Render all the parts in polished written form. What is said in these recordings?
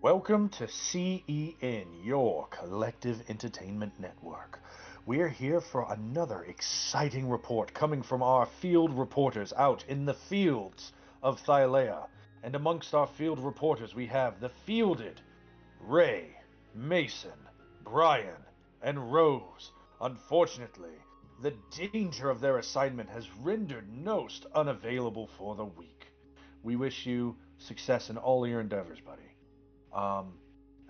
Welcome to CEN, your collective entertainment network. We're here for another exciting report coming from our field reporters out in the fields of Thylea. And amongst our field reporters, we have the fielded Ray, Mason, Brian, and Rose. Unfortunately, the danger of their assignment has rendered Nost unavailable for the week. We wish you success in all your endeavors, buddy.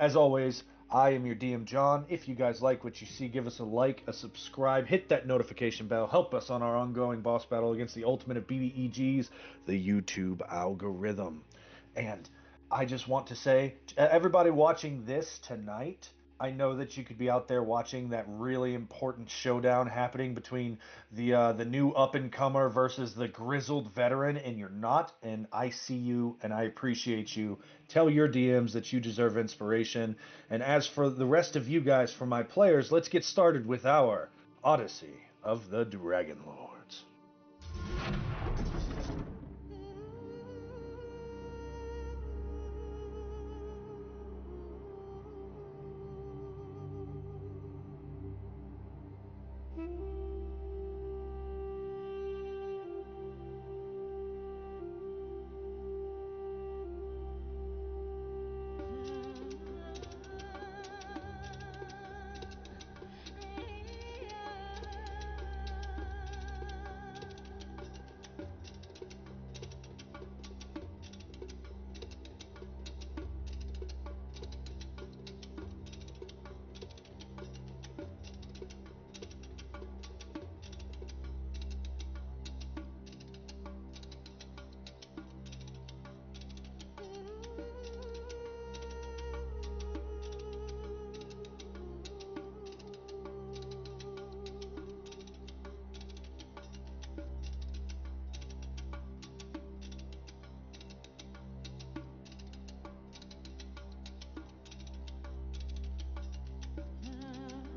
As always, I am your DM John. If you guys like what you see, give us a like, a subscribe, hit that notification bell, help us on our ongoing boss battle against the ultimate of BBEGs, the YouTube algorithm. And I just want to say, everybody watching this tonight, I know that you could be out there watching that really important showdown happening between the new up-and-comer versus the grizzled veteran, and you're not, and I see you, and I appreciate you. Tell your DMs that you deserve inspiration. And as for the rest of you guys, for my players, let's get started with our Odyssey of the Dragonlords.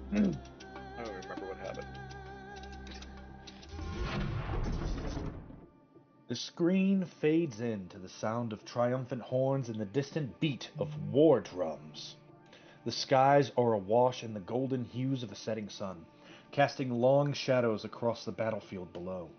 I don't remember what happened. The screen fades in to the sound of triumphant horns and the distant beat of war drums. The skies are awash in the golden hues of a setting sun, casting long shadows across the battlefield below.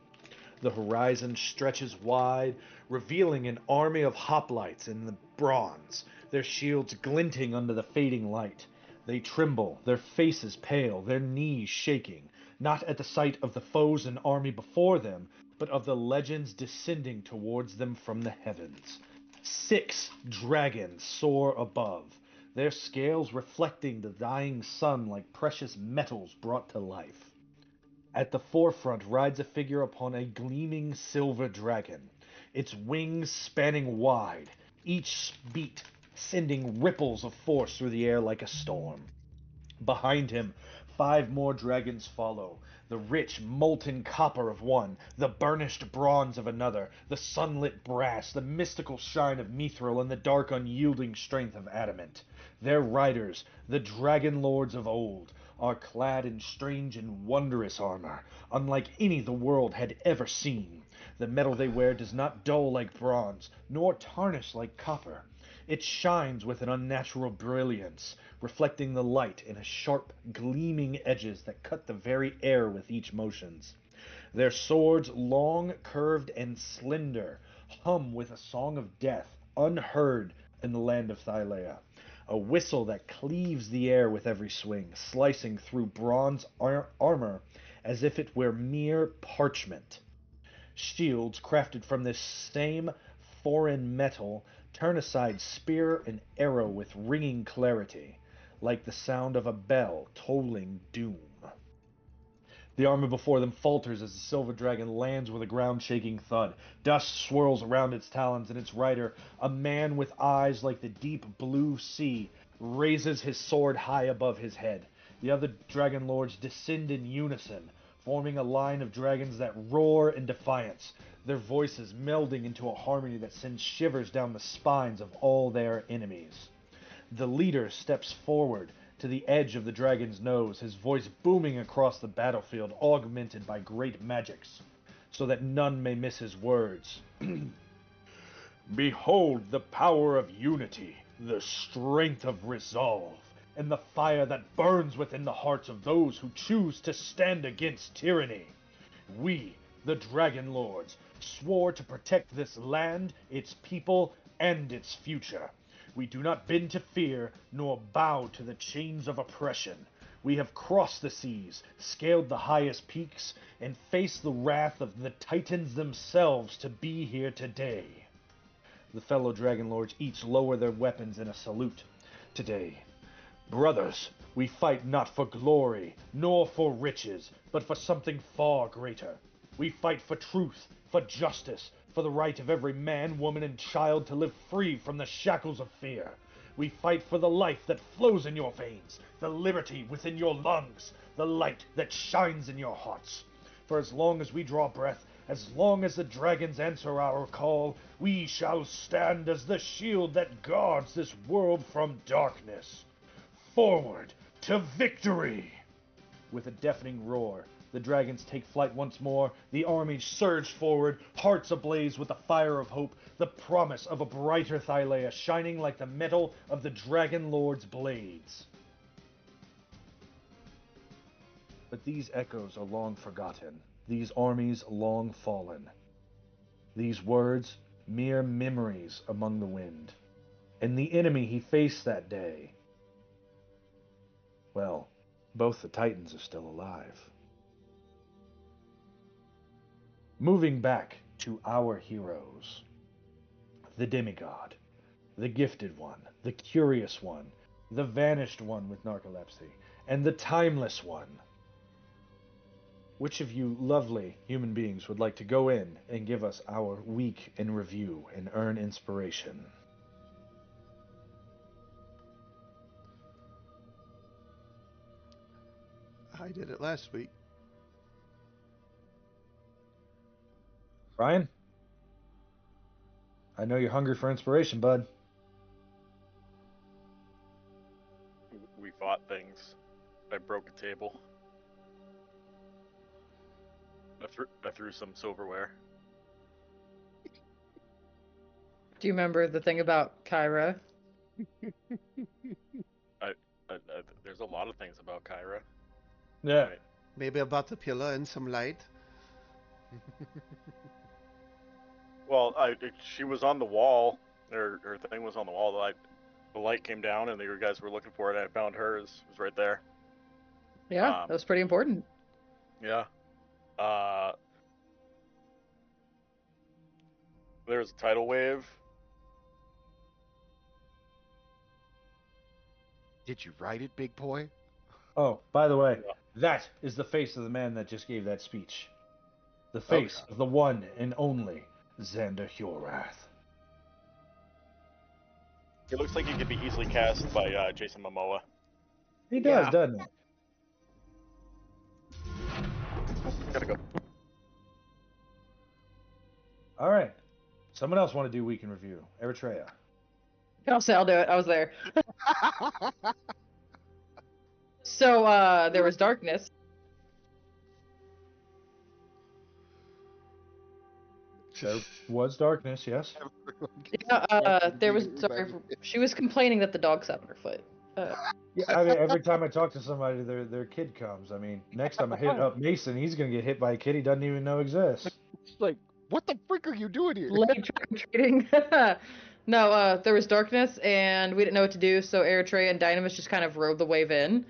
The horizon stretches wide, revealing an army of hoplites in the bronze, their shields glinting under the fading light. They tremble, their faces pale, their knees shaking, not at the sight of the foes and army before them, but of the legends descending towards them from the heavens. 6 dragons soar above, their scales reflecting the dying sun like precious metals brought to life. At the forefront rides a figure upon a gleaming silver dragon, its wings spanning wide, each beat sending ripples of force through the air like a storm. Behind him, 5 more dragons follow, the rich molten copper of one, the burnished bronze of another, the sunlit brass, the mystical shine of mithril, and the dark unyielding strength of adamant. Their riders, the Dragonlords of old, are clad in strange and wondrous armor, unlike any the world had ever seen. The metal they wear does not dull like bronze, nor tarnish like copper. It shines with an unnatural brilliance, reflecting the light in sharp, gleaming edges that cut the very air with each motions. Their swords, long, curved, and slender, hum with a song of death, unheard in the land of Thylea. A whistle that cleaves the air with every swing, slicing through bronze armor as if it were mere parchment. Shields crafted from this same foreign metal turn aside spear and arrow with ringing clarity, like the sound of a bell tolling doom. The armor before them falters as the silver dragon lands with a ground-shaking thud. Dust swirls around its talons, and its rider, a man with eyes like the deep blue sea, raises his sword high above his head. The other dragon lords descend in unison, forming a line of dragons that roar in defiance, their voices melding into a harmony that sends shivers down the spines of all their enemies. The leader steps forward to the edge of the dragon's nose, his voice booming across the battlefield, augmented by great magics, so that none may miss his words. Behold the power of unity. the strength of resolve, and the fire that burns within the hearts of those who choose to stand against tyranny. We, the Dragonlords, swore to protect this land, its people, and its future. We do not bend to fear, nor bow to the chains of oppression. We have crossed the seas, scaled the highest peaks, and faced the wrath of the Titans themselves to be here today. The fellow Dragonlords each lower their weapons in a salute. Today, brothers, we fight not for glory, nor for riches, but for something far greater. We fight for truth, for justice, for the right of every man, woman, and child to live free from the shackles of fear. We fight for the life that flows in your veins, the liberty within your lungs, the light that shines in your hearts. For as long as we draw breath, as long as the dragons answer our call, we shall stand as the shield that guards this world from darkness. Forward to victory! With a deafening roar, the dragons take flight once more, the armies surge forward, hearts ablaze with the fire of hope, the promise of a brighter Thylea shining like the metal of the Dragonlord's blades. But these echoes are long forgotten, these armies long fallen. These words, mere memories among the wind. And the enemy he faced that day, well, both the Titans are still alive. Moving back to our heroes. The demigod, the gifted one, the curious one, the vanished one with narcolepsy, and the timeless one. Which of you lovely human beings would like to go in and give us our week in review and earn inspiration? I did it last week. Brian? I know you're hungry for inspiration, bud. We fought things. I broke a table. I threw some silverware. Do you remember the thing about Kyra? There's a lot of things about Kyra. Yeah. Right. Maybe about the pillar and some light. Well, she was on the wall. Her thing was on the wall. The light came down, and you guys were looking for it. And I found hers. It was right there. Yeah, that was pretty important. Yeah. There was a tidal wave. Did you write it, big boy? Oh, by the way, Yeah. that is the face of the man that just gave that speech. The face of the one and only Xander Hurath. It looks like he could be easily cast by Jason Momoa. He does, Yeah. doesn't he? Gotta go. All right. Someone else want to do week in review? Eritrea. I'll say I'll do it. I was there. So there was darkness. There was darkness, yes. Yeah, there was. Sorry, she was complaining that the dog sat on her foot. Yeah, I mean, every time I talk to somebody, their kid comes. I mean, next time I hit up Mason, he's gonna get hit by a kid he doesn't even know exists. It's like, what the frick are you doing here? Late trick-or-treating. No, there was darkness, and we didn't know what to do, so Eritrea and Dynamis just kind of rode the wave in.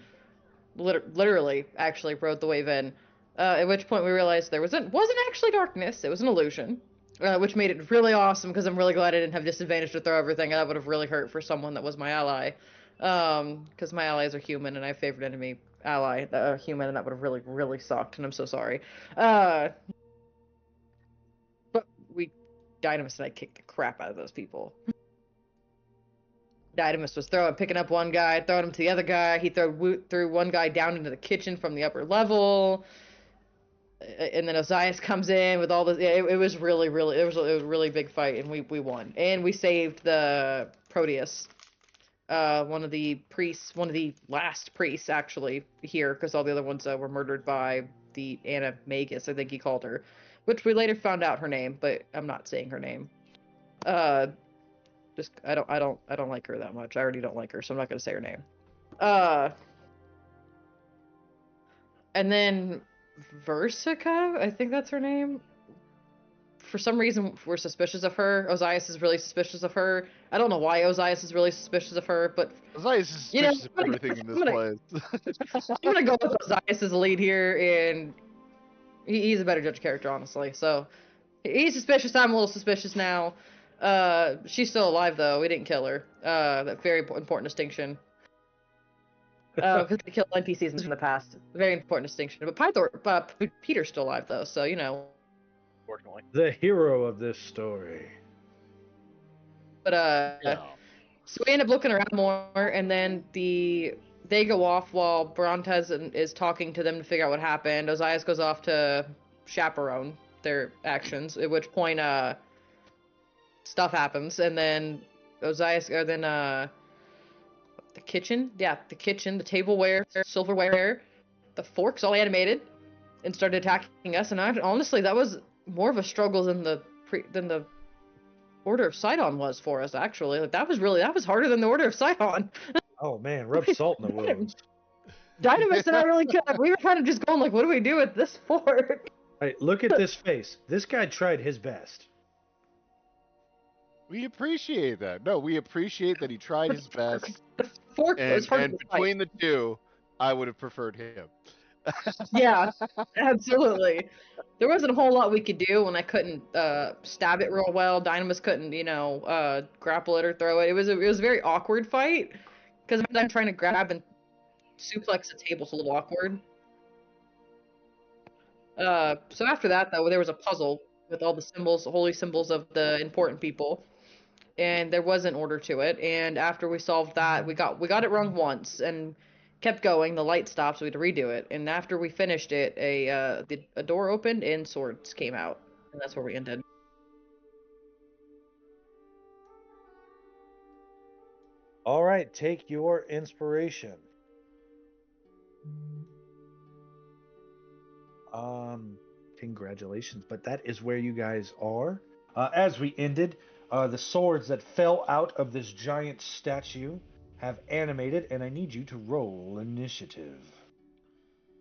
Literally, actually, rode the wave in. At which point we realized there wasn't actually darkness, it was an illusion. Which made it really awesome, because I'm really glad I didn't have disadvantage to throw everything. That would have really hurt for someone that was my ally. Because my allies are human, and I have favored enemy ally, human, and that would have really, really sucked, and I'm so sorry. But Dynamis and I kicked the crap out of those people. Dynamis was picking up one guy, throwing him to the other guy. He threw one guy down into the kitchen from the upper level. And then Osias comes in with all this. It was really, it was a really big fight, and we won. And we saved the Proteus, one of the priests, one of the last priests actually here, because all the other ones were murdered by the Animagus, I think he called her, which we later found out her name, but I'm not saying her name. Just I don't like her that much. I already don't like her, so I'm not gonna say her name. And then Versica, I think that's her name. For some reason, we're suspicious of her. Ozias is really suspicious of her. I don't know why Ozias is really suspicious of her, but Ozias is suspicious of everything in this place. I'm gonna go with Ozias as the lead here, and he's a better judge of character, honestly. So he's suspicious. I'm a little suspicious now. She's still alive though. We didn't kill her. That very important distinction. Because we killed NPCs in the past. Very important distinction. But Peter's still alive though, so you know. Fortunately. The hero of this story. But Yeah. so we end up looking around more, and then they go off while Brontes is talking to them to figure out what happened. Ozias goes off to chaperone their actions, at which point stuff happens, and then the kitchen, the tableware, silverware, the forks all animated and started attacking us, and honestly that was more of a struggle than the Order of Sidon was for us, actually. Like that was harder than the Order of Sidon. Oh man, rub salt in the wounds. Dynamis and I really we were kind of just going like, what do we do with this fork? Hey, look at this face. This guy tried his best. We appreciate that. No, we appreciate that he tried his best. The fork was hard And to fight. between the two, I would have preferred him. Yeah, absolutely. There wasn't a whole lot we could do when I couldn't stab it real well. Dynamis couldn't, grapple it or throw it. It was a very awkward fight because I'm trying to grab and suplex the table's a little awkward. So after that, though, there was a puzzle with all the symbols, holy symbols of the important people, and there was an order to it. And after we solved that, we got it wrong once and kept going. The light stopped, so we had to redo it. And after we finished it, a door opened and swords came out, and that's where we ended. All right, take your inspiration. Congratulations, but that is where you guys are. As we ended, the swords that fell out of this giant statue have animated, and I need you to roll initiative.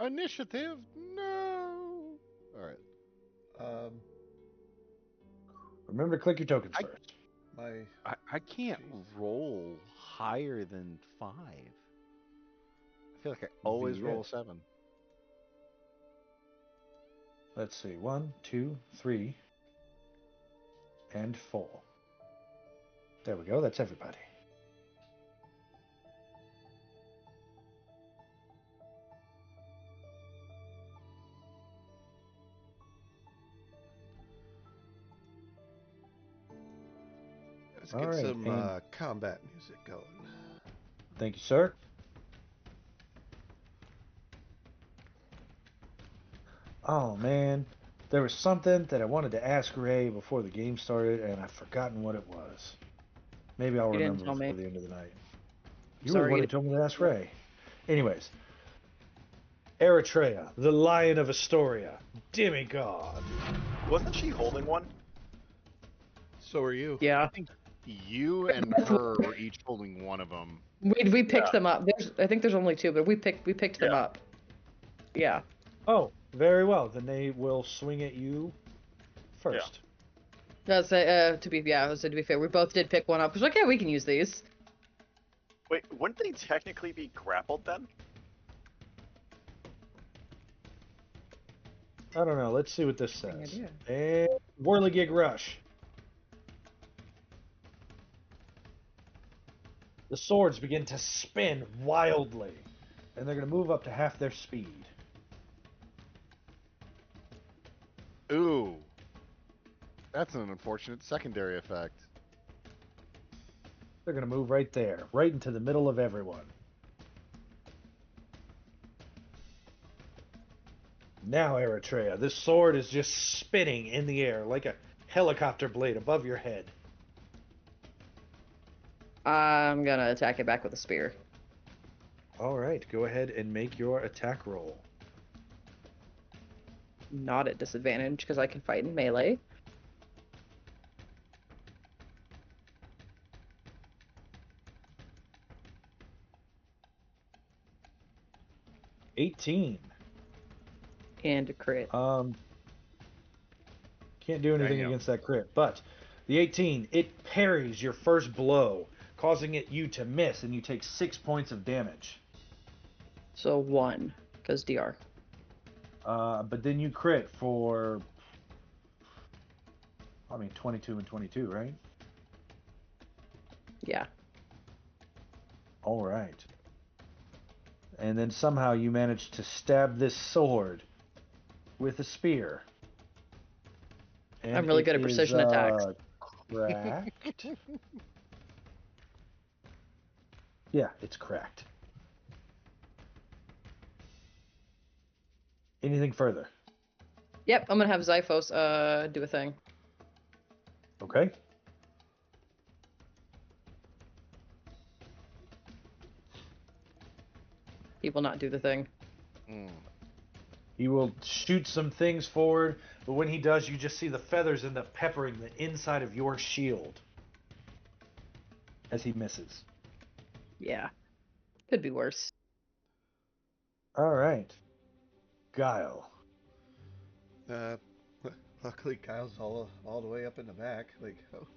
Initiative? No. All right. Remember to click your tokens first. I can't roll higher than 5. I feel like I always roll 7. Let's see. 1, 2, 3, and 4. There we go. That's everybody. Let's All get right, some combat music going. Thank you, sir. Oh man, there was something that I wanted to ask Ray before the game started, and I've forgotten what it was. Maybe I'll remember before the end of the night. You were the one who told me to ask Ray. Anyways, Eritrea, the Lion of Astoria, demigod. Wasn't she holding one? So are you. Yeah. I think you and her were each holding one of them. We picked them up. I think there's only 2, but we picked them up. Yeah. Oh, very well. Then they will swing at you first. That's to be fair, we both did pick one up. Cause like, yeah, we can use these. Wait, wouldn't they technically be grappled then? I don't know. Let's see what this says. And Whirligig Rush. The swords begin to spin wildly, and they're going to move up to half their speed. Ooh. That's an unfortunate secondary effect. They're going to move right there, right into the middle of everyone. Now, Eritrea, this sword is just spinning in the air like a helicopter blade above your head. I'm gonna attack it back with a spear. All right, go ahead and make your attack roll. Not at disadvantage because I can fight in melee. 18. And a crit. Can't do anything Damn. against that crit, but the 18, it parries your first blow, causing you to miss, and you take 6 points of damage. So 1, because DR. But then you crit for, 22 and 22, right? Yeah. All right. And then somehow you manage to stab this sword with a spear. And I'm really it good at precision is, attacks. Cracked. Yeah, it's cracked. Anything further? Yep, I'm gonna have Zyphos do a thing. Okay. He will not do the thing. He will shoot some things forward, but when he does, you just see the feathers end up peppering the inside of your shield as he misses. Yeah. Could be worse. All right. Guile. Luckily, Kyle's all the way up in the back. Like, oh,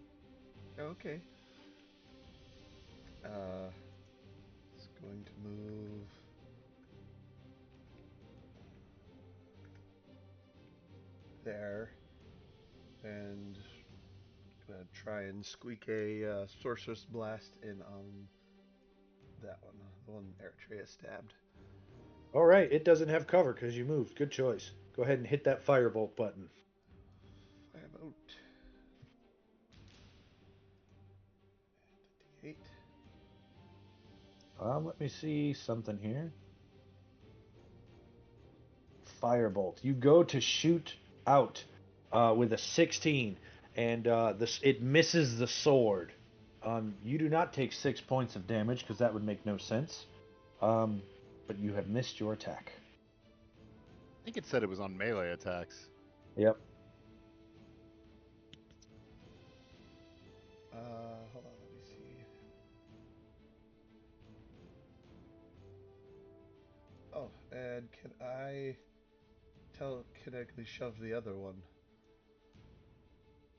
okay. It's going to move there, and gonna try and squeak a sorceress blast in on that one, the one Eritrea stabbed. All right, it doesn't have cover because you moved. Good choice. Go ahead and hit that firebolt button. Firebolt. And 8. Let me see something here. Firebolt. You go to shoot out with a 16, and it misses the sword. You do not take 6 points of damage because that would make no sense. But you have missed your attack. I think it said it was on melee attacks. Yep. Hold on, let me see. Oh, and can I telekinetically shove the other one?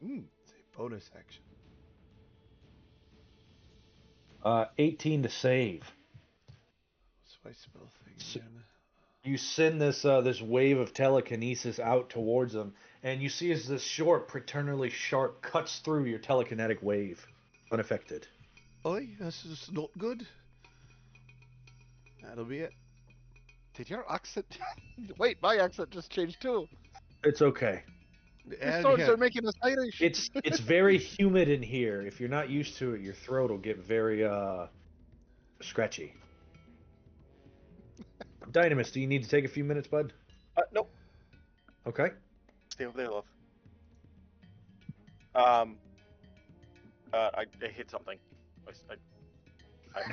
It's a bonus action. 18 to save. What's my spell thing S- again? You send this wave of telekinesis out towards them, and you see as this short, paternally sharp cuts through your telekinetic wave, unaffected. Oi, this is not good. That'll be it. Did your accent? Wait, my accent just changed too. It's okay. Your And swords yeah, are making us Irish. It's very humid in here. If you're not used to it, your throat will get very scratchy. Dynamis, do you need to take a few minutes, bud? Nope. Okay. Stay over there, love. I hit something.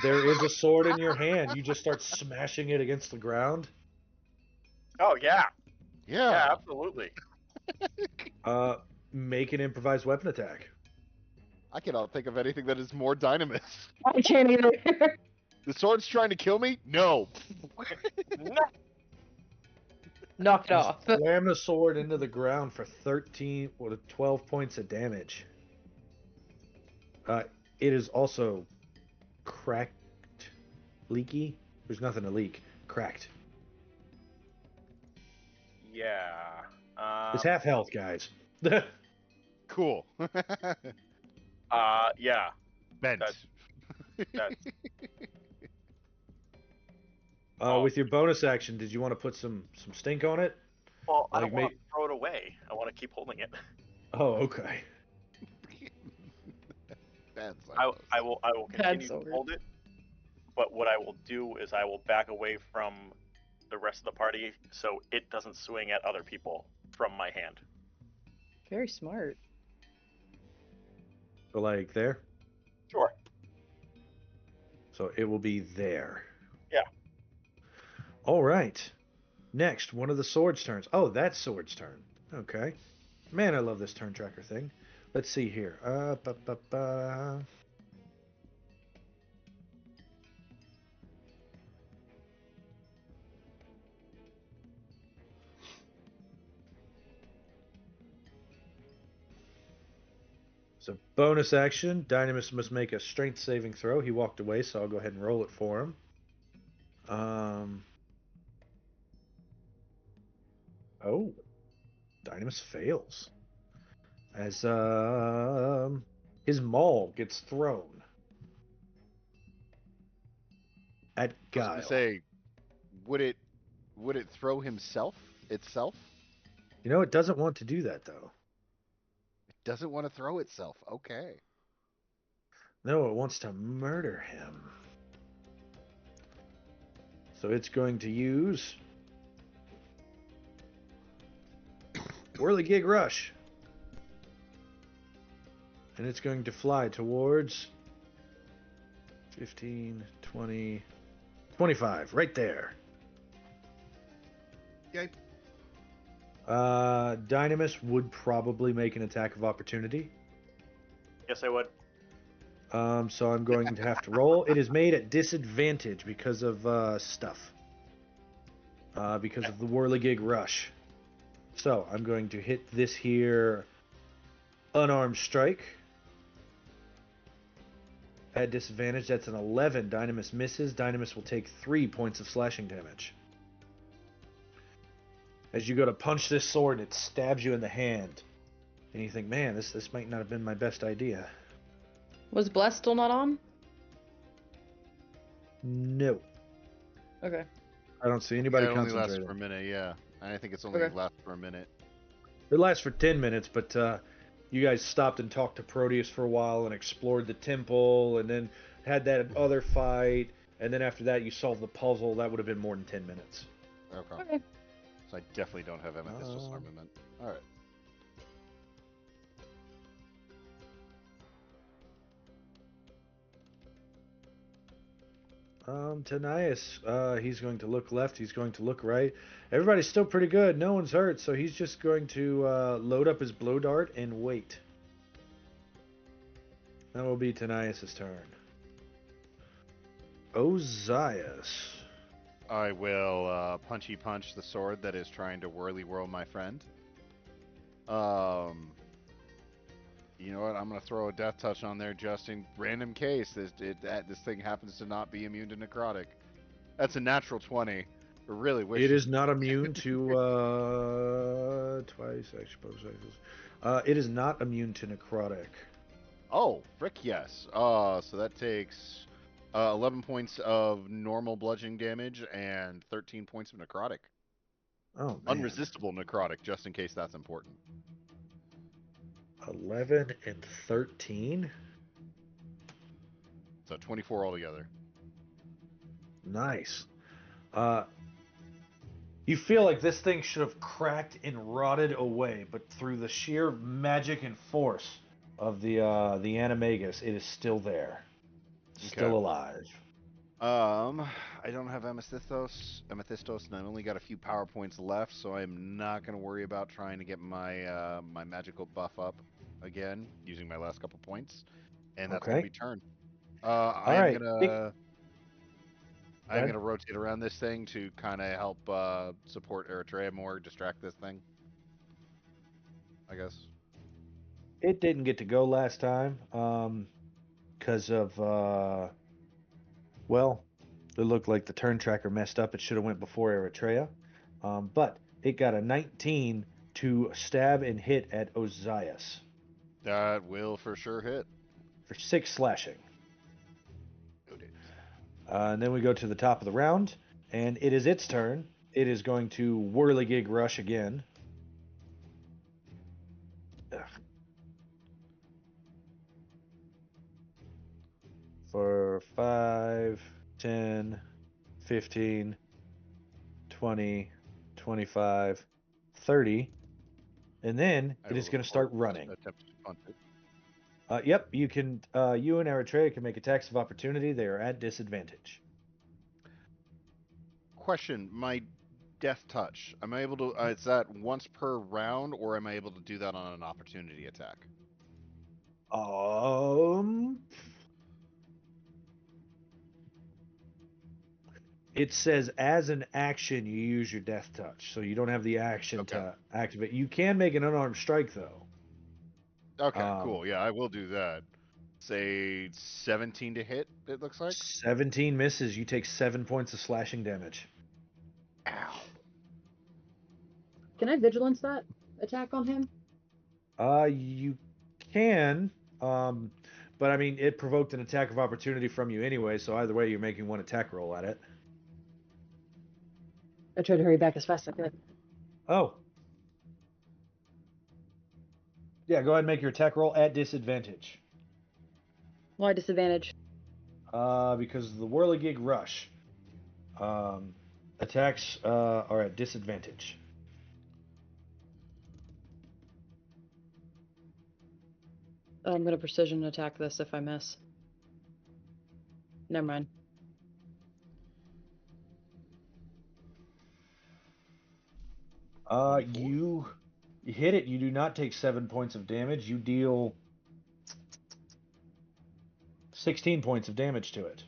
There is a sword in your hand. You just start smashing it against the ground. Oh yeah, Yeah. yeah, absolutely. Make an improvised weapon attack. I cannot think of anything that is more dynamis. I can't either. The sword's trying to kill me? No. Knock it off. Slam the sword into the ground for 12 points of damage. It is also cracked, leaky. There's nothing to leak. Cracked. Yeah. It's half health, guys. Cool. Yeah. Bent. That's With your bonus action, did you want to put some stink on it? well. I Like don't want to throw it away. I want to keep holding it. Oh, okay. I will continue to sword. hold it. But what I will do is I will back away from the rest of the party so it doesn't swing at other people from my hand. Very smart. So like there. Sure. So it will be there. Yeah. All right. Next, one of the sword's turns. Oh, that's sword's turn. Okay. Man, I love this turn tracker thing. Let's see here. So bonus action, Dynamis must make a strength saving throw. He walked away, so I'll go ahead and roll it for him. Oh, Dynamis fails. As his maul gets thrown at I was Guile. gonna say, would it throw itself? You know, it doesn't want to do that though. It doesn't want to throw itself. Okay. No, it wants to murder him. So it's going to use Whirligig Rush. And it's going to fly towards 15, 20, 25, right there. Yay. Dynamis would probably make an attack of opportunity. Yes, I would. So I'm going to have to roll. It is made at disadvantage because of stuff. Because of the Whirligig Rush. So I'm going to hit this here unarmed strike. At disadvantage, that's an 11. Dynamis misses. Dynamis will take 3 points of slashing damage. As you go to punch this sword, it stabs you in the hand. And you think, man, this might not have been my best idea. Was Bless still not on? No. Okay. I don't see anybody It only lasts concentrating. for a minute, yeah. I think it's only Okay. lasts for a minute. It lasts for 10 minutes, but you guys stopped and talked to Proteus for a while and explored the temple and then had that other fight. And then after that, you solved the puzzle. That would have been more than 10 minutes. Okay. Okay. So I definitely don't have Amethystos armament. Alright. Tanias, he's going to look left. He's going to look right. Everybody's still pretty good. No one's hurt, so he's just going to load up his blow dart and wait. That will be Tanias' turn. Ozias. I will punchy punch the sword that is trying to whirly whirl my friend. You know what? I'm gonna throw a death touch on there just in random case. This thing happens to not be immune to necrotic. That's a natural 20. I really wish It is not immune to twice extra bonus actions. It is not immune to necrotic. Oh, frick yes. So that takes 11 points of normal bludgeoning damage and 13 points of necrotic. Oh man. Unresistible necrotic, just in case that's important. 11 and 13. So 24 altogether. Nice. You feel like this thing should have cracked and rotted away, but through the sheer magic and force of the animagus, it is still there, still alive. I don't have Amethystos, and I've only got a few power points left, so I'm not going to worry about trying to get my my magical buff up again using my last couple points, and that's going to be turn. I'm gonna rotate around this thing to kind of help support Eritrea more, distract this thing. I guess. It didn't get to go last time, because of well, it looked like the turn tracker messed up. It should have went before Eritrea, but it got a 19 to stab and hit at Ozias. That will for sure hit. For 6 slashing. And then we go to the top of the round, and it is its turn. It is going to Whirligig Rush again. Ugh. For 5, 10, 15, 20, 25, 30. And then it is going to start running. Attempt to punt it. Yep, you can. You and Eritrea can make attacks of opportunity. They are at disadvantage. Question: my death touch. Am I able to? Is that once per round, or am I able to do that on an opportunity attack? It says as an action you use your death touch, so you don't have the action Okay. to activate. You can make an unarmed strike though. Okay, cool. Yeah, I will do that. Say 17 to hit, it looks like. 17 misses. You take 7 points of slashing damage. Ow. Can I vigilance that attack on him? You can, but I mean, it provoked an attack of opportunity from you anyway, so either way, you're making one attack roll at it. I tried to hurry back as fast as I could. Oh. Yeah, go ahead and make your attack roll at disadvantage. Why disadvantage? Because of the Whirligig Rush. Attacks are at disadvantage. I'm gonna precision attack this if I miss. Never mind. You hit it. You do not take 7 points of damage. You deal 16 points of damage to it.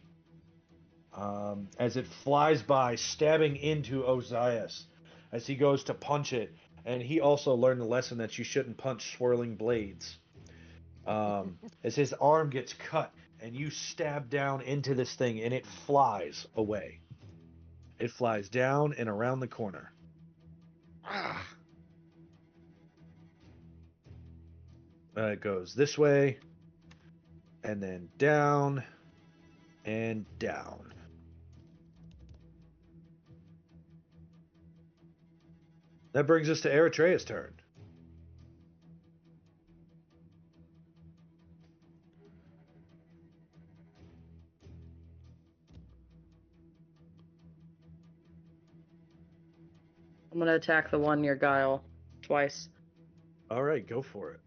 As it flies by, stabbing into Ozias as he goes to punch it. And he also learned the lesson that you shouldn't punch swirling blades. As his arm gets cut, and you stab down into this thing, and it flies away. It flies down and around the corner. It goes this way, and then down, and down. That brings us to Eritrea's turn. I'm gonna attack the one near Guile twice. All right, go for it.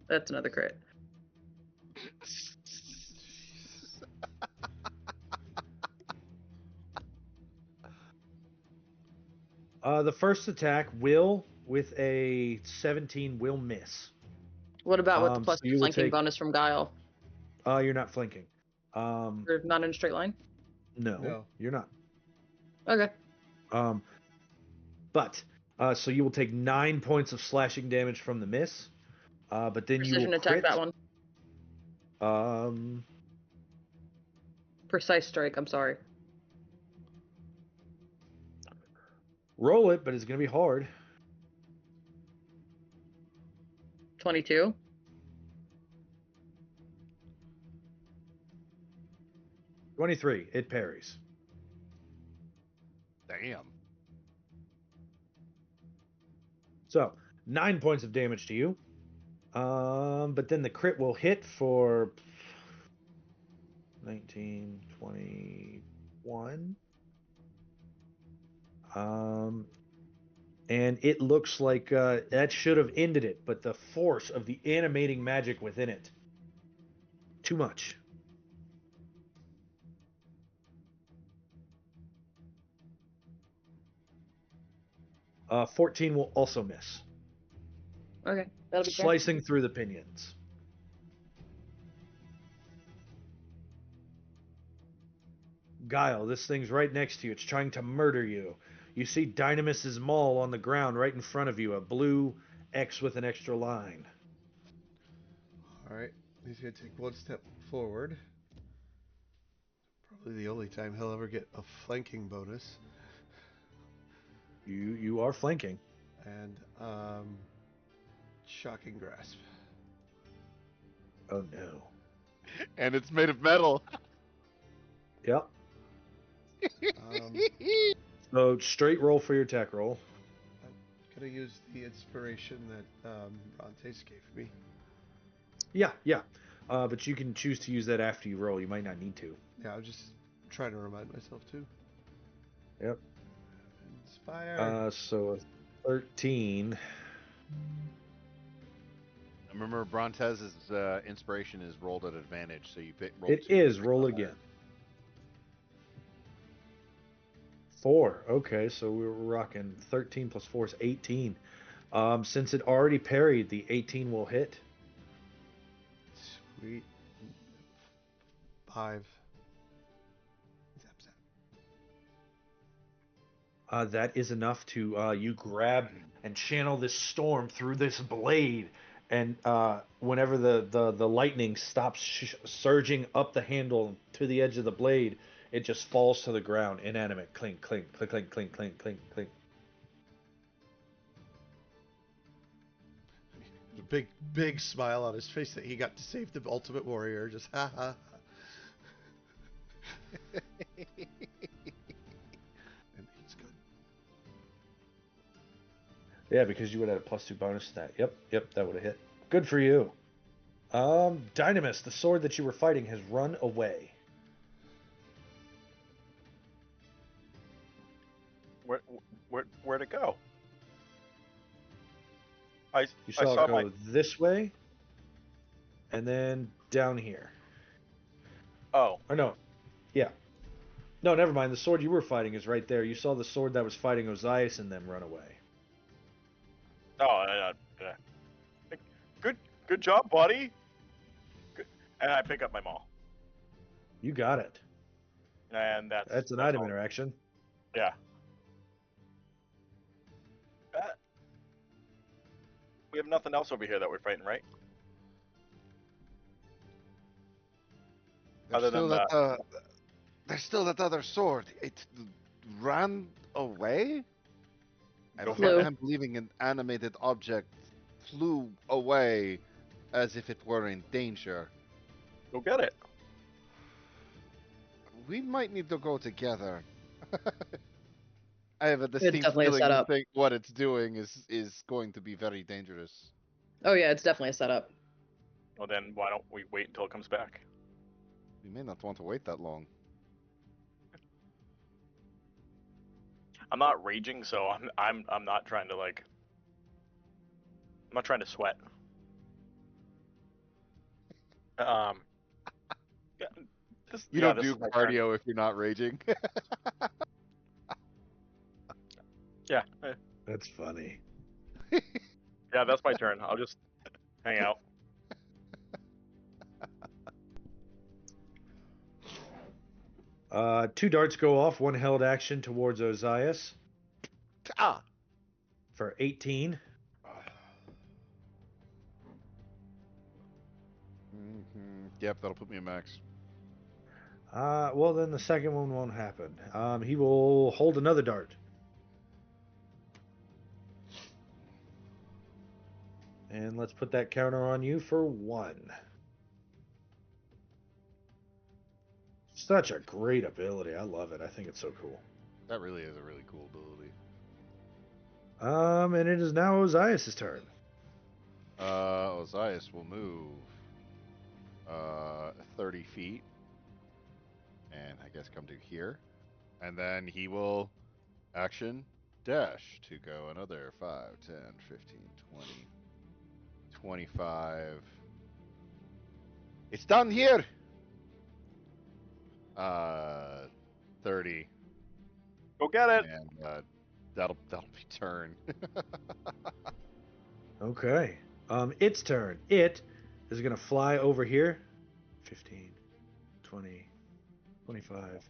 That's another crit. The first attack will, with a 17, will miss. What about with the So plus you will flanking take. bonus from Guile? You're not flanking. Or not in a straight line? No, you're not. Okay. But so you will take 9 points of slashing damage from the miss. But then you Precision will attack crit. that one. Um, Precise strike, I'm sorry. roll it, but it's gonna be hard. 22. 23. It parries. Damn. So 9 points of damage to you. But then the crit will hit for 19, 21. And it looks like that should have ended it, but the force of the animating magic within it, too much. Uh, 14 will also miss, Okay, that'll be fair. slicing through the pinions. Guile, this thing's right next to you. It's trying to murder you. You see Dynamis' maul on the ground right in front of you, a blue X with an extra line. Alright, he's going to take one step forward. Probably the only time he'll ever get a flanking bonus. You are flanking. And, shocking grasp. Oh no. And it's made of metal. Yep. Um, So straight roll for your attack roll. I'm going to use the inspiration that Brontes gave me. Yeah. But you can choose to use that after you roll. You might not need to. Yeah, I'm just trying to remind myself too. Yep. Inspire. So a 13. Remember, Brontez's inspiration is rolled at advantage, so you roll It two, is. make Roll five. again. 4. Okay, so we're rocking 13 plus 4 is 18. Since it already parried, the 18 will hit. Sweet. 5. Zap, That is enough to you grab and channel this storm through this blade, and whenever the lightning stops surging up the handle to the edge of the blade, it just falls to the ground, inanimate. Clink, clink, clink, clink, clink, clink, clink, clink. A big smile on his face that he got to save the ultimate warrior. Just ha ha. And he's good. Yeah, because you would have had a +2 bonus to that. Yep, that would have hit. Good for you. Dynamis, the sword that you were fighting has run away. Where'd it go? You saw it go this way, and then down here. Oh. Or no, yeah. No, never mind. The sword you were fighting is right there. You saw the sword that was fighting Ozias and them run away. Oh, yeah. Good job, buddy. Good. And I pick up my maul. You got it. And that's an item interaction. Yeah. We have nothing else over here that we're fighting, right? There's still that other sword. It ran away? I don't remember him believing an animated object flew away as if it were in danger. Go get it. We might need to go together. I have a distinct definitely a feeling setup. think what it's doing is going to be very dangerous. Oh yeah, it's definitely a setup. Well then, why don't we wait until it comes back? We may not want to wait that long. I'm not raging, so I'm not trying to I'm not trying to sweat. Yeah, You don't do cardio if you're not raging. Yeah. That's funny. Yeah, that's my turn. I'll just hang out. Two darts go off, one held action towards Ozias. For 18. Yep, that'll put me at max. Well, then the second one won't happen. He will hold another dart. And let's put that counter on you for 1. Such a great ability. I love it. I think it's so cool. That really is a really cool ability. And it is now Ozias' turn. Ozias will move 30 feet. And I guess come to here. And then he will action dash to go another 5, 10, 15, 20, 25. It's down here! 30. Go get it! And that'll be turn. Okay. Its turn. It is going to fly over here. 15, 20, 25.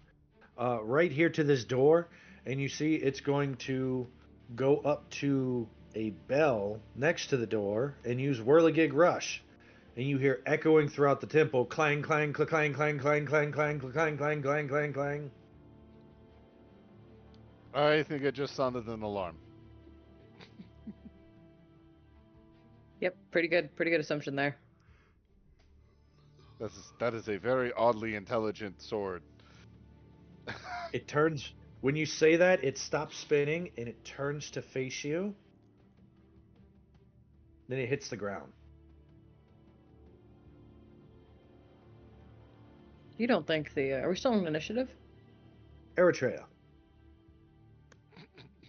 Right here to this door. And you see it's going to go up to a bell next to the door and use Whirligig Rush. And you hear echoing throughout the temple, clang, clang, clang, clang, clang, clang, clang, clang, clang, clang, clang, clang, clang. I think it just sounded an alarm. Yep, pretty good assumption there. That is a very oddly intelligent sword. It turns, when you say that, it stops spinning and it turns to face you. Then it hits the ground. You don't think are we still on initiative? Eritrea.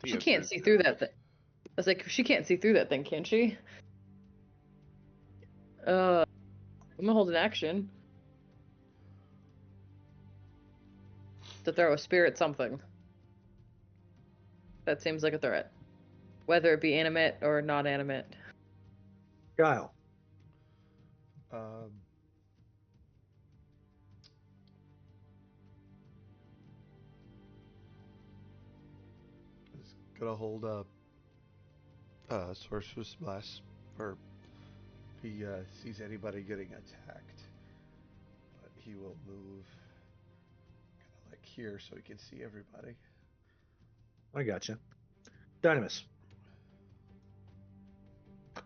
She can't see through that thing. I was like, she can't see through that thing, can she? I'm gonna hold an action to throw a spirit something. That seems like a threat. Whether it be animate or not animate. Guile. gonna hold up Sorcerer's Blast for he sees anybody getting attacked, but he will move kind of like here so he can see everybody. I gotcha. Dynamis.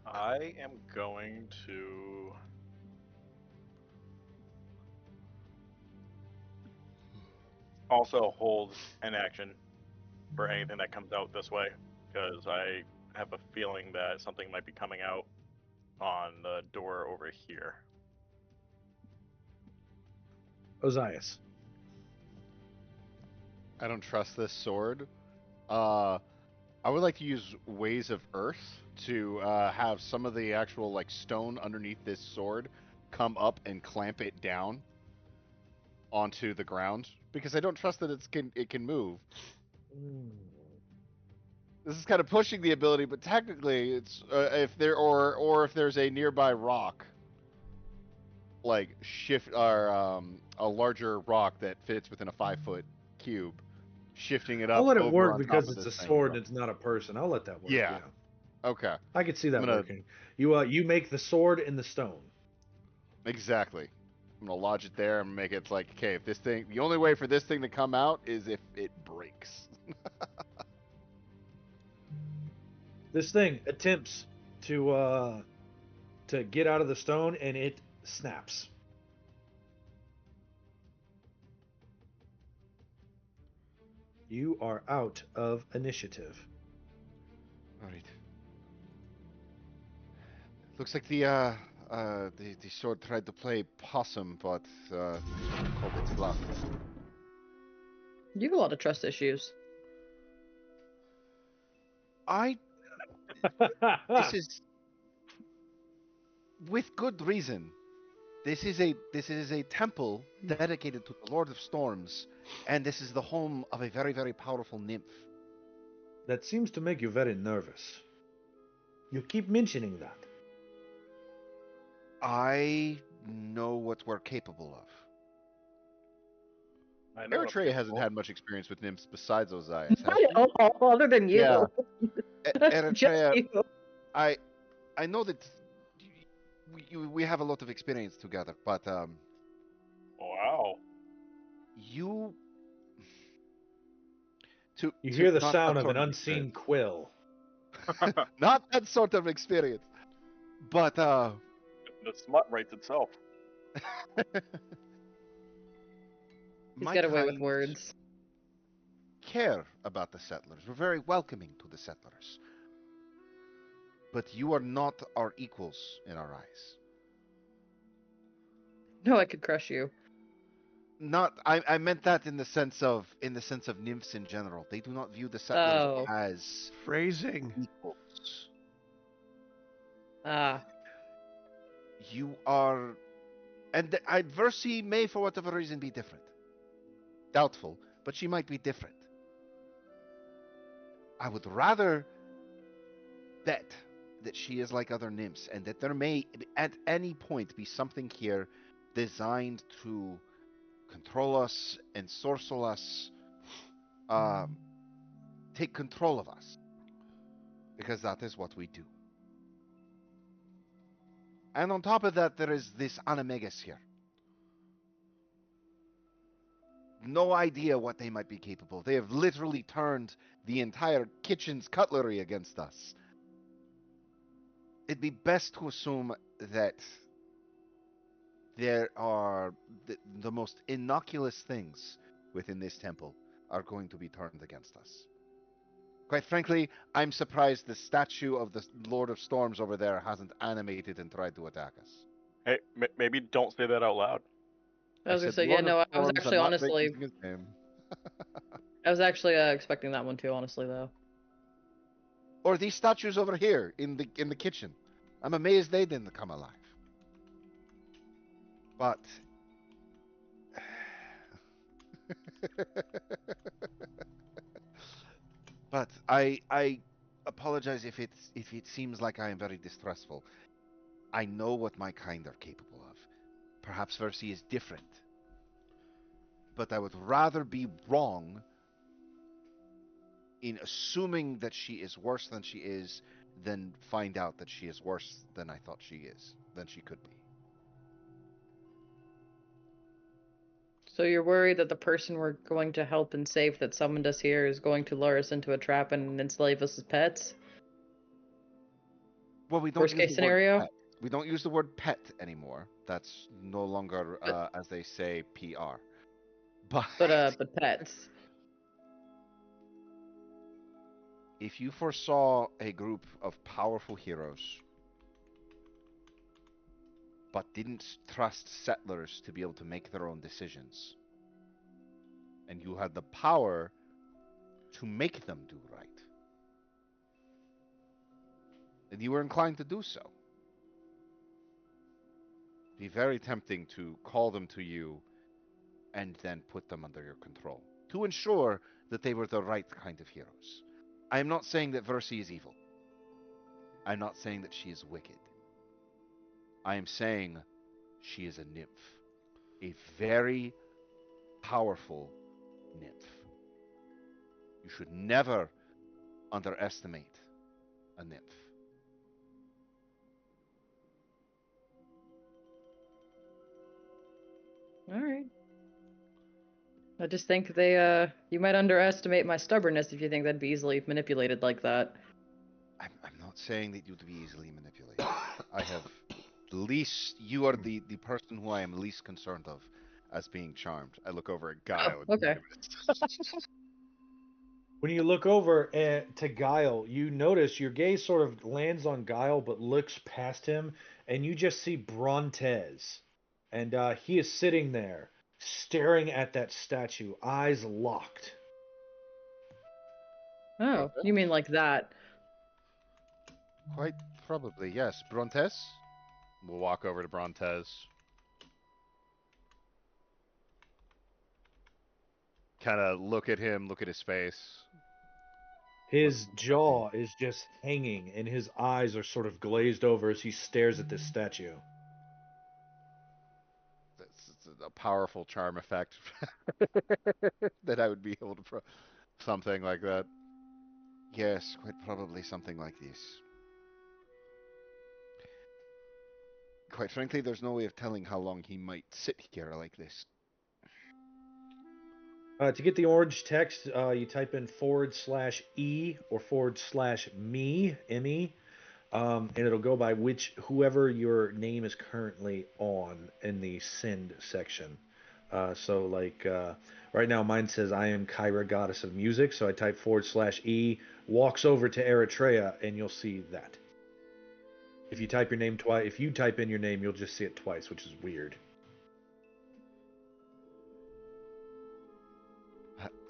I am going to also hold an action for anything that comes out this way, because I have a feeling that something might be coming out on the door over here. Ozias. I don't trust this sword. I would like to use Ways of Earth to have some of the actual like stone underneath this sword come up and clamp it down onto the ground, because I don't trust that it can move. This is kind of pushing the ability, but technically, it's if if there's a nearby rock, like shift or a larger rock that fits within a 5-foot cube, shifting it up. I'll let it over work on top because of it's this a thing. sword and it's not a person. I'll let that work. Yeah. Okay. I could see that gonna- working. You make the sword in the stone. Exactly. I'm gonna lodge it there and make it like, okay, if this thing, the only way for this thing to come out is if it breaks. This thing attempts to get out of the stone and it snaps. You are out of initiative. All right. Looks like the sword tried to play possum, but called its bluff. You have a lot of trust issues. This is with good reason. This is a temple dedicated to the Lord of Storms, and this is the home of a very, very powerful nymph. That seems to make you very nervous. You keep mentioning that. I know what we're capable of. I know Eritrea it's hasn't capable. had much experience with nymphs besides Ozias, has Not she? at all, other than you. Yeah. Just Eritrea, you. I know that we have a lot of experience together, but Wow. you You hear the not sound that of sort an unseen experience. quill. Not that sort of experience, but The smut writes itself. He's my got away with kind words. care about the settlers. We're very welcoming to the settlers. But you are not our equals in our eyes. No, I could crush you. Not I meant that in the sense of nymphs in general. They do not view the settlers Oh. as Phrasing. equals. Ah. You are, and Versi may for whatever reason be different. Doubtful, but she might be different. I would rather bet that she is like other nymphs, and that there may at any point be something here designed to control us, ensorcel us, take control of us, because that is what we do. And on top of that, there is this Animagus here. No idea what they might be capable. They have literally turned the entire kitchen's cutlery against us. It'd be best to assume that there are the most innocuous things within this temple are going to be turned against us. Quite frankly, I'm surprised the statue of the Lord of Storms over there hasn't animated and tried to attack us. Hey, maybe don't say that out loud. I was gonna said say, Lord yeah, no, of I was Storms, actually I'm not honestly, making his name. I was actually expecting that one too, honestly, though. Or these statues over here in the kitchen. I'm amazed they didn't come alive. But but I apologize if it seems like I am very distrustful. I know what my kind are capable of. Perhaps Versi is different. But I would rather be wrong in assuming that she is worse than she is, then find out that she is worse than I thought she is, than she could be. So you're worried that the person we're going to help and save that summoned us here is going to lure us into a trap and enslave us as pets? Well, we don't Worst use case the scenario? word pet. We don't use the word pet anymore. That's no longer, as they say, PR. But pets. If you foresaw a group of powerful heroes, but didn't trust settlers to be able to make their own decisions, and you had the power to make them do right, then you were inclined to do so. Be very tempting to call them to you and then put them under your control to ensure that they were the right kind of heroes. I am not saying that Versi is evil. I'm not saying that she is wicked. I am saying she is a nymph. A very powerful nymph. You should never underestimate a nymph. Alright. I just think you might underestimate my stubbornness if you think that'd be easily manipulated like that. I'm not saying that you'd be easily manipulated. You are the person who I am least concerned of as being charmed. I look over at Guile. Oh, okay. When you look over to Guile, you notice your gaze sort of lands on Guile, but looks past him, and you just see Brontes. And he is sitting there, staring at that statue, eyes locked. Oh, you mean like that? Quite probably, yes. Brontes? We'll walk over to Brontes. Kind of look at him, look at his face. His jaw is just hanging, and his eyes are sort of glazed over as he stares at this statue. It's a powerful charm effect that I would be able to something like that. Yes, quite probably something like this. Quite frankly, there's no way of telling how long he might sit here like this. To get the orange text, you type in /E or /me, M-E, and it'll go by whoever your name is currently on in the send section. So like right now mine says I am Kyra, goddess of music, so I type /E, walks over to Eritrea, and you'll see that. If you type your name twice, if you type in your name, you'll just see it twice, which is weird.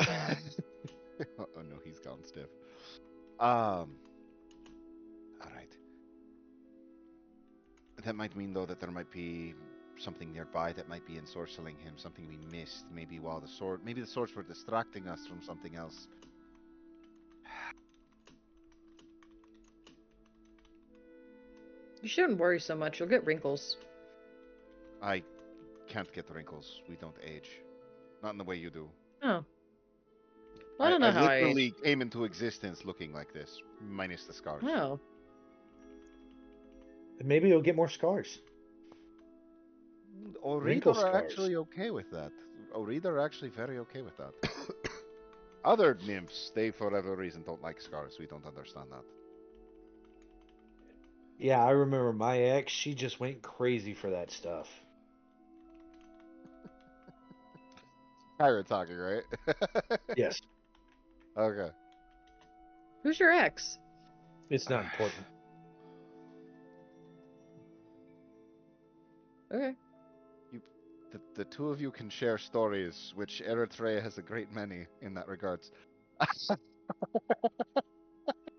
Oh no, he's gone stiff. All right. That might mean though that there might be something nearby that might be ensorceling him, something we missed. Maybe the swords were distracting us from something else. You shouldn't worry so much. You'll get wrinkles. I can't get wrinkles. We don't age. Not in the way you do. Oh. I don't know how I literally came into existence looking like this, minus the scars. Oh. And maybe you'll get more scars. Wrinkle Oread are scars. actually okay with that. Oread are actually very okay with that. Other nymphs, they for whatever reason don't like scars. We don't understand that. Yeah, I remember my ex, she just went crazy for that stuff. Pirate talking, right? Yes. Okay. Who's your ex? It's not important. Okay. The two of you can share stories, which Eritrea has a great many in that regards.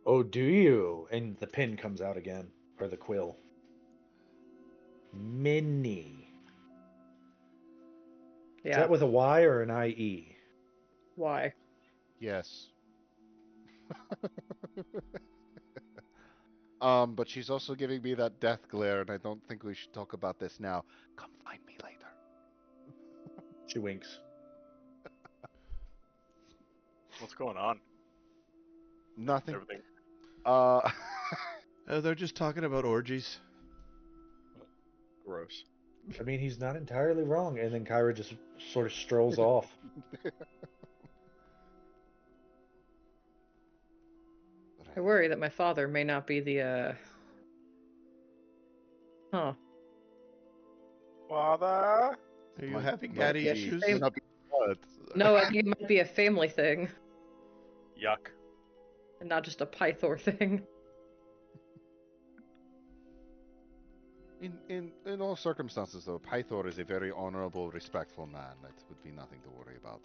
Oh, do you? And the pen comes out again, or the quill. Many. Yeah. Is that with a Y or an IE? Why? Yes. But she's also giving me that death glare, and I don't think we should talk about this now. Come find me later. She winks. What's going on? Nothing. Everything. Uh, They're just talking about orgies. Gross. I mean, he's not entirely wrong. And then Kyra just sort of strolls off. I worry that my father may not be the, Huh. Father. Are you Might- having might daddy be- issues? Hey. not be what? No, I think it might be a family thing, Yuck. and not just a Pythor thing. In all circumstances, though, Pythor is a very honorable, respectful man. That would be nothing to worry about.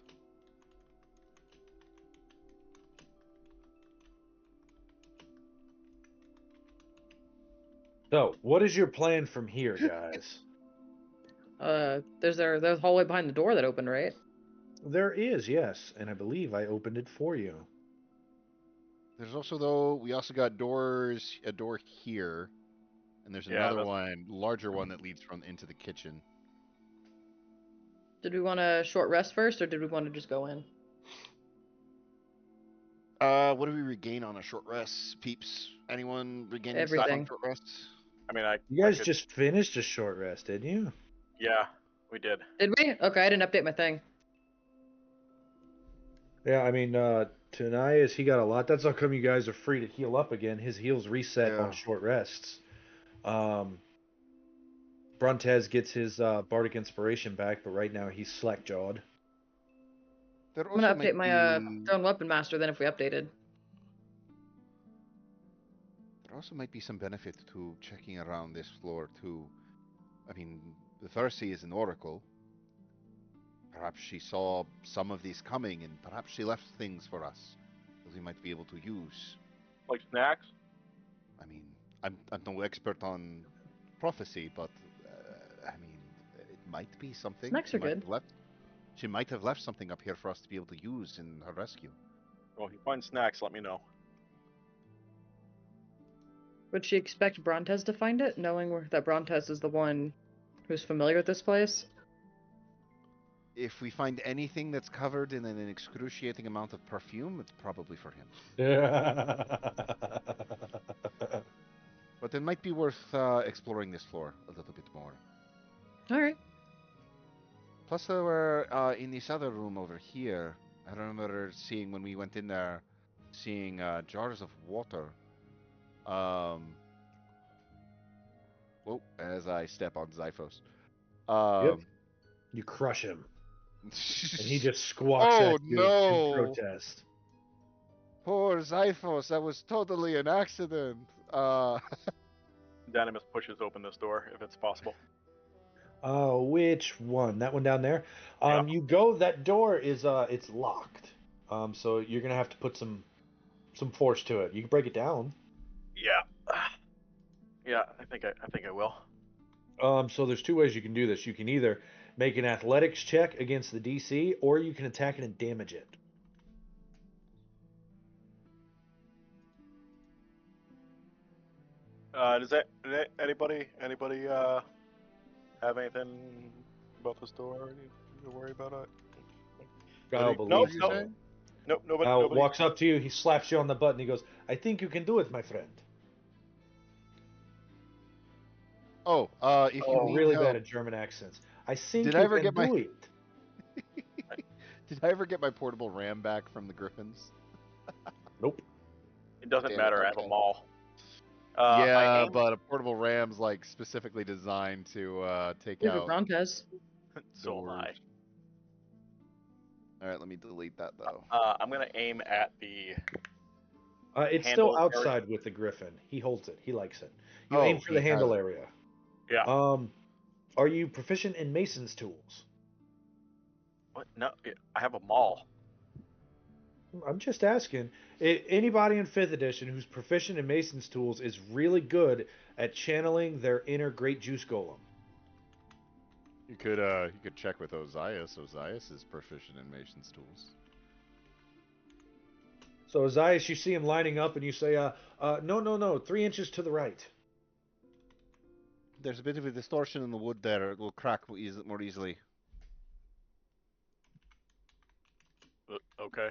So, what is your plan from here, guys? There's a hallway behind the door that opened, right? There is, yes, and I believe I opened it for you. There's also, though, we also got doors, a door here, and there's Yeah, another that's- one, larger one that leads from into the kitchen. Did we want a short rest first, or did we want to just go in? What do we regain on a short rest, peeps? Anyone regaining stuff Everything. on short rests? I mean, I. You guys I could- just finished a short rest, didn't you? Yeah, we did. Did we? Okay, I didn't update my thing. Yeah, I mean, Tanias, he got a lot. That's how come you guys are free to heal up again. His heals reset Yeah. on short rests. Bruntez gets his Bardic Inspiration back, but right now he's slack-jawed. There I'm gonna also update might my be- Thrown Weapon Master then if we updated. There also might be some benefit to checking around this floor too. I mean, the Thursday is an oracle. Perhaps she saw some of these coming, and perhaps she left things for us that we might be able to use. Like snacks. I mean, I'm no expert on prophecy, but I mean, it might be something. Snacks She are might good. have left. She might have left something up here for us to be able to use in her rescue. Well, if you find snacks, let me know. Would she expect Brontez to find it, knowing that Brontez is the one who's familiar with this place? If we find anything that's covered in an excruciating amount of perfume, it's probably for him. But it might be worth exploring this floor a little bit more. Alright. Plus, there were in this other room over here. I remember seeing when we went in there, seeing jars of water. Whoa! As I step on Zyphos. Yep. You crush him, and he just squawks Oh, at you no. in protest. Poor Zyphos, that was totally an accident. Dynamis pushes open this door if it's possible. Which one? That one down there? Yeah. You go. That door is it's locked. So you're gonna have to put some force to it. You can break it down. Yeah. Yeah, I think I will. So there's two ways you can do this. You can either make an athletics check against the DC, or you can attack it and damage it. Does anybody have anything about this door? Anything to worry about it? Kyle No, believes no. so. Nope, nobody. Kyle nobody. walks up to you. He slaps you on the butt and he goes, "I think you can do it, my friend." If you Oh, need really help, bad at German accents. I think Did you I ever can get my- do it. did I ever get my portable ram back from the Griffins? Nope. It doesn't Damn it, matter. I have okay. them all. My Yeah, aim- but a portable ram's like specifically designed to take Leave it out Brontez. So am I. doors. All right, let me delete that though. I'm gonna aim at the. It's Handle still area. outside with the Griffin. He holds it. He likes it. You Oh, aim for the he handle has it. area. Yeah. Are you proficient in Mason's tools? What? No, I have them all. I'm just asking. Anybody in 5th edition who's proficient in Mason's tools is really good at channeling their inner Great Juice Golem. You could check with Ozias. Ozias is proficient in Mason's tools. So, Ozias, you see him lining up and you say, no, 3 inches to the right. There's a bit of a distortion in the wood there. It will crack more easily. Okay.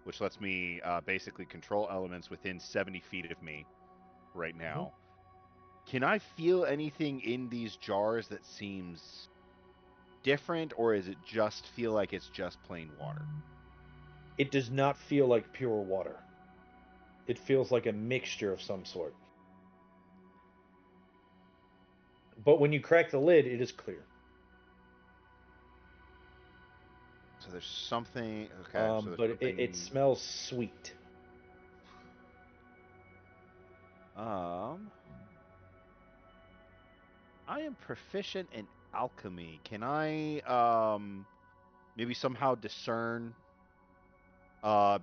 which lets me basically control elements within 70 feet of me right now. Can I feel anything in these jars that seems different, or is it just feel like it's just plain water? It does not feel like pure water. It feels like a mixture of some sort. But when you crack the lid, it is clear. So there's something. Okay, so there's but something... it smells sweet. I am proficient in alchemy. Can I maybe somehow discern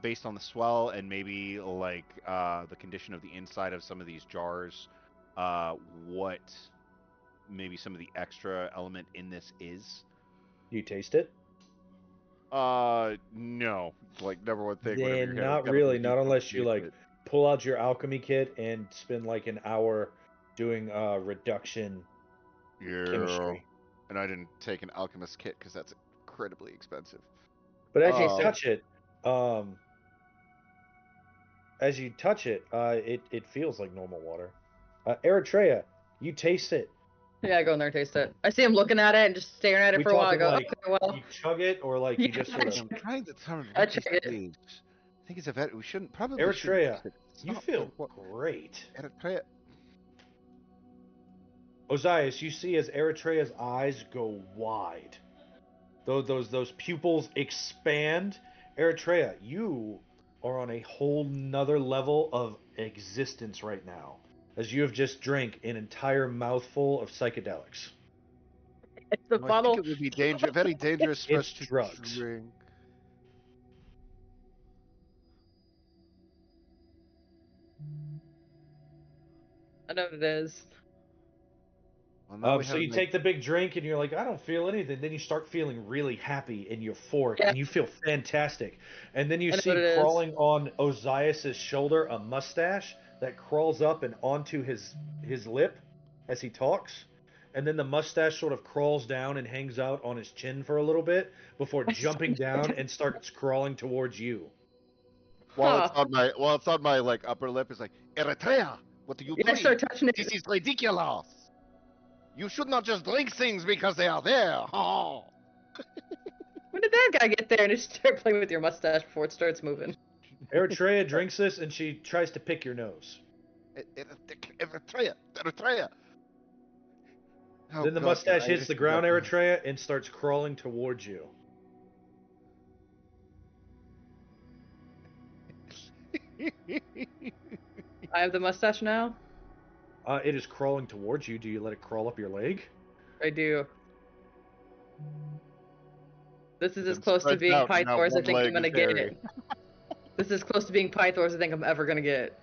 based on the swell and maybe like the condition of the inside of some of these jars, what maybe some of the extra element in this is? Do you taste it? No. Like number one thing, whatever your Then head not gotta be really. used Not to unless you taste like it. pull out your alchemy kit and spend like an hour doing reduction Yeah. chemistry. And I didn't take an alchemist kit because that's incredibly expensive. But as you Oh. touch it, it feels like normal water. Eritrea, you taste it. Yeah, go in there and taste it. I see him looking at it and just staring at it We for a while. I talking go, like okay, well. you chug it or like you Yeah, just sort of. I'm trying to determine I what this check it. is. I think it's a vet. We shouldn't shouldn't Eritrea, taste it. It's you not feel what great. Eritrea. Ozias, you see as Eritrea's eyes go wide. Those pupils expand. Eritrea, you are on a whole nother level of existence right now, as you have just drank an entire mouthful of psychedelics. It's the Well, I think bottle. it would be very dangerous for It's us to drugs. drink. I know what it is. Well, now we So have you take the big drink and you're like, I don't feel anything. Then you start feeling really happy and euphoric, Yeah. and you feel fantastic. And then you I know see what it is. crawling on Ozias's shoulder a mustache that crawls up and onto his lip as he talks. And then the mustache sort of crawls down and hangs out on his chin for a little bit before jumping down and starts crawling towards you. while Huh. it's on my like upper lip, it's like Eritrea. What are you Yeah, I doing? start touching it. This is ridiculous. You should not just drink things because they are there. Oh. When did that guy get there? And just start playing with your mustache before it starts moving. Eritrea drinks this and she tries to pick your nose. Eritrea. Oh, Then the God, mustache your hits the Irish ground, is Eritrea, and starts crawling towards you. I have the mustache now. It is crawling towards you. Do you let it crawl up your leg? I do. This is as Then close to spreads being out, and now Pythor as I one think I'm leg gonna is hairy. get. This is as close to being Pythor as I think I'm ever gonna get.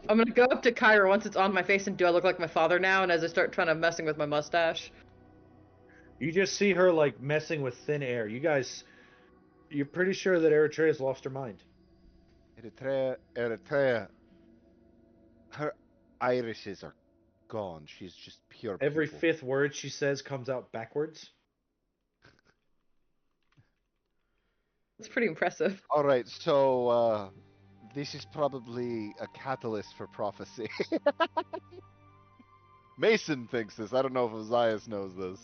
I'm gonna go up to Kyra once it's on my face and do I look like my father now? And as I start trying to messing with my mustache. You just see her like messing with thin air. You're pretty sure that Eritrea's lost her mind. Eritrea. Her irises are gone. She's just pure Every pupil. fifth word she says comes out backwards. It's pretty impressive. All right, so this is probably a catalyst for prophecy. Mason thinks this. I don't know if Ozias knows this.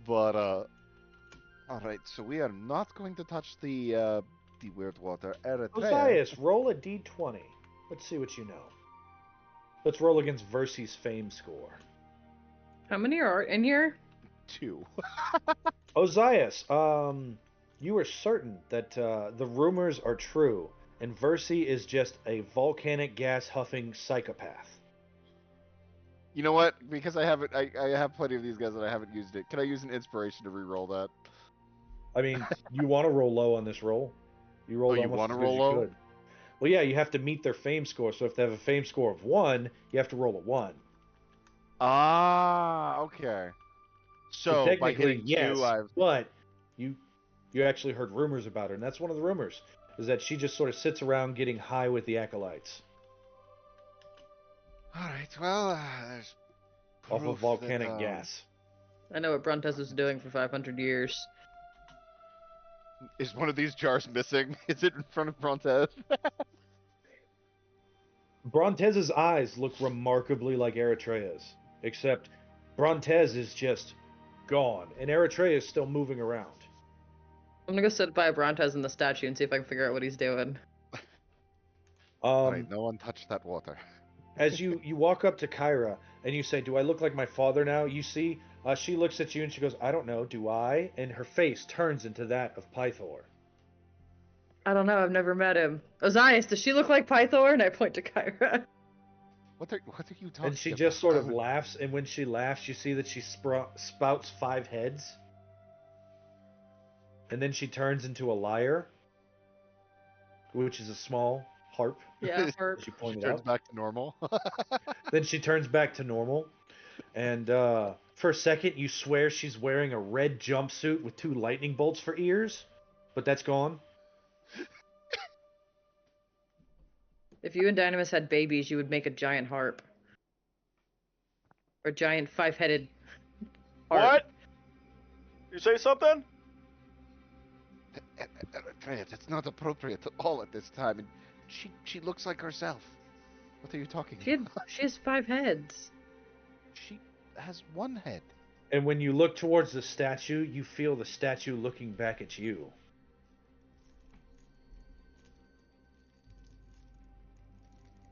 But all right, so we are not going to touch the weird water. Eritrea. Ozias, roll a d20. Let's see what you know. Let's roll against Versi's fame score. How many are in here? 2. Ozias, you are certain that the rumors are true, and Versi is just a volcanic gas huffing psychopath. You know what? Because I have plenty of these guys that I haven't used it. Can I use an inspiration to re-roll that? I mean, you want to roll low on this roll. You rolled you almost wanna as good as roll you low? could. Well, yeah, you have to meet their fame score. So if they have a fame score of 1, you have to roll a 1. Ah, okay. So by technically, hitting yes, 2, I've... but you actually heard rumors about her, and that's one of the rumors, is that she just sort of sits around getting high with the acolytes All right. Well, there's off proof of volcanic that, gas. I know what Bruntes was doing for 500 years. Is one of these jars missing? Is it in front of Brontez? Brontez's eyes look remarkably like Eritrea's, except Brontez is just gone, and Eritrea is still moving around. I'm gonna go sit by Brontez in the statue and see if I can figure out what he's doing. Right, no one touched that water. As you walk up to Kyra and you say, "Do I look like my father now?" You see, she looks at you and she goes, "I don't know. Do I?" And her face turns into that of Pythor. I don't know. I've never met him. Osiris, does she look like Pythor? And I point to Kyra. What are you talking And she about? just sort of laughs, and when she laughs, you see that she spouts 5 heads. And then she turns into a lyre, which is a small harp. Yeah, harp. She pointed turns out. back to normal. Then she turns back to normal. And for a second, you swear she's wearing a red jumpsuit with 2 lightning bolts for ears. But that's gone. If you and Dynamis had babies, you would make a giant harp. Or giant 5-headed harp. What? You say something? It's not appropriate at all at this time. And she looks like herself. What are you talking about? She has 5 heads. She has 1 head. And when you look towards the statue, you feel the statue looking back at you.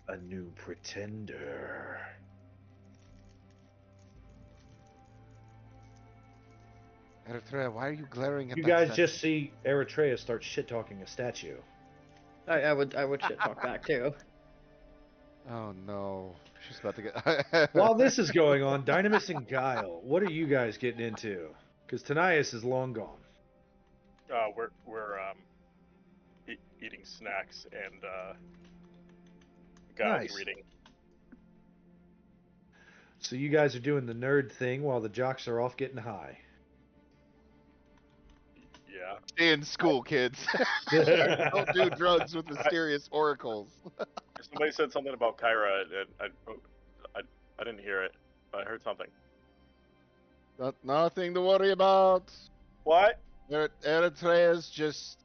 A new pretender. Eritrea, why are you glaring at You that guys statue? just see Eritrea start shit-talking a statue. I would shit talk back too. Oh no. She's about to get... While this is going on, Dynamis and Guile, what are you guys getting into? Because Tanias is long gone. We're eating snacks and guys Nice. reading. So you guys are doing the nerd thing while the jocks are off getting high. Yeah. Stay in school, kids. Don't do drugs with mysterious oracles. Somebody said something about Kyra, and I didn't hear it, but I heard something. Nothing to worry about. What? Eritrea's just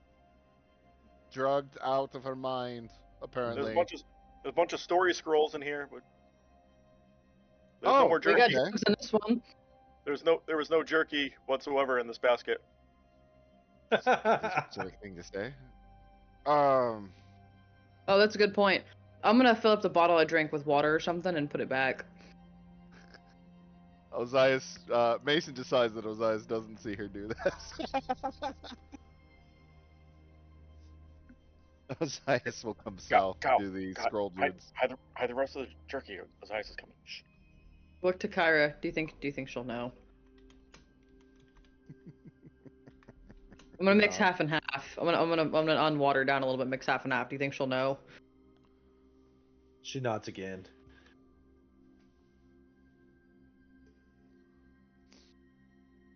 drugged out of her mind, apparently. There's a bunch of story scrolls in here. But there's Oh, no more We got jerky. drugs in this one. There was no jerky whatsoever in this basket. That's a specific thing to say. Oh, that's a good point. I'm gonna fill up the bottle I drank with water or something and put it back. Osiris, Mason decides that Osiris doesn't see her do this. Osiris will come south to the scroll dudes. Hide the rest of the jerky. Osiris is coming. Shh. Look to Kyra. Do you think she'll know? I'm gonna mix half and half. I'm gonna unwater down a little bit, mix half and half. Do you think she'll know? She nods again.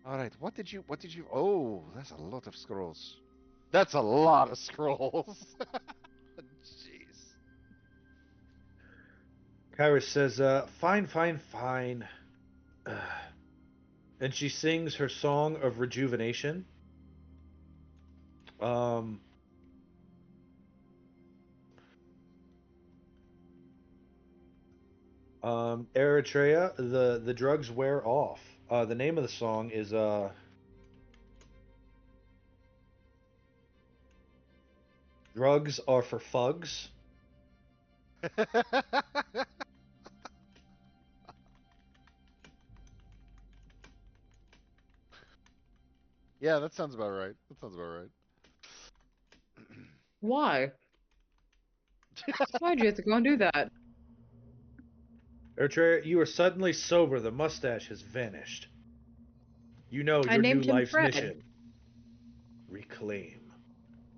All right, what did you? Oh, that's a lot of scrolls. That's a lot of scrolls. Jeez. Kyra says, fine, fine, fine. And she sings her song of rejuvenation. Eritrea, the drugs wear off. The name of the song is Drugs Are for Fugs. Yeah, that sounds about right. Why? Why'd you have to go and do that? Eritrea, you are suddenly sober. The mustache has vanished. You know I your new named him life's Fred. mission. Reclaim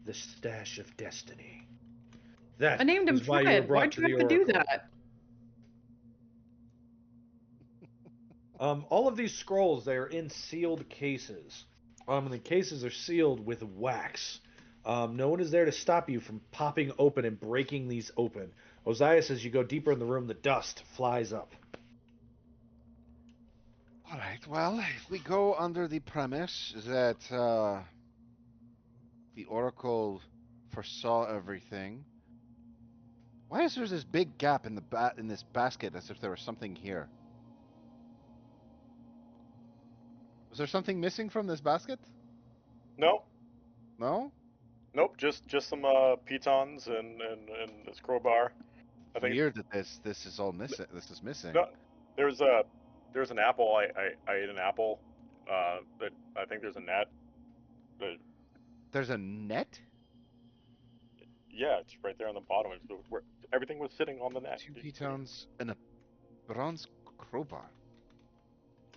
the stash of destiny. That I named him is why you were Fred. brought Why'd to you the have to do Oracle. that? All of these scrolls, they are in sealed cases. The cases are sealed with wax. No one is there to stop you from popping open and breaking these open. Osiris, as you go deeper in the room, the dust flies up. All right. Well, if we go under the premise that the Oracle foresaw everything. Why is there this big gap in in this basket as if there was something here? Was there something missing from this basket? No, No? nope, just some pitons and this crowbar. I think Weird that this is all missing. This is missing. no, there's an apple. I ate an apple. But I think there's a net. But There's a net? yeah, it's right there on the bottom. Everything was sitting on the net. 2 pitons and a bronze crowbar.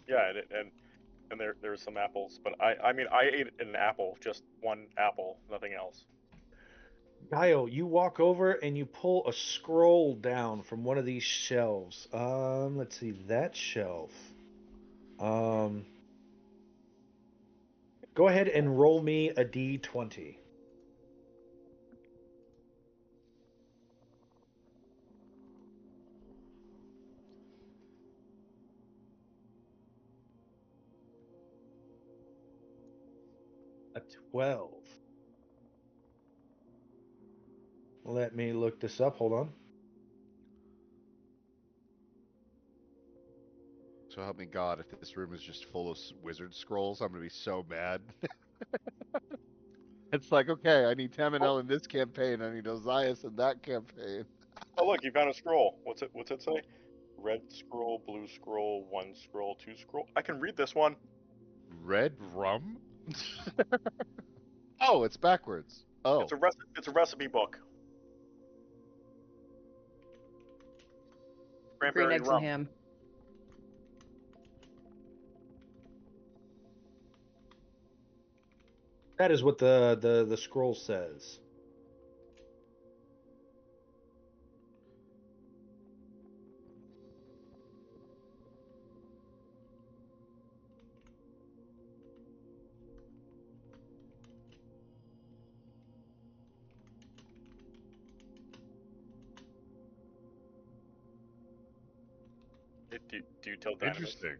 Yeah, and there's some apples, but I mean I ate an apple, just one apple, nothing else. Guile, you walk over and you pull a scroll down from one of these shelves. Let's see, that shelf. Go ahead and roll me a d20. A 12. Let me look this up. Hold on. So help me God, if this room is just full of wizard scrolls, I'm gonna be so mad. It's like, okay, I need Tamanel in this campaign, I need Ozias in that campaign. Oh look, you found a scroll. What's it say? Red scroll, blue scroll, 1 scroll, 2 scroll. I can read this one. Red rum? Oh, it's backwards. Oh. It's a recipe book. Green Cranberry eggs rum. and ham. That is what the scroll says. Do you tell Dynamis? Interesting.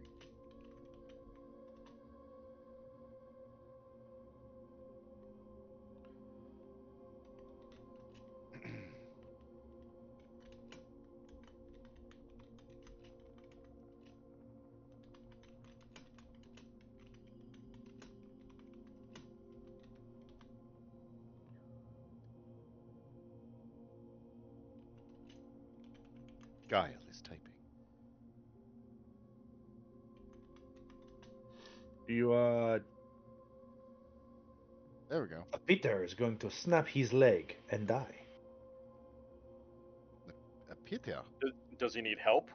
Guile is typing. You There we go. Peter is going to snap his leg and die. Pitya. Does he need help?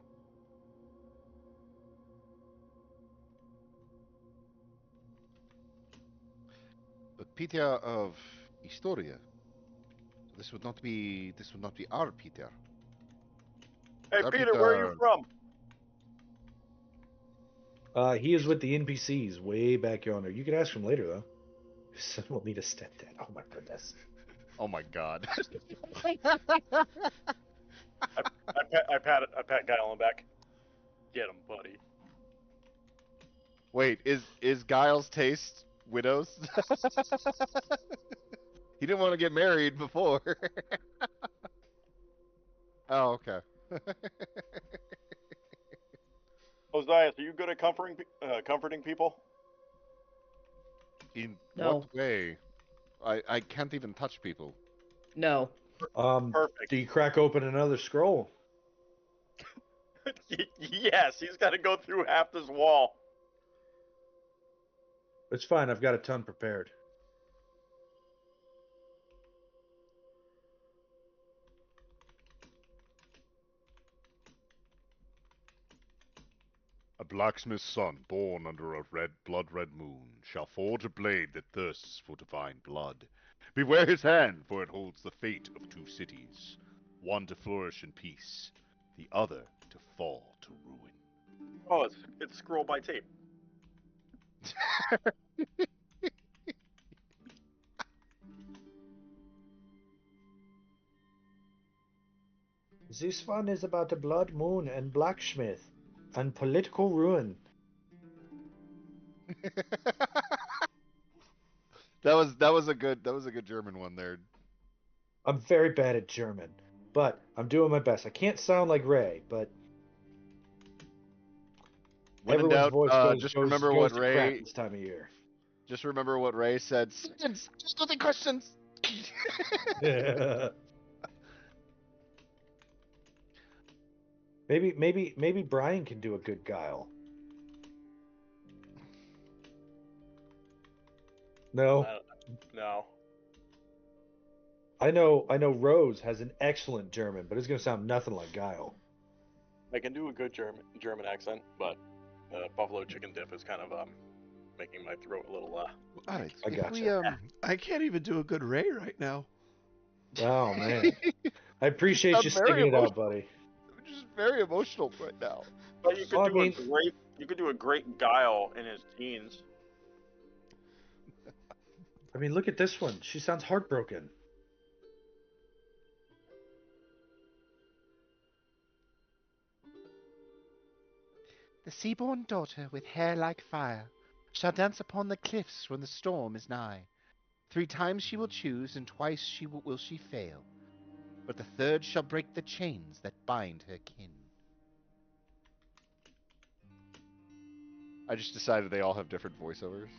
The Pitya of Historia. This would not be our Pitya. Hey Our Peter, where are you Pitya- from? He is with the NPCs way back yonder. You can ask him later, though. His son will need a stepdad. Oh my goodness. Oh my god. I pat Guile on the back. Get him, buddy. Wait, is Giles' taste widows? He didn't want to get married before. Oh, okay. Ozias, are you good at comforting people? In No. what way? I can't even touch people. No. Perfect. Do you crack open another scroll? Yes, he's got to go through half this wall. It's fine. I've got a ton prepared. A blacksmith's son, born under a blood-red moon, shall forge a blade that thirsts for divine blood. Beware his hand, for it holds the fate of 2 cities, one to flourish in peace, the other to fall to ruin. Oh, it's scroll by tape. This one is about a blood moon and blacksmith and political ruin. That was a good German one there. I'm very bad at German, but I'm doing my best. I can't sound like Ray, but When in everyone's doubt, voice just goes remember goes what to crap Ray this time of year. just remember what Ray said. Sentence, just the questions. Maybe Brian can do a good guile. No, No. I know Rose has an excellent German, but it's gonna sound nothing like guile. I can do a good German accent, but buffalo chicken dip is kind of making my throat a little Alright, I if gotcha. we I can't even do a good Ray right now. Oh man, I appreciate I'm you very sticking it out, emotional. buddy. I'm just very emotional right now. But you could Well, I do mean- you could do a great guile in his teens. I mean, look at this one. She sounds heartbroken. The sea-born daughter with hair like fire shall dance upon the cliffs when the storm is nigh. 3 times she will choose, and twice will she fail. But the third shall break the chains that bind her kin. I just decided they all have different voiceovers.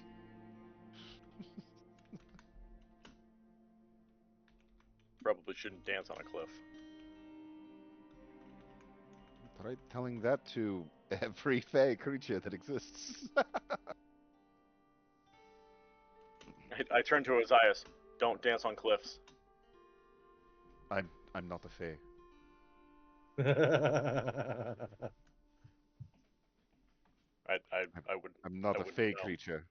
Probably shouldn't dance on a cliff. Try telling that to every fey creature that exists. I turn to Ozias. Don't dance on cliffs. I'm not a fey. I would. I'm not I a wouldn't fey know. creature.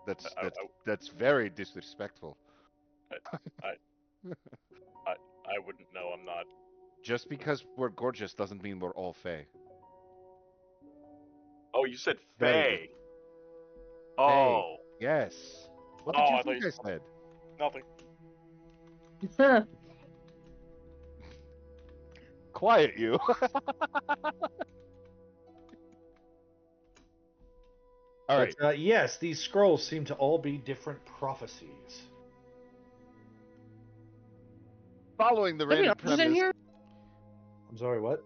That's I- that's very disrespectful. I wouldn't know. I'm not. Just because we're gorgeous doesn't mean we're all fey. Oh, you said Very Fae. Oh, Yes. What Oh, did I you thought think you- I said? nothing. Quiet you. All right. But, yes, these scrolls seem to all be different prophecies. Following the Does that mean random ours is in premise. here? I'm sorry, what?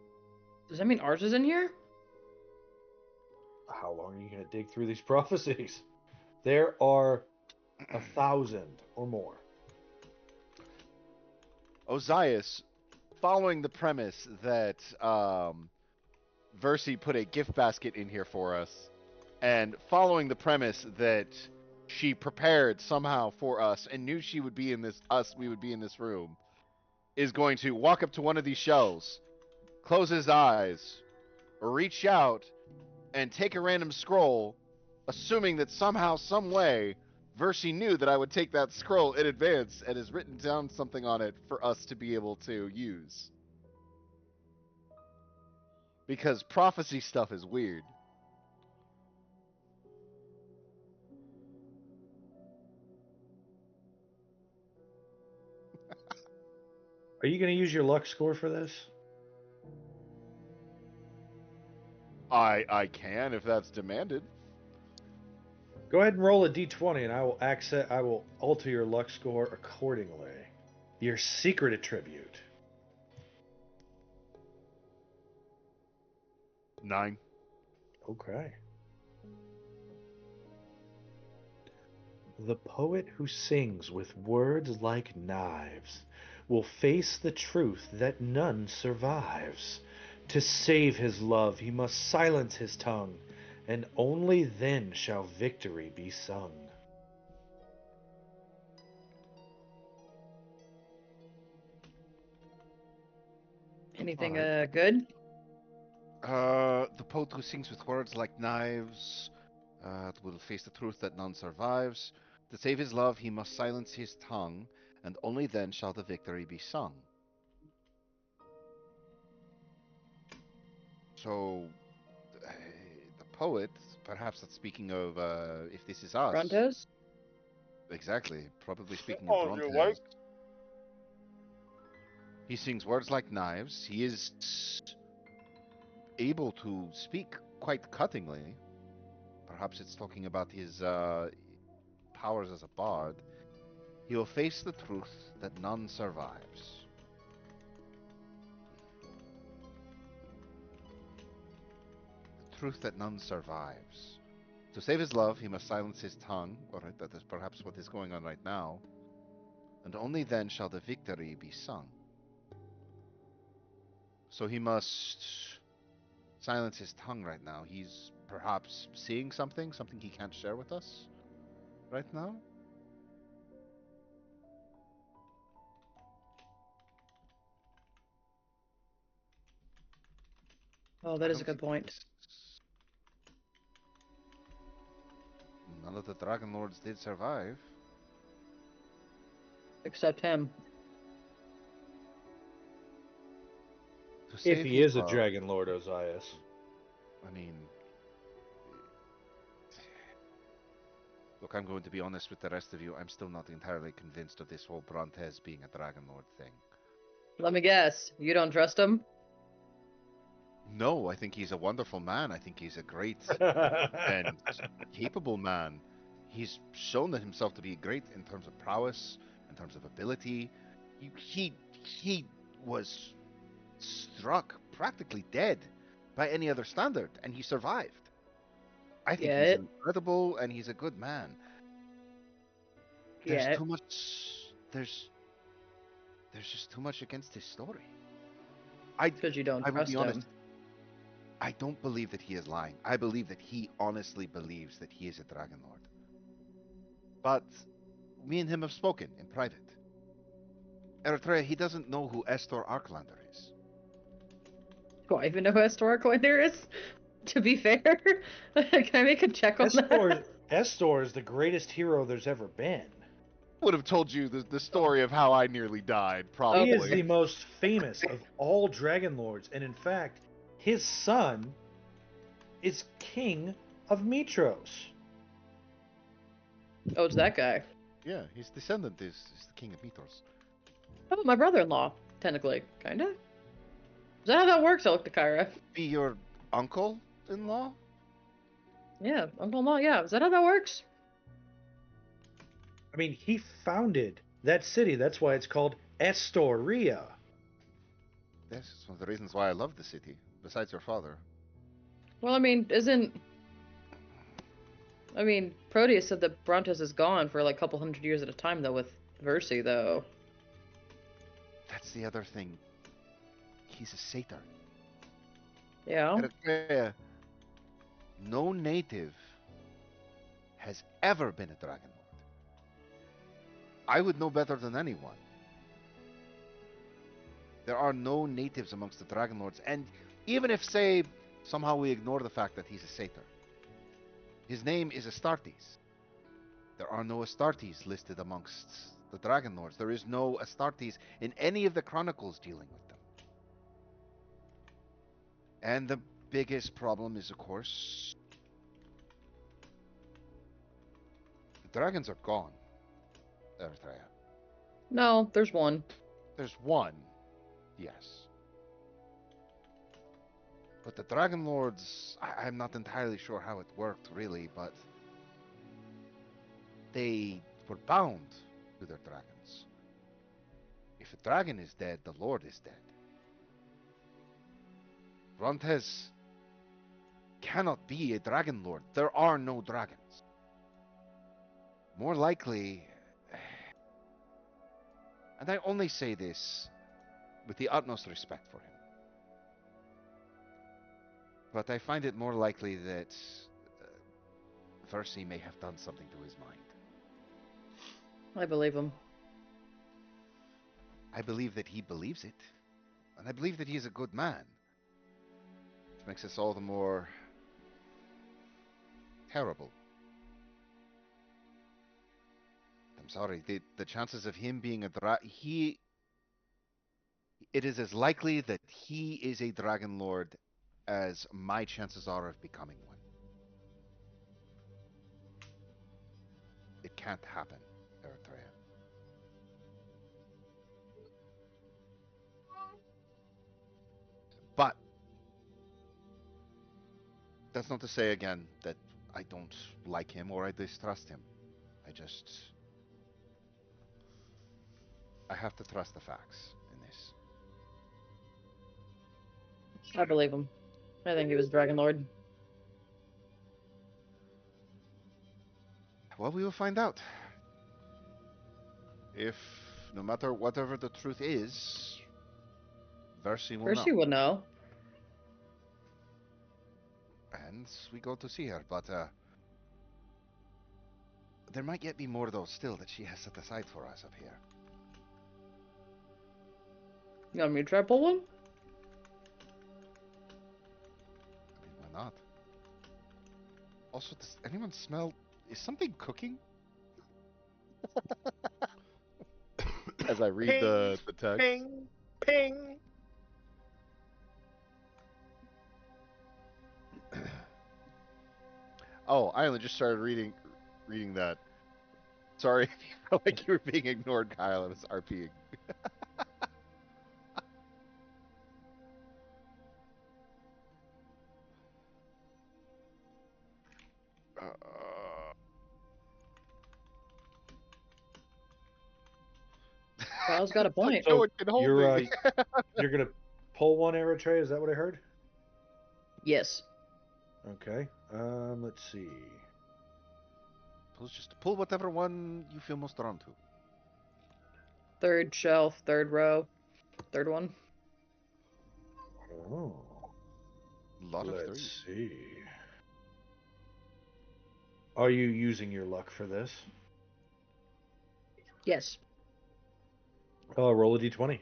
Does that mean ours is in here? How long are you going to dig through these prophecies? There are 1,000 or more. Ozias, following the premise that Versi put a gift basket in here for us, and following the premise that she prepared somehow for us and knew she would be in this we would be in this room, is going to walk up to one of these shelves, close his eyes, reach out, and take a random scroll, assuming that somehow, some way, Versi knew that I would take that scroll in advance and has written down something on it for us to be able to use. Because prophecy stuff is weird. Are you going to use your luck score for this? I can if that's demanded. Go ahead and roll a d20, and I will alter your luck score accordingly. Your secret attribute. 9. Okay. The poet who sings with words like knives will face the truth that none survives. To save his love, he must silence his tongue, and only then shall victory be sung. Anything Alright. good? The poet who sings with words like knives will face the truth that none survives. To save his love, he must silence his tongue, and only then shall the victory be sung. So, the poet, perhaps that's speaking of if this is us. Brontos? Exactly, probably speaking Oh, of your Brontes. wife? He sings words like knives. He is able to speak quite cuttingly. Perhaps it's talking about his powers as a bard. He will face the truth that none survives. The truth that none survives. To save his love, he must silence his tongue, or that is perhaps what is going on right now, and only then shall the victory be sung. So he must silence his tongue right now. He's perhaps seeing something he can't share with us right now. Oh, I that is a don't good think point. this- None of the Dragonlords did survive. Except him. To If save he his is a love, Dragon Lord, Ozias. I mean, look, I'm going to be honest with the rest of you. I'm still not entirely convinced of this whole Brontes being a Dragonlord thing. Let me guess. You don't trust him? No, I think he's a wonderful man. I think he's a great and capable man. He's shown that himself to be great in terms of prowess, in terms of ability. He was struck practically dead by any other standard, and he survived. I think he's Get. incredible, and he's a good man. There's Get. too much. There's just too much against his story. Because you don't I will be trust honest. him. I don't believe that he is lying. I believe that he honestly believes that he is a Dragonlord. But me and him have spoken in private. Eritrea, he doesn't know who Estor Arklander is. Do I even know who Estor Coiner is? To be fair, can I make a check on that? Estor is the greatest hero there's ever been. Would have told you the story of how I nearly died, He probably. is the most famous of all Dragon Lords, and in fact, his son is king of Mitros. Oh, it's that guy. Yeah, his descendant is the king of Mythos. Oh, my brother-in-law, technically, kinda. Is that how that works, Elk Kyra? Be your uncle-in-law? Yeah, uncle-in-law. Yeah, is that how that works? I mean, he founded that city. That's why it's called Estoria. Yes, it's one of the reasons why I love the city, besides your father. Well, I mean, Proteus said that Brontes is gone for like a couple hundred years at a time, though, with Versi, though. That's the other thing. He's a satyr. Yeah. Eritrea, no native has ever been a Dragonlord. I would know better than anyone. There are no natives amongst the Dragonlords, and even if, say, somehow we ignore the fact that he's a satyr, his name is Astartes. There are no Astartes listed amongst the Dragonlords. There is no Astartes in any of the chronicles dealing with them. And the biggest problem is, of course, the dragons are gone, Eritrea. No, there's one. There's one, yes. But the Dragonlords, I'm not entirely sure how it worked, really, but they were bound to their dragons. If a dragon is dead, the Lord is dead. Rontes cannot be a Dragonlord. There are no dragons. More likely, and I only say this with the utmost respect for him, but I find it more likely that Versi may have done something to his mind. I believe him. I believe that he believes it, and I believe that he is a good man, which makes this all the more terrible. I'm sorry, the chances of him being it is as likely that he is a Dragon Lord as my chances are of becoming one. It can't happen, Eritrea. But that's not to say again that I don't like him or I distrust him. I have to trust the facts in this. I believe him. I think he was Dragonlord. Well, we will find out. If, no matter whatever the truth is, Versi will First, know. he will know. And we go to see her, but there might yet be more, though, still that she has set aside for us up here. You want me to try pull one? I mean, why not? Also, does anyone smell... Is something cooking? As I read the text. Ping, ping. Oh, I only just started reading that. Sorry, I felt like you were being ignored, Kyle. I was RPing. Kyle's got a point. No So one can hold you're me. you're gonna pull one Eritrea. Is that what I heard? Yes. Okay. Let's see. Just pull whatever one you feel most drawn to. Third shelf, third row, third one. Oh. Lot of Let's threes. see. Are you using your luck for this? Yes. Roll a d20.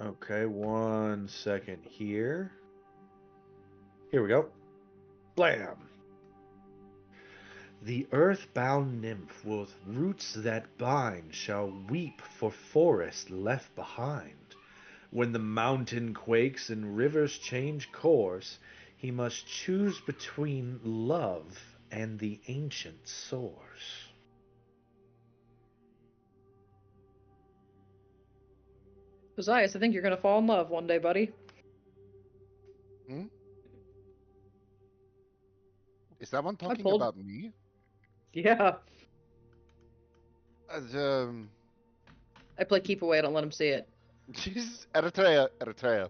Okay, 1 second here. Here we go. Blam! The earth-bound nymph with roots that bind shall weep for forest left behind. When the mountain quakes and rivers change course, he must choose between love and the ancient source. Josias, I think you're gonna fall in love one day, buddy. Is that one talking pulled- about me? Yeah. I I play keep away. I don't let him see it. Jesus, Eritrea.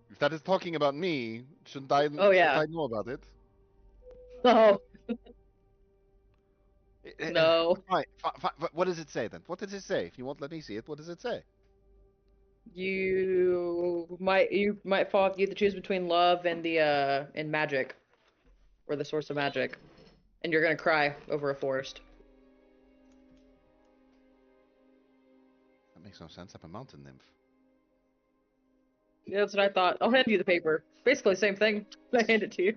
If that is talking about me, shouldn't I? Oh, yeah. Shouldn't I know about it? No. Eh, No. Fine. What does it say then? What does it say? If you won't let me see it, what does it say? You might fall if you have to choose between love and the and magic, or the source of magic, and you're gonna cry over a forest. That makes no sense. I'm a mountain nymph. Yeah, that's what I thought. I'll hand you the paper. Basically, same thing. I hand it to you.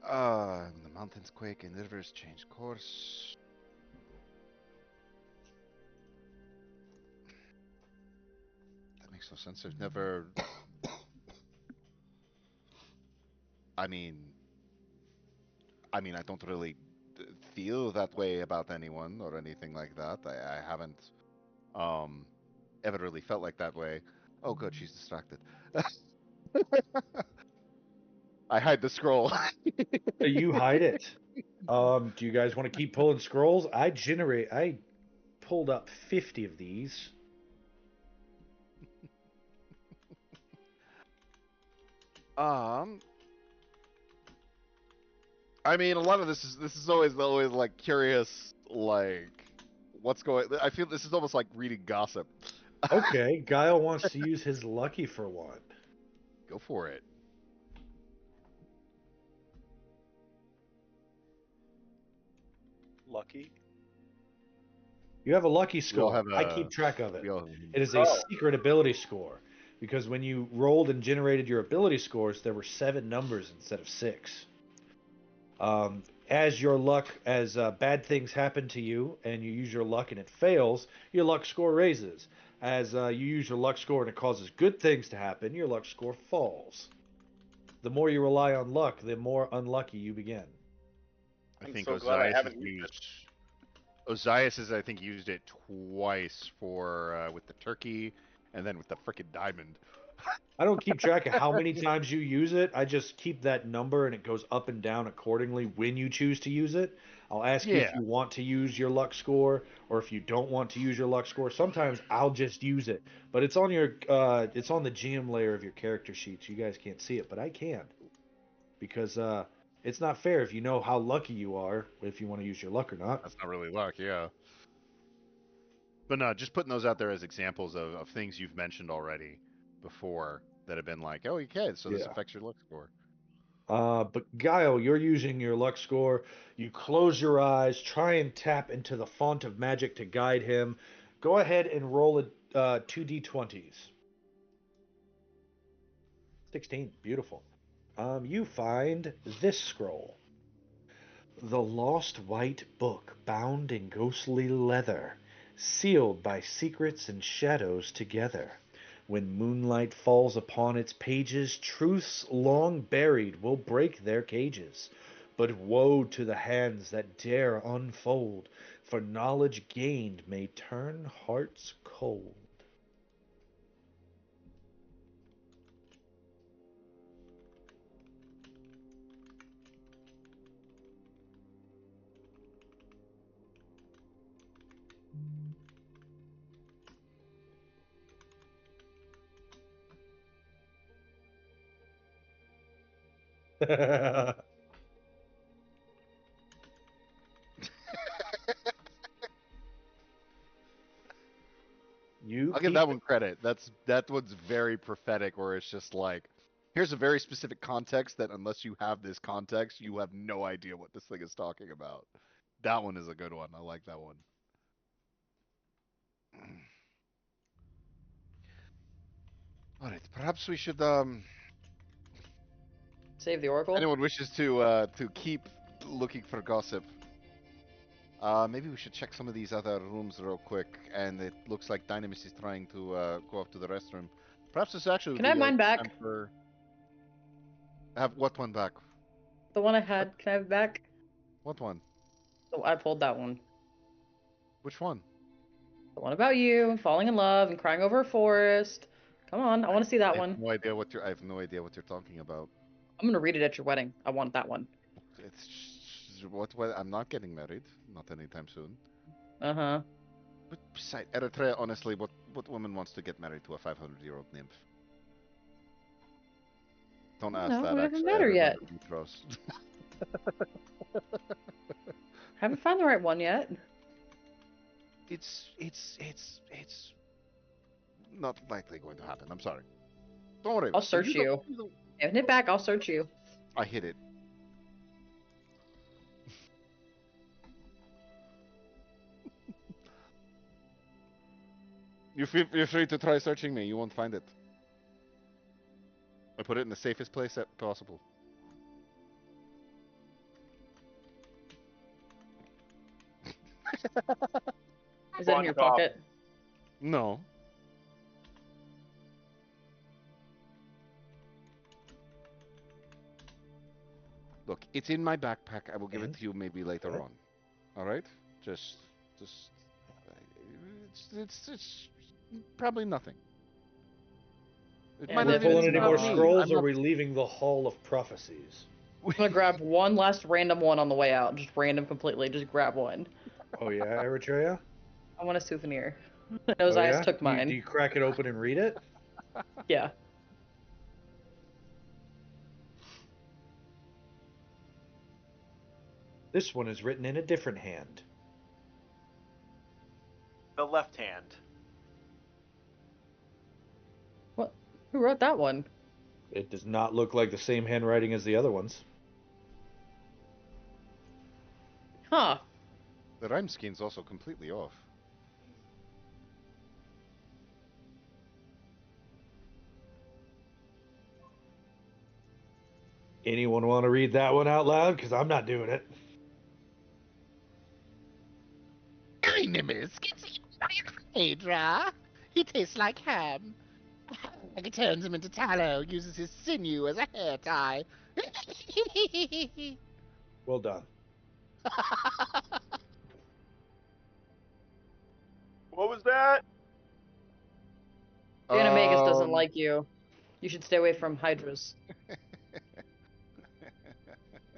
When the mountains quake and rivers change course. That makes no sense. There's never. I mean, I don't really feel that way about anyone or anything like that. I haven't ever really felt like that way. Oh, good, she's distracted. I hide the scroll. You hide it. Do you guys want to keep pulling scrolls? I pulled up 50 of these. I mean, a lot of this is always like curious, like what's going. I feel this is almost like reading gossip. Okay, Guile wants to use his lucky for one. Go for it. Lucky. You have a lucky We all score. have I keep track of it. we all- It is a secret ability score. Because when you rolled and generated your ability scores, there were 7 numbers instead of 6. As bad things happen to you and you use your luck and it fails, your luck score raises. As you use your luck score and it causes good things to happen, your luck score falls. The more you rely on luck, the more unlucky you begin. I I'm think so glad I Ozias haven't has used it. Ozias has, I think, used it twice for with the turkey and then with the frickin' diamond. I don't keep track of how many times you use it. I just keep that number and it goes up and down accordingly when you choose to use it. I'll ask you if Yeah. you want to use your luck score or if you don't want to use your luck score. Sometimes I'll just use it, but it's on it's on the GM layer of your character sheets. You guys can't see it, but I can because it's not fair if you know how lucky you are if you want to use your luck or not. That's not really luck, yeah. But no, just putting those out there as examples of things you've mentioned already before that have been like, oh, okay, so this Yeah. affects your luck score. But Guile, you're using your luck score. You close your eyes, try and tap into the font of magic to guide him. Go ahead and roll a 2d20s. 16, beautiful. You find this scroll. The lost white book bound in ghostly leather, sealed by secrets and shadows together. When moonlight falls upon its pages, truths long buried will break their cages. But woe to the hands that dare unfold, for knowledge gained may turn hearts cold. You I'll give keep that one credit. That one's very prophetic, where it's just like, here's a very specific context that unless you have this context, you have no idea what this thing is talking about. That one is a good one. I like that one. All right, perhaps we should Save the Oracle. anyone wishes to keep looking for gossip. Maybe we should check some of these other rooms real quick. And it looks like Dynamis is trying to go up to the restroom. Perhaps this actually would Can I have be a mine back? time for. Have what one back? The one I had. Can I have it back? What one? Oh, I pulled that one. Which one? The one about you and falling in love and crying over a forest. Come on, I want to see that I have one. no idea what you're. I have no idea what you're talking about. I'm gonna read it at your wedding. I want that one. It's what? I'm not getting married. Not anytime soon. Uh-huh. But besides, Eritrea, honestly, what woman wants to get married to a 500-year-old nymph? Don't ask No, that. we haven't Actually, met I her yet. remember Mitros. Haven't found the right one yet. It's not likely going to happen. I'm sorry. Don't worry. I'll about it. search you. Having it back, I'll search you. I hit it. You're free to try searching me. You won't find it. I put it in the safest place possible. Is it in your Bunched up. pocket? No. Look, it's in my backpack. I will give it And? to you maybe later Okay. on. All right? Just, it's probably nothing. It Yeah, might We're not pulling even any be more me. scrolls, I'm or not. are we leaving the Hall of Prophecies? I'm gonna grab one last random one on the way out. Just random completely. Just grab one. Oh yeah, Eritrea? I want a souvenir. Oh Those eyes yeah? took Do you mine. crack it open and read it? Yeah. This one is written in a different hand. The left hand. What? Who wrote that one? It does not look like the same handwriting as the other ones. Huh. The rhyme scheme's also completely off. Anyone want to read that one out loud? Because I'm not doing it. Dynamis gets eaten by a hydra. He tastes like ham. He turns him into tallow, uses his sinew as a hair tie. Well done. What was that? Dana Magus doesn't Um, like you. You should stay away from hydras.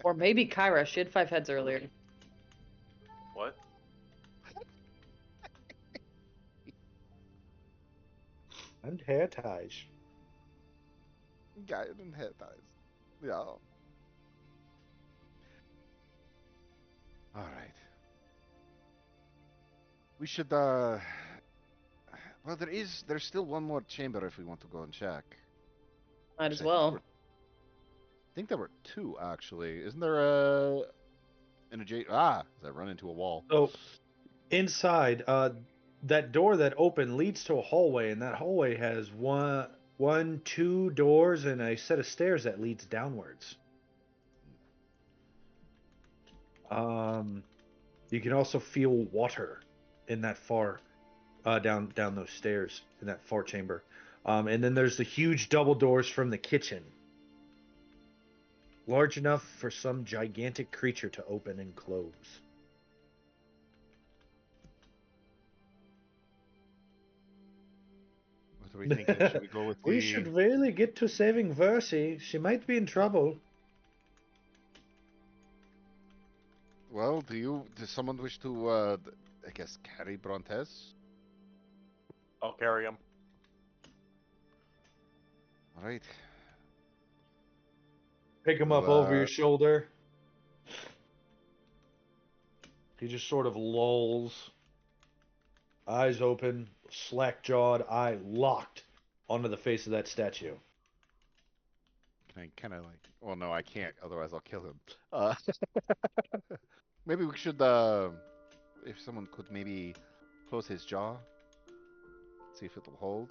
Or maybe Kyra. She had 5 heads earlier. What? And hair ties. Guy and head ties. Yeah. All right. We should. Well, there's still one more chamber if we want to go and check. Might as Actually, well. I think there were 2 actually. Isn't there an adjacent? As I run into a wall. So inside, that door that opened leads to a hallway, and that hallway has one, 2 doors and a set of stairs that leads downwards. You can also feel water in that far down those stairs in that far chamber. And then there's the huge double doors from the kitchen, large enough for some gigantic creature to open and close. What are we thinking? Should we go with We should really get to saving Versi. She might be in trouble. Well, does someone wish to, I guess, carry Brontes? I'll carry him. All right. Pick him up over your shoulder. He just sort of lolls, eyes open, slack-jawed, eye locked onto the face of that statue. Can I kind of like? Well, no, I can't. Otherwise, I'll kill him. Maybe we should, if someone could maybe close his jaw, see if it'll hold.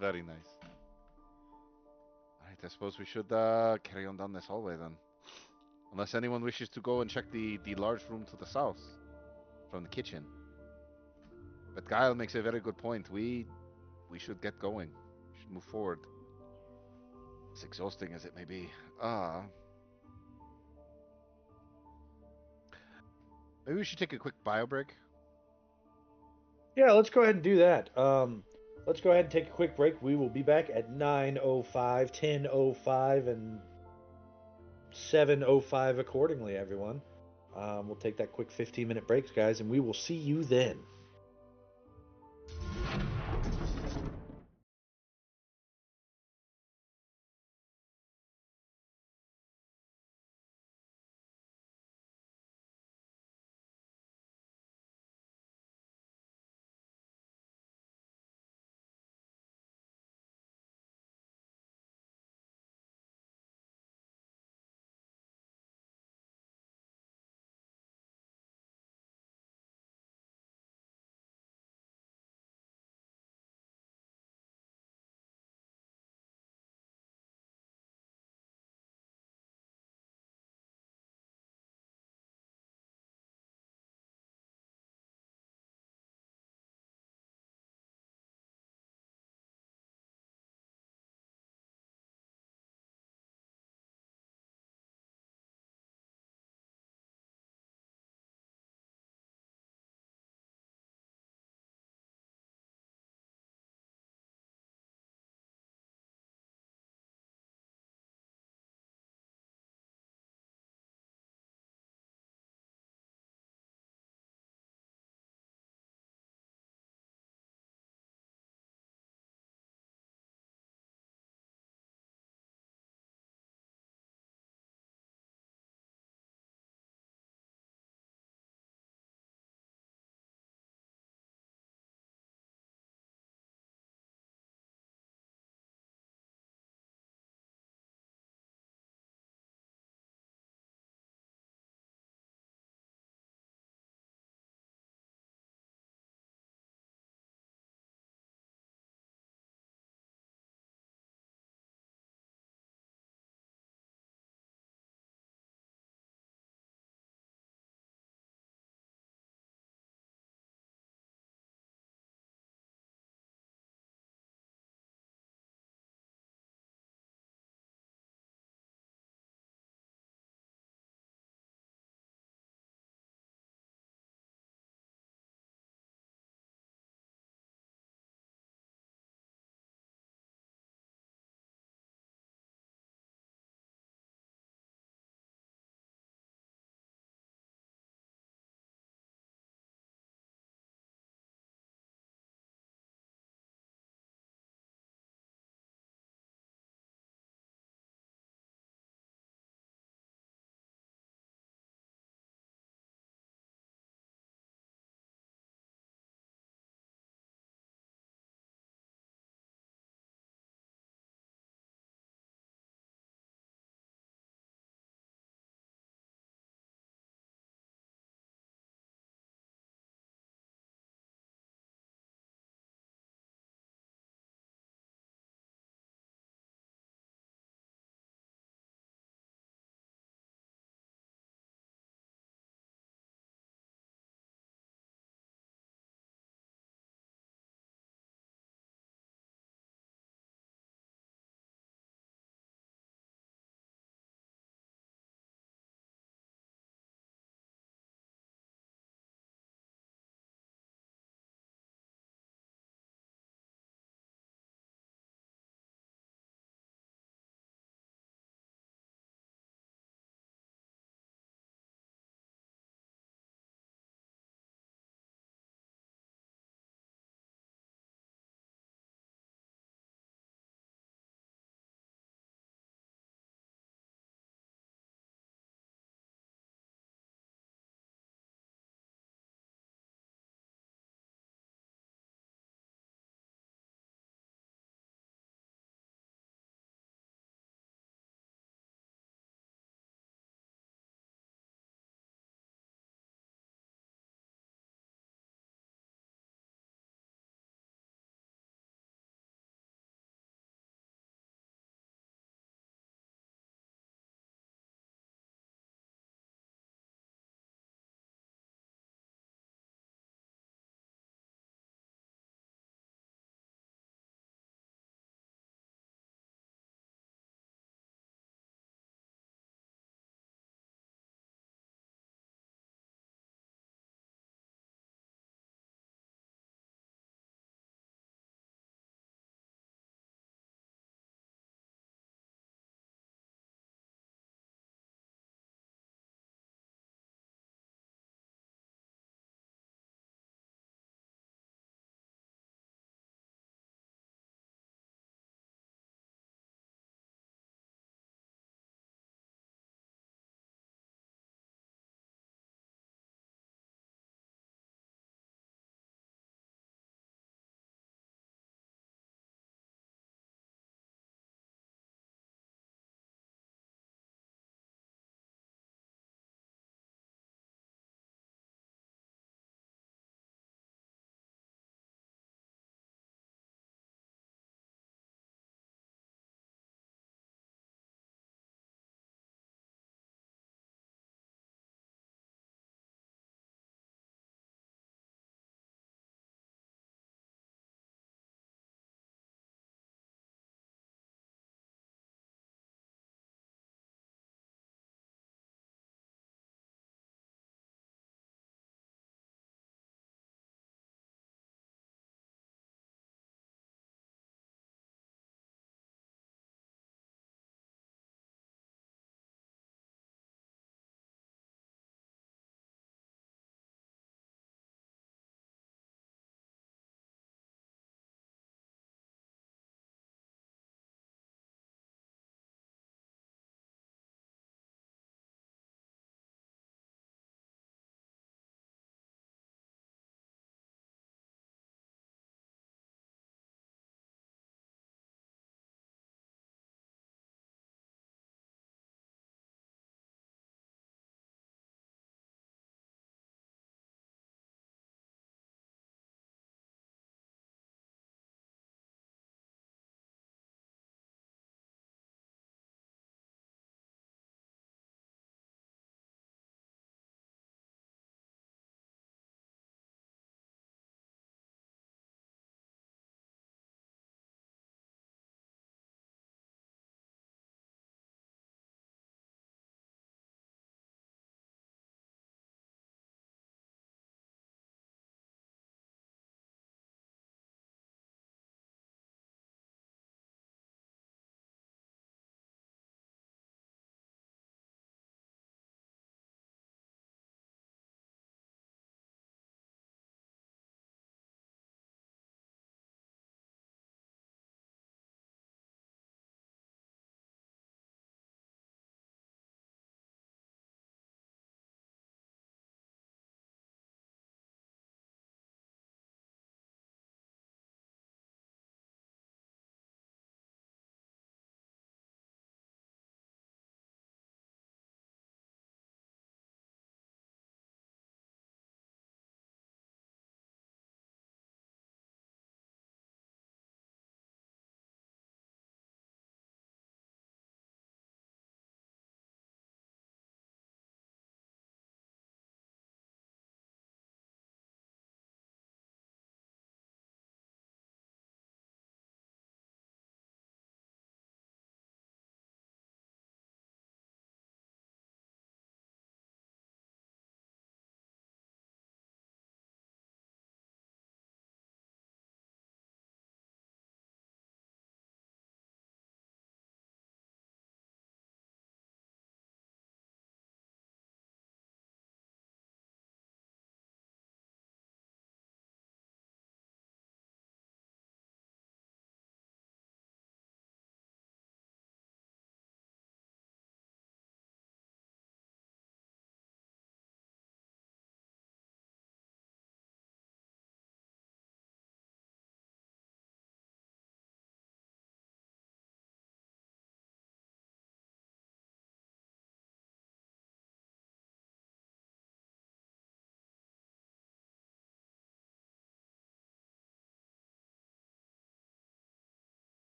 Very nice. Alright, I suppose we should carry on down this hallway then. Unless anyone wishes to go and check the large room to the south from the kitchen. But Guile makes a very good point. We should get going. We should move forward. As exhausting as it may be. Maybe we should take a quick bio break. Yeah, let's go ahead and do that. Let's go ahead and take a quick break. We will be back at 9:05, 10:05, and 7:05 accordingly, everyone. We'll take that quick 15-minute breaks, guys, and we will see you then.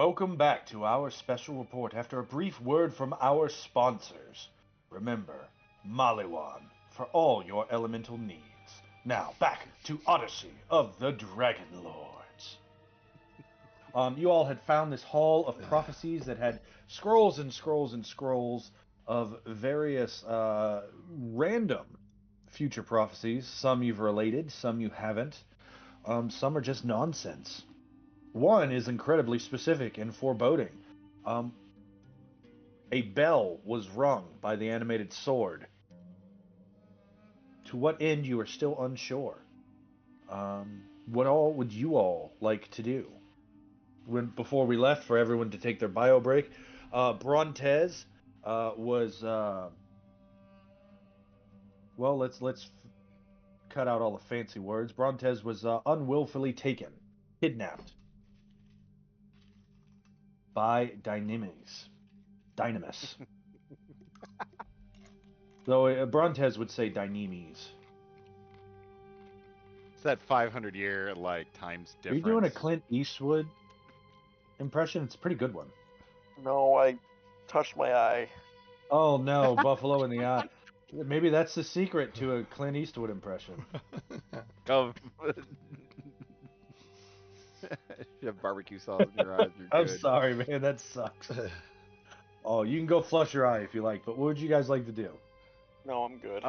Welcome back to our special report after a brief word from our sponsors. Remember, Maliwan for all your elemental needs. Now, back to Odyssey of the Dragonlords. You all had found this hall of prophecies that had scrolls and scrolls and scrolls of various random future prophecies. Some you've related, some you haven't. Some are just nonsense. One is incredibly specific and foreboding. A bell was rung by the animated sword. To what end you are still unsure. What all would you all like to do? Before we left, for everyone to take their bio break, Brontez was well. Let's cut out all the fancy words. Brontez was unwillfully taken, kidnapped by Dynamis. Though Brontez would say Dynamis. It's that 500-year times Are you difference. doing a Clint Eastwood impression? It's a pretty good one. No, I touched my eye. Oh no, Buffalo in the eye. Maybe that's the secret to a Clint Eastwood impression. Of you have barbecue sauce in your eyes. You're I'm good. sorry, man. That sucks. Oh, you can go flush your eye if you like, but what would you guys like to do? No, I'm good.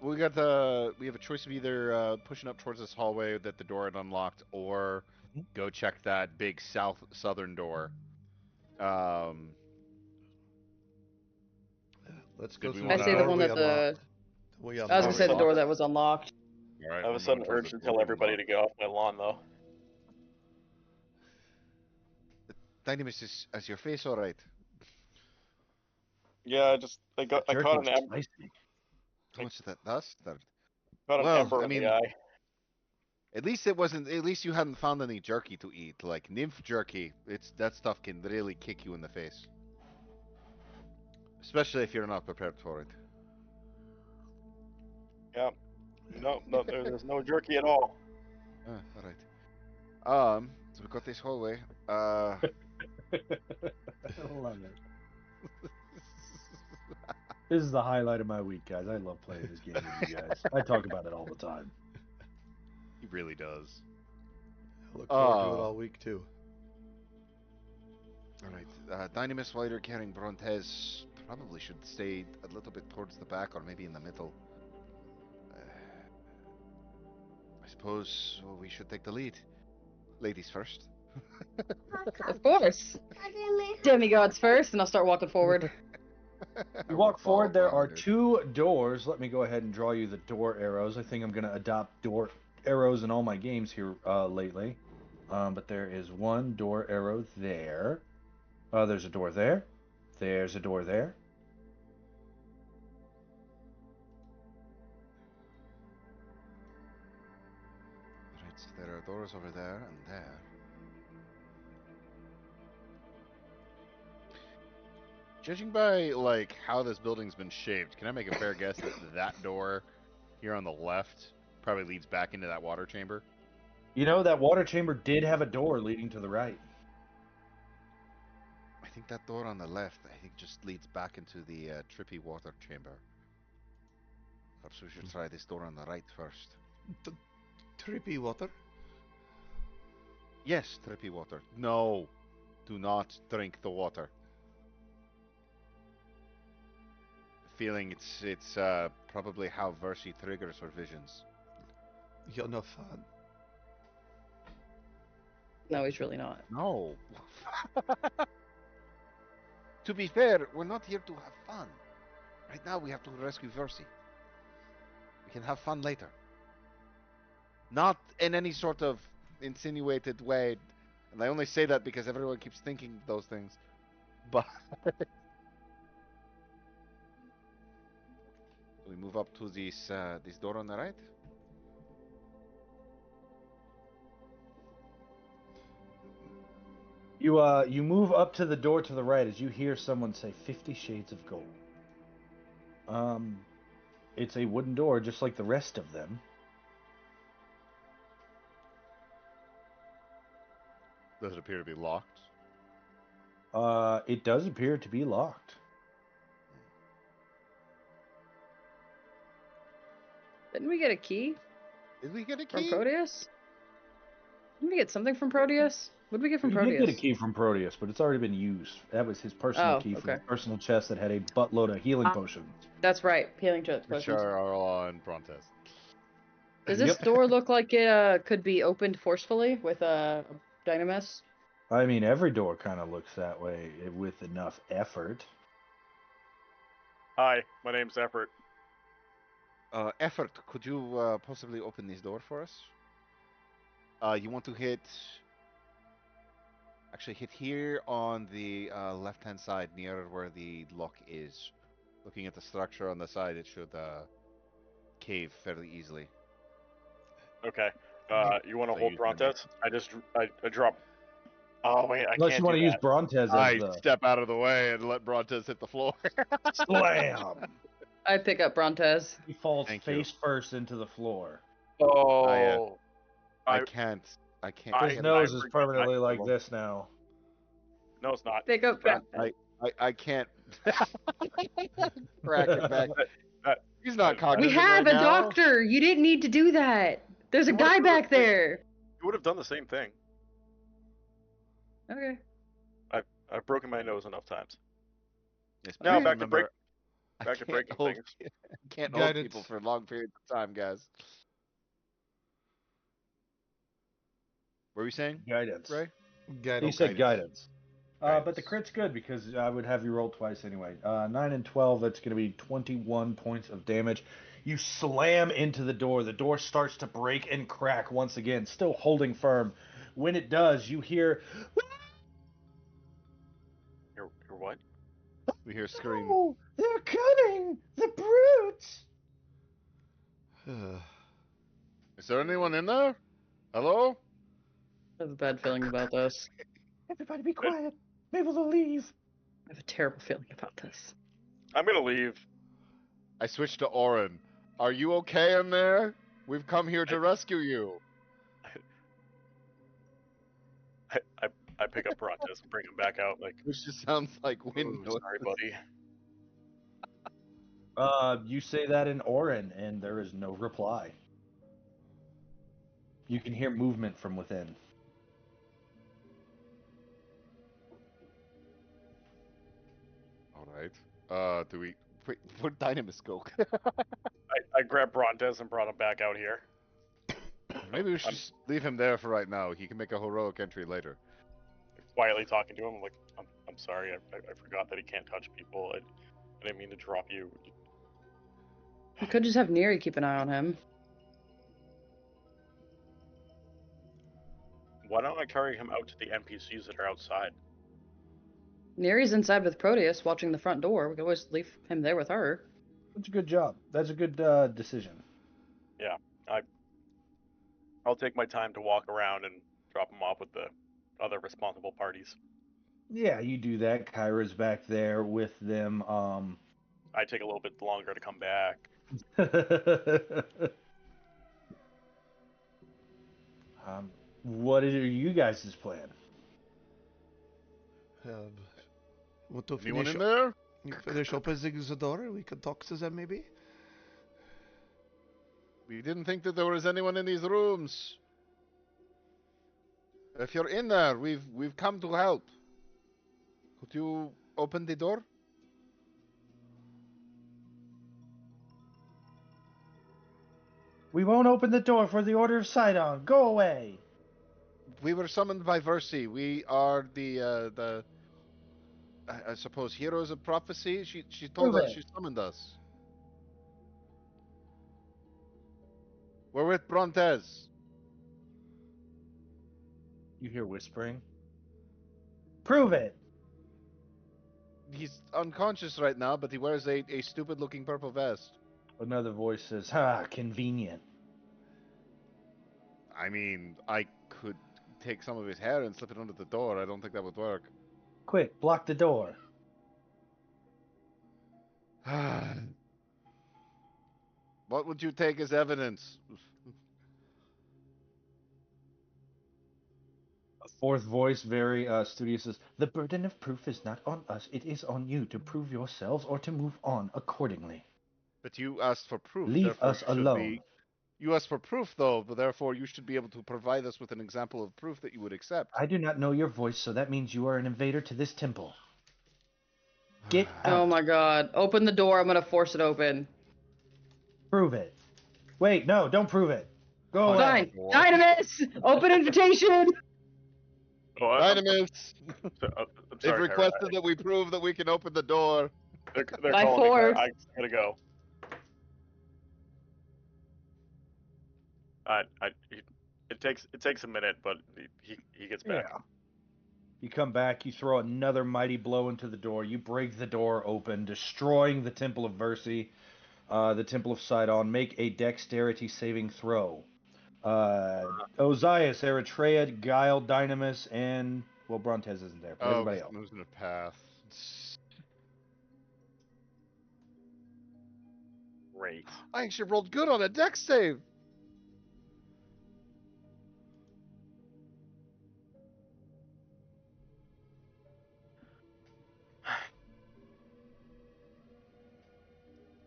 We have a choice of either pushing up towards this hallway that the door had unlocked, or go check that big southern door. Let's go Did we through wanna- I say the door one that the. We I was gonna say the unlocked. door that was unlocked. All right, I have we're a sudden moving towards urge the to tell door everybody to get off my lawn, though. Dynamis, is your face all right? Yeah, I caught an Jerky's ember. spicy. How much of that dust? Caught an Well, ember I in mean- the eye. At least it wasn't. At least you hadn't found any jerky to eat, like nymph jerky. That stuff can really kick you in the face, especially if you're not prepared for it. Yeah. No, there's no jerky at all. All right. So we got this hallway. I love it. This is the highlight of my week, guys. I love playing this game with you guys. I talk about it all the time. He really does. I look forward to it Oh. all week too. All right. Dynamis, while you're carrying Brontez, probably should stay a little bit towards the back, or maybe in the middle. I suppose we should take the lead. Ladies first. Of course. Demigods first, and I'll start walking forward. You walk forward, there are 2 doors. Let me go ahead and draw you the door arrows. I think I'm going to adopt door arrows in all my games here lately. But there is 1 door arrow there. There's a door there. There's a door there. Right, so there are doors over there and there. Judging by how this building's been shaped, can I make a fair guess that that door here on the left probably leads back into that water chamber? You know, that water chamber did have a door leading to the right. I think that door on the left, just leads back into the trippy water chamber. Perhaps we should try this door on the right first. Trippy water. Yes, trippy water. No, do not drink the water. Feeling it's probably how Versi triggers her visions. You're no fun. No, he's really not. No. To be fair, we're not here to have fun. Right now we have to rescue Versi. We can have fun later. Not in any sort of insinuated way. And I only say that because everyone keeps thinking those things. But we move up to this door on the right. You move up to the door to the right as you hear someone say 50 Shades of Gold. It's a wooden door just like the rest of them. Does it appear to be locked? It does appear to be locked. Didn't we get a key Did we get a from key? Proteus? Didn't we get something from Proteus? What did we get from You Proteus? did get a key from Proteus, but it's already been used. That was his personal Oh, key for okay. his personal chest that had a buttload of healing potions. That's right, healing to Which potions. are on Brontes. Does this Yep. door look like it could be opened forcefully with a dynamis? I mean, every door kind of looks that way with enough effort. Hi, my name's Effort. Effort, could you possibly open this door for us? You want to hit... Actually, hit here on the left-hand side, near where the lock is. Looking at the structure on the side, it should cave fairly easily. Okay. You want to So hold use my Brontes? I drop. Oh wait, I Unless can't you want do to use that. Brontes as I the step out of the way and let Brontes hit the floor. slam. I pick up Brontes. He falls Thank you. face first into the floor. Oh. I I- can't. I can't. I- His get nose I is forget- permanently I- like this now. No, it's not. Pick up That- Brontes. I can't. Crack it back. that- He's not We cognizant We have right a now. doctor! You didn't need to do that! There's a You would've guy done the back same- there! You would have done the same thing. Okay. I've broken my nose enough times. Yes, Now please back to remember, I back to can't breaking hold- things. I can't hold Guidance. people for long periods of time, guys. What were you saying, Guidance. Ray? He said guidance. But the Guidance. crit's good because I would have you roll twice anyway. 9 and 12, that's going to be 21 points of damage. You slam into the door. The door starts to break and crack once again, still holding firm. When it does, you hear, You're what? We hear a scream. "Oh, they're coming! The brutes!" Is there anyone in there? Hello? I have a bad feeling about this. Everybody be quiet. Maybe they'll leave. I have a terrible feeling about this. I'm gonna leave. I switched to Orin. Are you okay in there? We've come here to rescue you. I pick up Brontes and bring him back out. Like, Which just sounds like wind "Ooh, noise. sorry, buddy. You say that in Orin, and there is no reply. You can hear movement from within. All right. Do we? Wait, where'd Dynamis go? I grabbed Brontes and brought him back out here. Maybe we should just leave him there for right now. He can make a heroic entry later. Quietly talking to him. I'm like, I'm sorry. I forgot that he can't touch people. I didn't mean to drop you. We could just have Neri keep an eye on him. Why don't I carry him out to the NPCs that are outside? Neri's inside with Proteus watching the front door. We could always leave him there with her. That's a good job. That's a good decision. I'll take my time to walk around and drop him off with the other responsible parties. Yeah, you do that. Kyra's back there with them. I take a little bit longer to come back. What are you guys' plan? Want to Anyone finish, in there? finish opening the door? We can talk to them maybe? We didn't think that there was anyone in these rooms. If you're in there, we've come to help. Could you open the door? We won't open the door for the Order of Sidon. Go away. We were summoned by Versi. We are the I suppose heroes of prophecy. She told Prove us. it. She summoned us. We're with Brontes. You hear whispering. Prove it. He's unconscious right now, but he wears a stupid-looking purple vest. Another voice says, "Ha, convenient." I mean, I could take some of his hair and slip it under the door. I don't think that would work. Quick, block the door. What would you take as evidence? Fourth voice, very studious, says, "The burden of proof is not on us. It is on you to prove yourselves or to move on accordingly. But you asked for proof, Leave therefore us you should alone." be. You asked for proof, though, but therefore you should be able to provide us with an example of proof that you would accept. I do not know your voice, so that means you are an invader to this temple. Get Oh out. my god. Open the door. I'm gonna force it open. Prove it. Wait, no, don't prove it. Go Punch away. the door. Dynamis! Open invitation! Oh, Dynamis! I'm They've sorry, requested that we prove that we can open the door. They're By calling me. force. I gotta go. It takes a minute, but he gets back. Yeah. You come back, you throw another mighty blow into the door, you break the door open, destroying the Temple of Versi, the Temple of Sidon. Make a dexterity saving throw. Ozias, Eritrea, Guile, Dynamis, and, well, Brontez isn't there, but Oh, everybody because else. it moves in a path. Great. I actually rolled good on a dex save.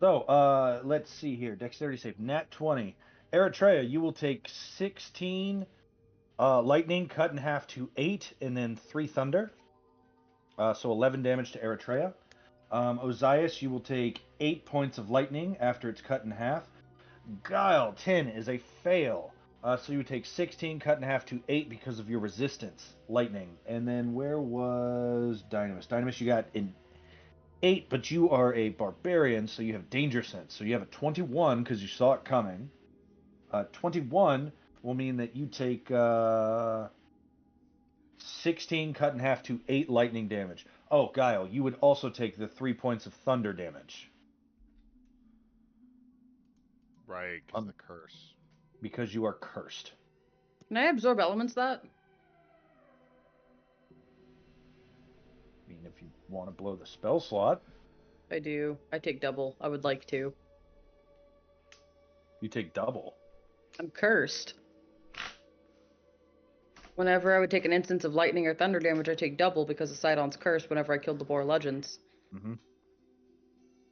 So, let's see here. Dexterity save, nat 20. Eritrea, you will take 16 lightning, cut in half to 8, and then 3 thunder. So 11 damage to Eritrea. Ozias, you will take 8 points of lightning after it's cut in half. Guile, 10 is a fail. So you take 16 cut in half to 8 because of your resistance, lightning. And then where was Dynamis? Dynamis, you got an 8, but you are a barbarian, so you have danger sense. So you have a 21 because you saw it coming. 21 will mean that you take 16 cut in half to 8 lightning damage. Oh, Guile, you would also take the 3 points of thunder damage. Right, because the curse. Because you are cursed. Can I absorb elements that? I mean, if you want to blow the spell slot, I do. I take double. I would like to. you take double. I'm cursed. Whenever I would take an instance of lightning or thunder damage, I take double because of Sidon's curse whenever I killed the Boar Legends. Mm-hmm.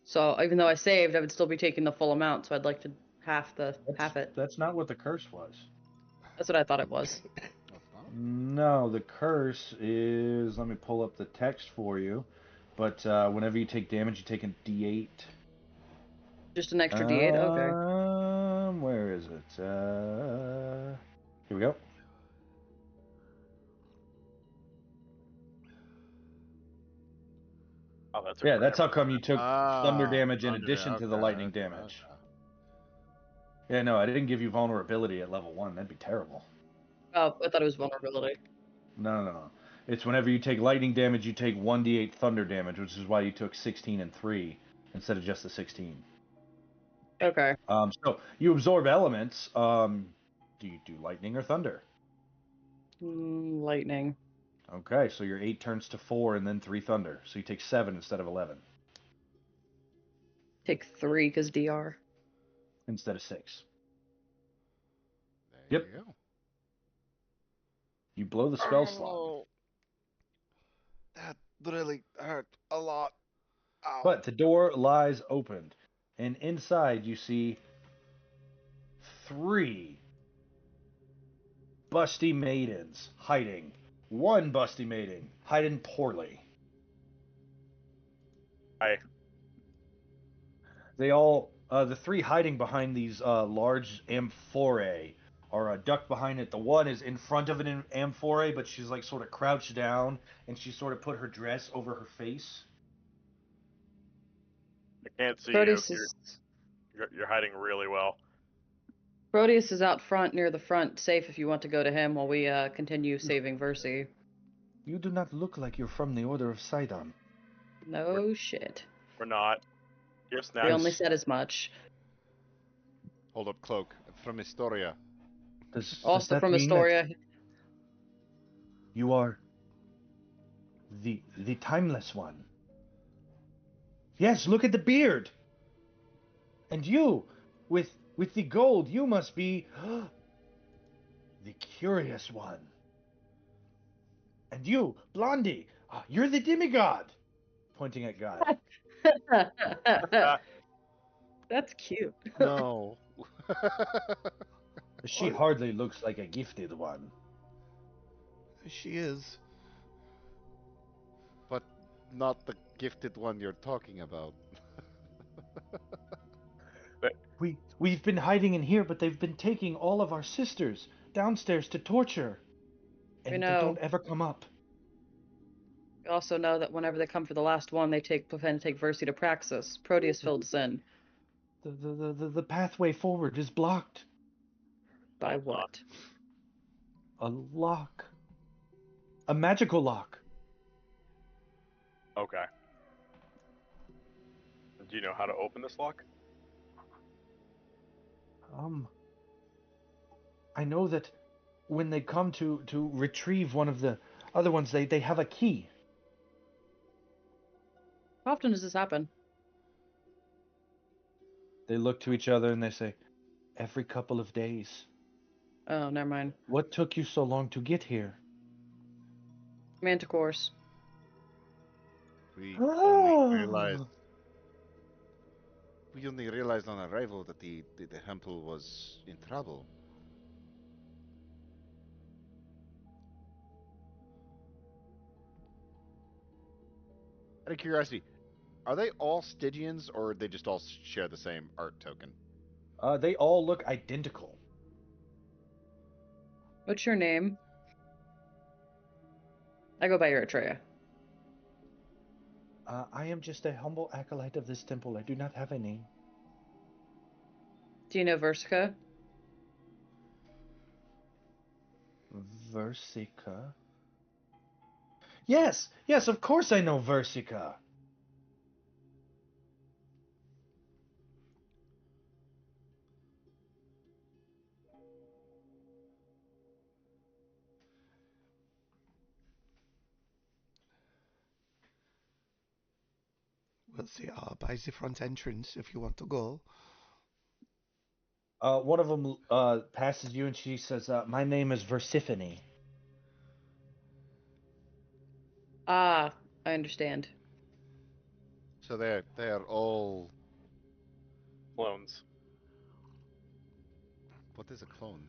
So even though I saved, I would still be taking the full amount, so I'd like to half it. That's not what the curse was. That's what I thought it was. No, the curse is. Let me pull up the text for you. But whenever you take damage, you take a D8. Just an extra D8? Okay. Where is it? Here we go. Oh, that's Yeah, that's how come you took thunder damage in Thunder addition to the okay, lightning okay, damage. okay. Yeah, no, I didn't give you vulnerability at level 1. That'd be terrible. Oh, I thought it was vulnerability. No. It's whenever you take lightning damage, you take 1d8 thunder damage, which is why you took 16 and 3 instead of just the 16. Okay. So you absorb elements. Do you do lightning or thunder? Lightning. Okay, so your 8 turns to 4 and then 3 thunder. So you take 7 instead of 11. Take 3 because DR. Instead of 6. There Yep. you go. You blow the spell slot. Oh, that really hurt a lot. Ow. But the door lies opened, and inside you see 3 busty maidens hiding. 1 busty maiden hiding poorly. They all, the 3 hiding behind these large amphorae are ducked behind it. The one is in front of an amphora, but she's like sort of crouched down, and she sort of put her dress over her face. I can't see Proteus you. is You're hiding really well. Proteus is out front near the front, safe if you want to go to him while we continue saving Versi. You do not look like you're from the Order of Sidon. No shit. We're not. You're We snapping. only said as much. Hold up, cloak. From Historia. Does Also that from mean that Astoria. you are the timeless one? Yes, look at the beard. And you, with the gold, you must be the curious one. And you, Blondie, you're the demigod! Pointing at Guy. That's cute. No. She hardly looks like a gifted one. She is. But not the gifted one you're talking about. We've been hiding in here, but they've been taking all of our sisters downstairs to torture. We And know. they don't ever come up. We also know that whenever they come for the last one, they plan to take Versi to Praxis. Proteus filled us in. The pathway forward is blocked. By it's not. what? A lock. A magical lock. Okay. Do you know how to open this lock? I know that when they come to retrieve one of the other ones, they have a key. How often does this happen? They look to each other and they say, every couple of days. Oh, never mind. What took you so long to get here? Manticores. We Oh. only realized on arrival that the temple was in trouble. Out of curiosity, are they all Stygians, or they just all share the same art token? They all look identical. What's your name? I go by Eritrea. I am just a humble acolyte of this temple. I do not have a name. Do you know Versica? Versica? Yes, of course I know Versica. Well, they are by the front entrance if you want to go. One of them passes you and she says, my name is Versiphone. Ah, I understand. So they are all. Clones. What is a clone?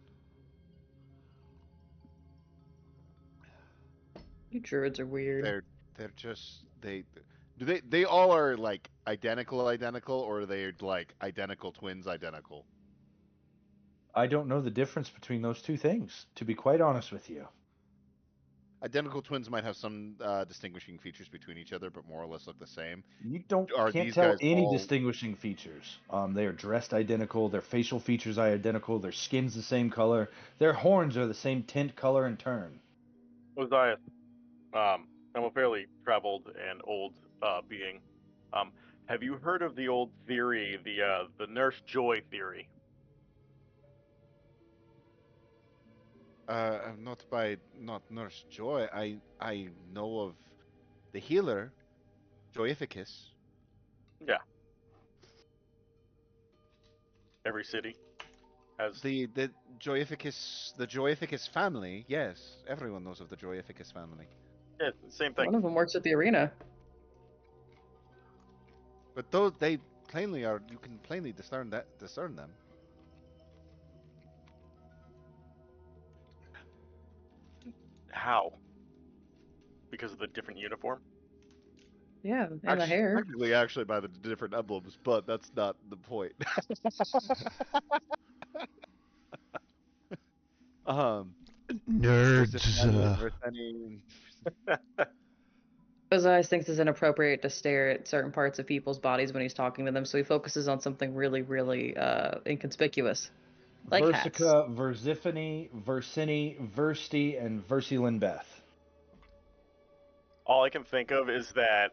You druids are weird. They're just they all are like identical, or are they like identical twins, identical? I don't know the difference between those two things, to be quite honest with you. Identical twins might have some distinguishing features between each other, but more or less look the same. You Are can't these tell guys any all- distinguishing features. They are dressed identical. Their facial features are identical. Their skin's the same color. Their horns are the same tint, color, and turn. Ozias, I'm a fairly traveled and old being. Have you heard of the old theory, the Nurse Joy theory? Not Nurse Joy. I know of the healer, Joyficus. Yeah. Every city has. The Joyficus family. Yes, everyone knows of the Joyficus family. Yeah, same thing. One of them works at the arena. But those they plainly are. You can plainly discern them. How? Because of the different uniform? Yeah, and the hair. Actually, by the different emblems, but that's not the point. Nerds. Ozias thinks it's inappropriate to stare at certain parts of people's bodies when he's talking to them, so he focuses on something really, really inconspicuous. Like hats. Versica, Versiphone, Versini, Versti, and Versilinbeth. All I can think of is that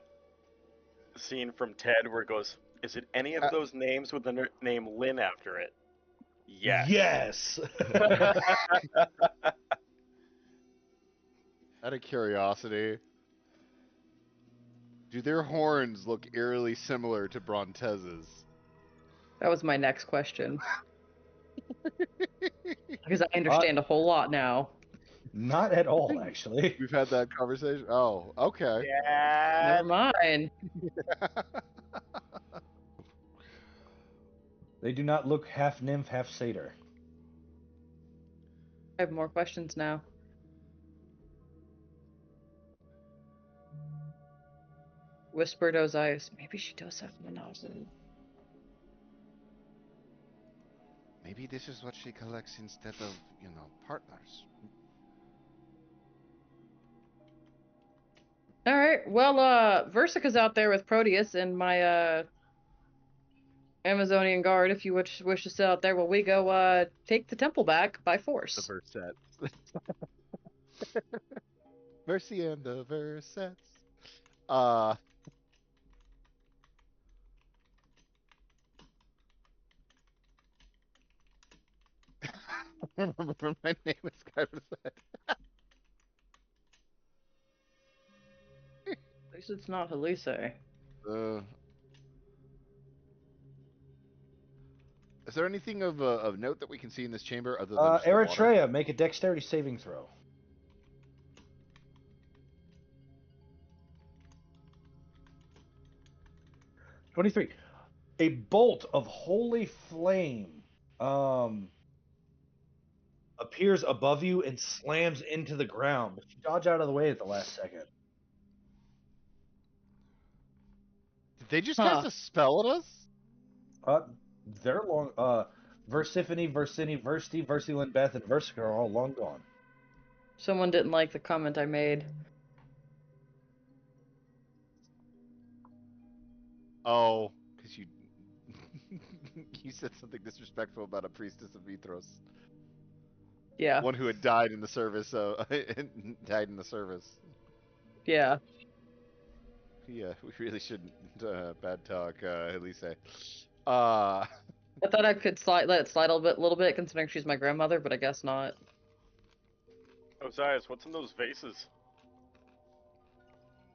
scene from Ted where it goes, is it any of those names with the name Lynn after it? Yes. Yes! Out of curiosity, do their horns look eerily similar to Brontez's? That was my next question. Because I understand a whole lot now. Not at all, actually. We've had that conversation. Oh, okay. Yeah. Never mind. They do not look half nymph, half satyr. I have more questions now. Whispered Osiris. Maybe she does have monopoly. Maybe this is what she collects instead of, partners. All right. Well, Versica's out there with Proteus and my Amazonian guard. If you wish to sit out there, while we go take the temple back by The force. Versets. Mercy and the Versets. Uh, I remember my name is kind of sad. At least it's not Halise. Is there anything of note that we can see in this chamber other than just the water? Eritrea, make a dexterity saving throw. "23. A bolt of holy flame appears above you and slams into the ground, but you dodge out of the way at the last second. Did they just Huh. cast a spell at us? They're long. Versiphony, Versini, Versti, Versilin, Beth, and Versica are all long gone. Someone didn't like the comment I made. Oh, because you you said something disrespectful about a priestess of Mithros. Yeah. One who had died in the service. Died in the service. Yeah. Yeah, we really shouldn't bad talk Elise. I thought I could let it slide a little bit, considering she's my grandmother, but I guess not. Osiris, what's in those vases?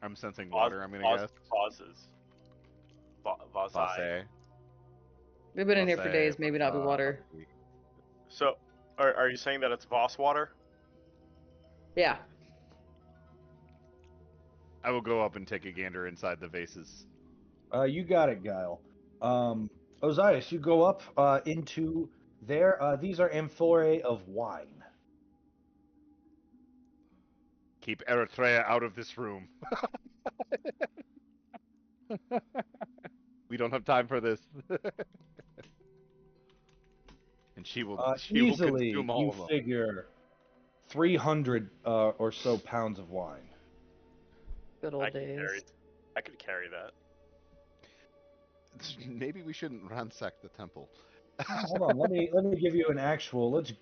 I'm sensing water. I'm gonna guess. Vases. Vase. Vase. We've been in here for Vase, days, maybe not be water. So, are you saying that it's Voss water? Yeah. I will go up and take a gander inside the vases. You got it, Guile. Osiris, you go up into there. These are amphorae of wine. Keep Eritrea out of this room. We don't have time for this. And she will Easily, consume all you of them. figure 300 or so pounds of wine. Good old days. I could carry that. Maybe we shouldn't ransack the temple. Hold on, let me give you an actual. Let's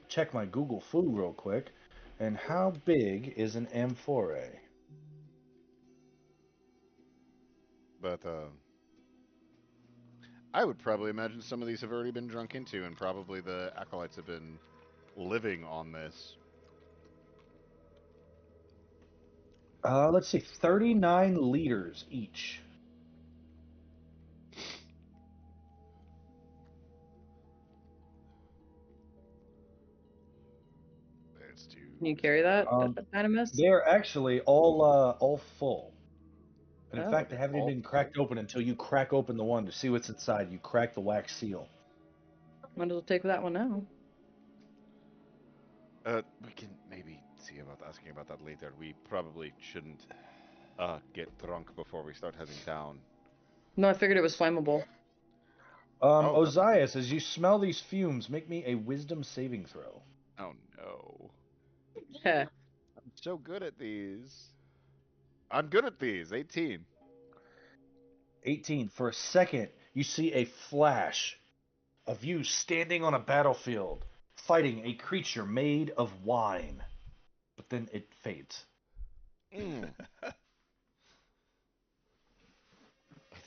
check my Google Food real quick. And how big is an amphorae? But I would probably imagine some of these have already been drunk into, and probably the acolytes have been living on this. Let's see, 39 liters each. Let's do. Can you carry that, Dynamis? They're actually all full. And in Oh. fact, they haven't even been cracked open until you crack open the one to see what's inside. You crack the wax seal. Might as well take that one now. We can maybe see about asking about that later. We probably shouldn't get drunk before we start heading down. No, I figured it was flammable. Osiris, as you smell these fumes, make me a wisdom saving throw. Oh no. Heh. I'm so good at these. I'm good at these. 18. 18. For a second, you see a flash of you standing on a battlefield, fighting a creature made of wine. But then it fades. I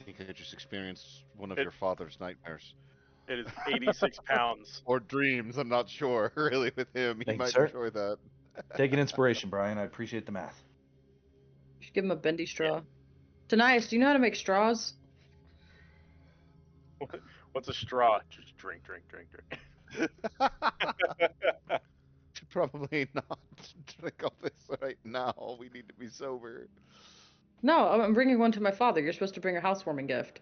think I just experienced one of your father's nightmares. It is 86 pounds. Or dreams, I'm not sure, really, with him. He Thank you, might sir. enjoy that. Take an inspiration, Brian. I appreciate the math. You should give him a bendy straw. Tanias, do you know how to make straws? What's a straw? Just drink. probably not drink all this right now. We need to be sober. No, I'm bringing one to my father. You're supposed to bring a housewarming gift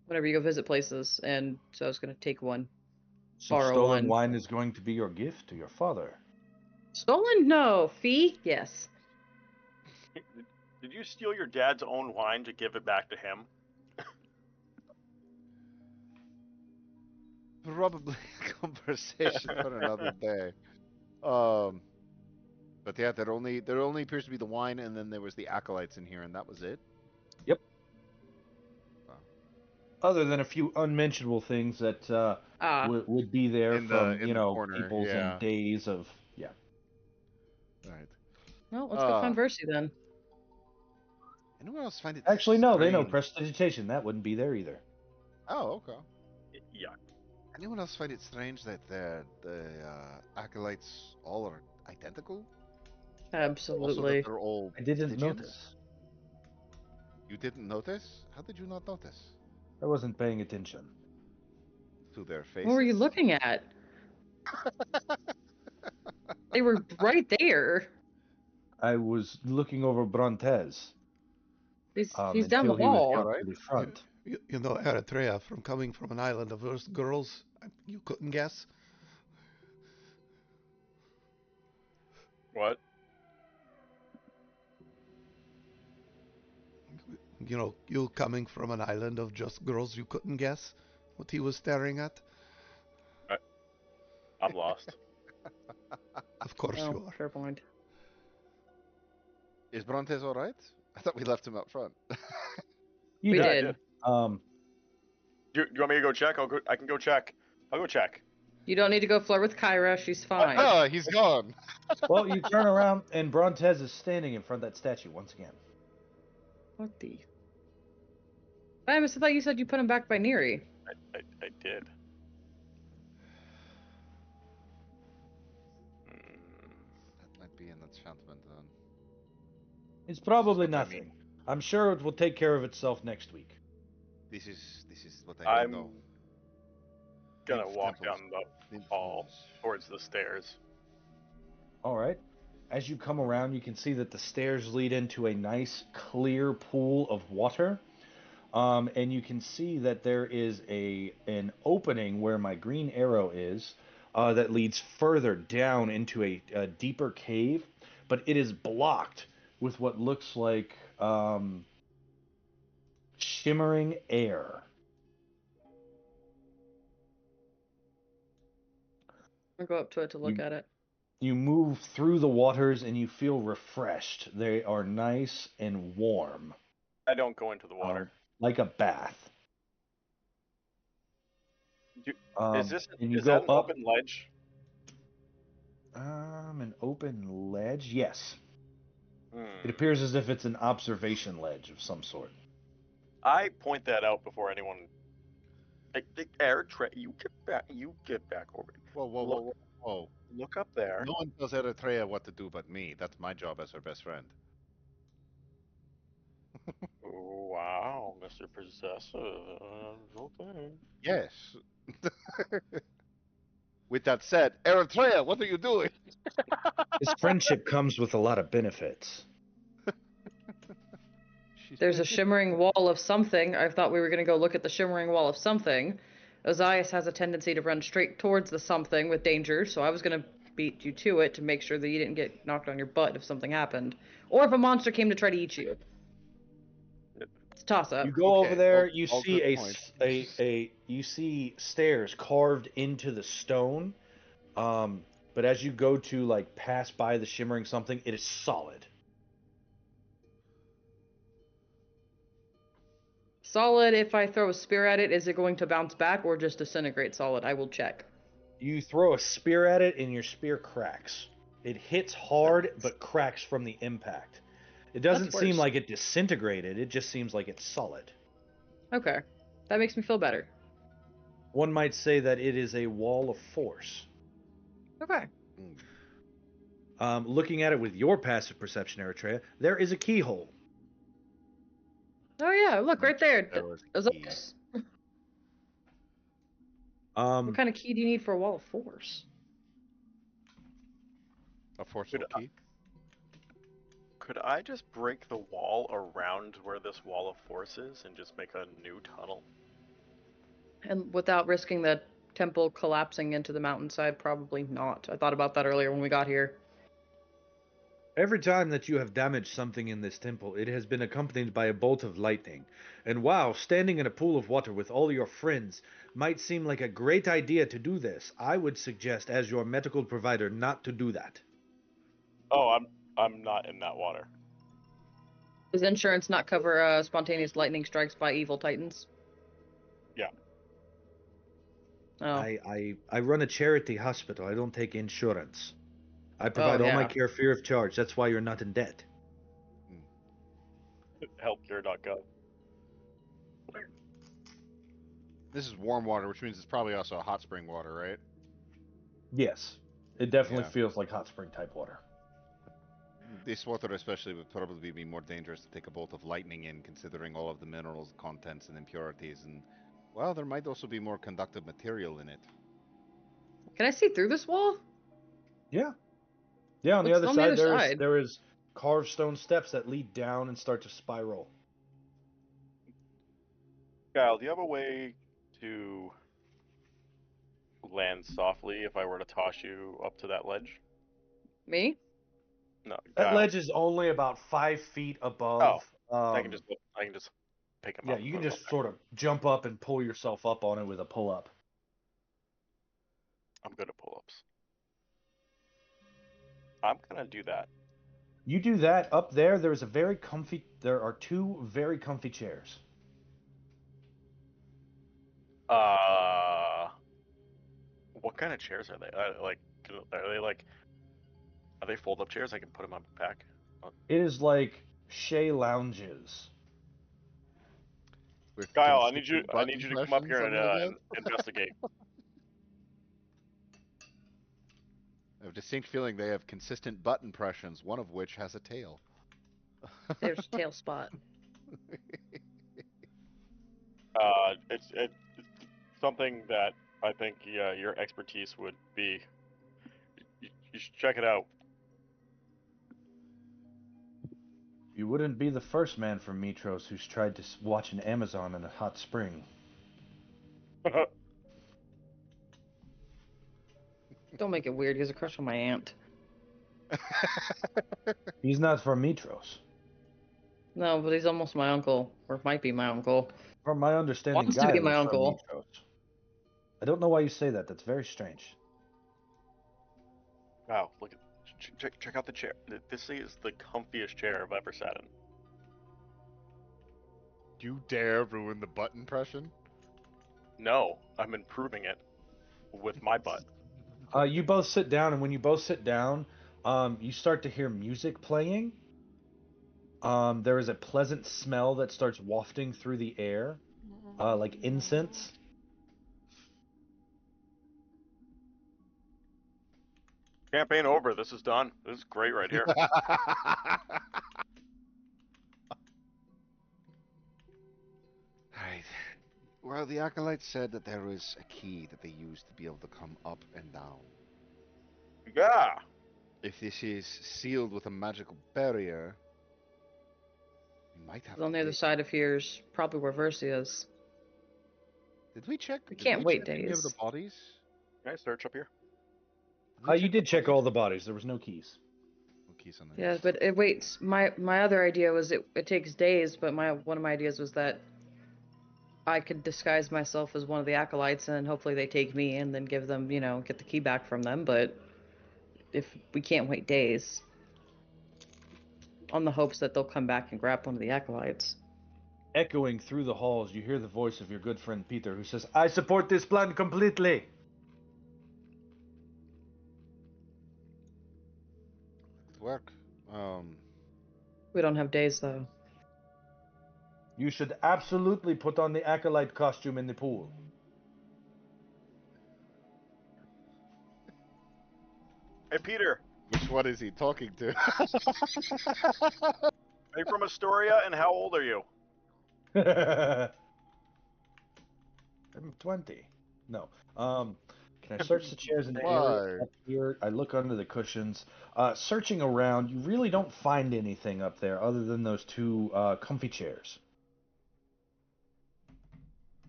whenever you go visit places, and so I was gonna take one. So Borrow stolen one. wine is going to be your gift to your father. Stolen? No. Fee? Yes. Did you steal your dad's own wine to give it back to him? Probably a conversation for another day. But yeah, there only appears to be the wine, and then there was the acolytes in here, and that was it. Yep. Wow. Other than a few unmentionable things that would be there In from the corner, peoples yeah. and days of Right. Well, let's go find Versi then. Anyone else find it Actually, no, they know strange? prestidigitation. That wouldn't be there either. Oh, okay. Yeah. Anyone else find it strange that the acolytes all are identical? Also, that Absolutely. they're all I didn't Stygians? notice. You didn't notice? How did you not notice? I wasn't paying attention. To their faces. What were you looking at? They were right there. I was looking over Brontez He's down the until he was hall. brought to the front. You know Eritrea from coming from an island of those girls. You couldn't guess. What? You know, you coming from an island of just girls, you couldn't guess what he was staring at. I'm lost. Of course Oh, you are. fair point. Is Brontes all right? I thought we left him up front. You We Yeah, I did. did. Um, Do you want me to go check? I can go check. I'll go check. You don't need to go flirt with Kyra. She's fine. Ah, he's gone. well, you turn around and Brontez is standing in front of that statue once again. What the? I thought you said you put him back by Neri. I did. That might be an enchantment then. It's probably What I nothing. mean. I'm sure it will take care of itself next week. This is what I I'm know. Gonna Nymph walk temples, down the nymph hall halls. towards the stairs. All right. As you come around, you can see that the stairs lead into a nice, clear pool of water. And you can see that there is an opening where my green arrow is that leads further down into a deeper cave, but it is blocked with what looks like shimmering air. I'll go up to it to look at it. You move through the waters and you feel refreshed. They are nice and warm, I don't go into the water. like a bath. Is and you is go that an up. open ledge? An open ledge? Yes. Hmm. It appears as if it's an observation ledge of some sort. I point that out before anyone. Air you get back over. Whoa. Look up there. No one tells Eritrea what to do but me. That's my job as her best friend. Wow, Mr. Possessive. Okay. Yes. With that said, Eritrea, what are you doing? This friendship comes with a lot of benefits. There's a shimmering wall of something. I thought we were going to go look at the shimmering wall of something. Ozias has a tendency to run straight towards the something with danger, so I was going to beat you to it to make sure that you didn't get knocked on your butt if something happened. Or if a monster came to try to eat you. It's a toss-up. You go over there, you all see good points. you see stairs carved into the stone. But as you go to like pass by the shimmering something, it is solid. Solid, if I throw a spear at it, is it going to bounce back or just disintegrate solid? I will check. You throw a spear at it and your spear cracks. It hits hard but cracks from the impact. It doesn't seem like it disintegrated, it just seems like it's solid. Okay. That makes me feel better. One might say that it is a wall of force. Okay. Looking at it with your passive perception, Eritrea, there is a keyhole. Oh yeah, look right there. There was a key. What kind of key do you need for a wall of force? A forceful key. Could I just break the wall around where this wall of force is and just make a new tunnel? And without risking the temple collapsing into the mountainside, probably not. I thought about that earlier when we got here. Every time that you have damaged something in this temple, it has been accompanied by a bolt of lightning. And while standing in a pool of water with all your friends might seem like a great idea to do this, I would suggest, as your medical provider, not to do that. Oh, I'm not in that water. Does insurance not cover spontaneous lightning strikes by evil titans? Yeah. Oh. I run a charity hospital. I don't take insurance. I provide all my yeah. care free of charge. That's why you're not in debt. Healthcare.gov. This is warm water, which means it's probably also a hot spring water, right? Yes. It definitely Yeah. feels like hot spring type water. This water especially would probably be more dangerous to take a bolt of lightning in, considering all of the minerals, contents, and impurities, and, well, there might also be more conductive material in it. Can I see through this wall? Yeah. Yeah, on the What's other on the side, other side? there is carved stone steps that lead down and start to spiral. Kyle, do you have a way to land softly if I were to toss you up to that ledge? Me? No, That Kyle. ledge is only about 5 feet above. I can just pick him Yeah, up. you and can put him just up sort of jump up and pull yourself up on it with a pull up. there. I'm good at pull-ups. I'm gonna do that. You do that up there. There are two very comfy chairs. What kind of chairs are they? Are they fold-up chairs? I can put them on my back. It is like Shea lounges. With Kyle, I consistent need button you to come up pressions here on the and investigate. I have a distinct feeling they have consistent button pressions, one of which has a tail. There's tail spot. It's something that I think your expertise would be. You should check it out. You wouldn't be the first man from Mitros who's tried to watch an Amazon in a hot spring. Don't make it weird. He has a crush on my aunt. He's not from Mitros. No, but he's almost my uncle, or might be my uncle. From my understanding, Wants to be Guile my is from uncle. Mitros. I don't know why you say that. That's very strange. Wow, look at check out the chair. This is the comfiest chair I've ever sat in. You dare ruin the button pression? No, I'm improving it with my butt. You both sit down, and when you both sit down, you start to hear music playing. There is a pleasant smell that starts wafting through the air, like incense. Campaign over. This is done. This is great right here. Right. Well, the acolyte said that there is a key that they use to be able to come up and down. Yeah. If this is sealed with a magical barrier, we might have On to the other wait. side of here is probably where Versi is. Did we check? We did can't wait check any of the days. bodies? Can I search up here? You did check all the bodies. There was no keys. No keys on the Yeah, but it waits. My other idea was it takes days, but one of my ideas was that I could disguise myself as one of the acolytes and hopefully they take me and then give them, get the key back from them. But if we can't wait days, on the hopes that they'll come back and grab one of the acolytes. Echoing through the halls, you hear the voice of your good friend Peter, who says, "I support this plan completely." Good work. We don't have days though. You should absolutely put on the acolyte costume in the pool. Hey, Peter. Which one is he talking to? Are you from Astoria, and how old are you? I'm 20. No. Can I search the chairs in the area Why? up here. I look under the cushions. Searching around, you really don't find anything up there other than those two comfy chairs.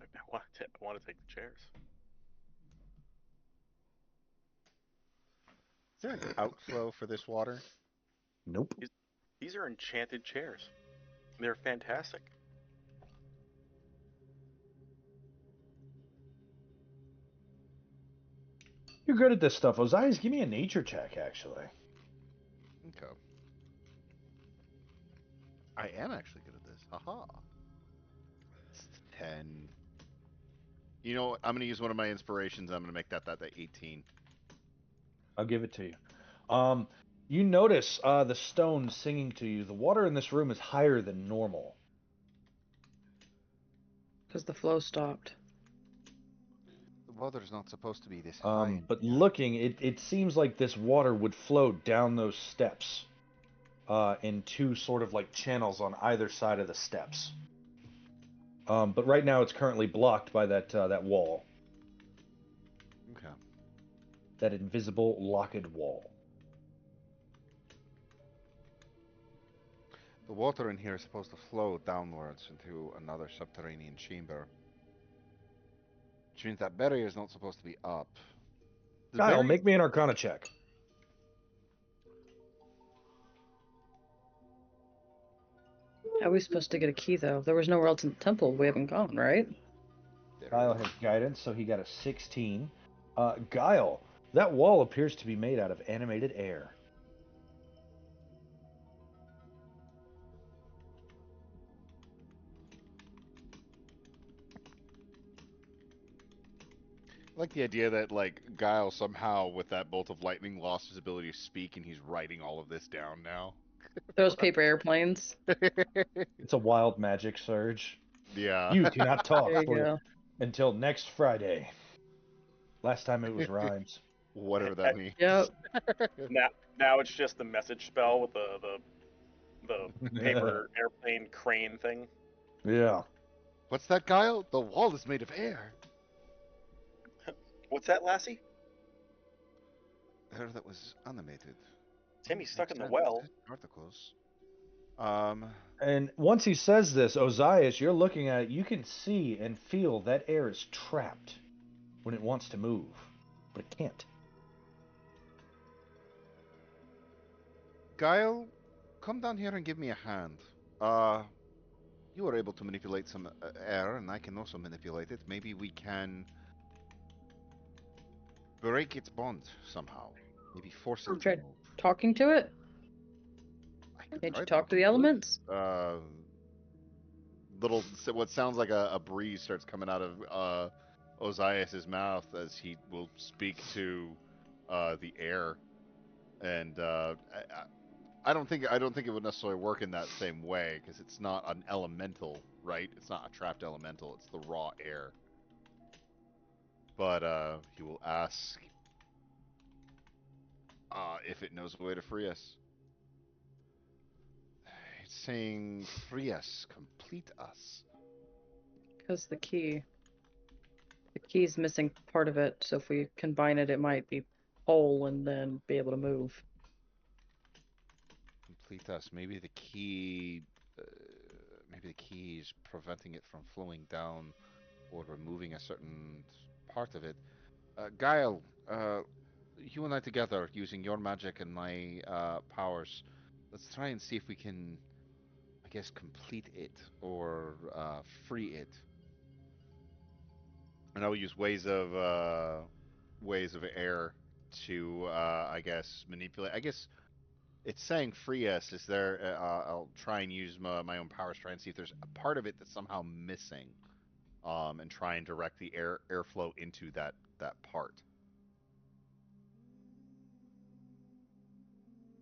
I want to take the chairs. Is there an outflow for this water? Nope. These are enchanted chairs. They're fantastic. You're good at this stuff, Ozias. Give me a nature check, actually. Okay. I am actually good at this. Haha. It's 10. You know what? I'm going to use one of my inspirations. I'm going to make that 18. I'll give it to you. You notice the stone singing to you. The water in this room is higher than normal. Because the flow stopped. The water's not supposed to be this high. But looking, it seems like this water would flow down those steps in two sort of like channels on either side of the steps. But right now it's currently blocked by that wall. Okay. That invisible locked wall. The water in here is supposed to flow downwards into another subterranean chamber. Which means that barrier is not supposed to be up. The Kyle, barrier- make me an Arcana check. How are we supposed to get a key, though? There was nowhere else in the temple. We haven't gone, right? Kyle has guidance, so he got a 16. Guile, that wall appears to be made out of animated air. I like the idea that, like, Guile somehow, with that bolt of lightning, lost his ability to speak, and he's writing all of this down now. Those paper airplanes. It's a wild magic surge. Yeah. You cannot talk There you go. until next Friday. Last time it was rhymes. Whatever that means. Yep. Now it's just the message spell with the paper airplane crane thing. Yeah. What's that, Guile? The wall is made of air. What's that, Lassie? Air that was animated. Timmy's stuck in the Makes well. sense. Articles. And once he says this, Ozias, you're looking at it, you can see and feel that air is trapped when it wants to move, but it can't. Guile, come down here and give me a hand. You were able to manipulate some air, and I can also manipulate it. Maybe we can break its bond somehow. Maybe force it to Try move. talking to it? I could Can't try you that. talk to the elements? What sounds like a breeze starts coming out of Ozias's mouth as he will speak to the air, and I don't think it would necessarily work in that same way because it's not an elemental, right? It's not a trapped elemental. It's the raw air. But he will ask if it knows a way to free us. It's saying free us, complete us. Because the key's missing part of it, so if we combine it, it might be whole and then be able to move. Complete us. Maybe the key. Maybe the key is preventing it from flowing down or removing a certain part of it. Guile, you and I together, using your magic and my powers, let's try and see if we can, I guess, complete it or free it. And I will use ways of air to, I guess, manipulate. I guess it's saying free us. Is there? I'll try and use my own powers, try and see if there's a part of it that's somehow missing, and try and direct the airflow into that part.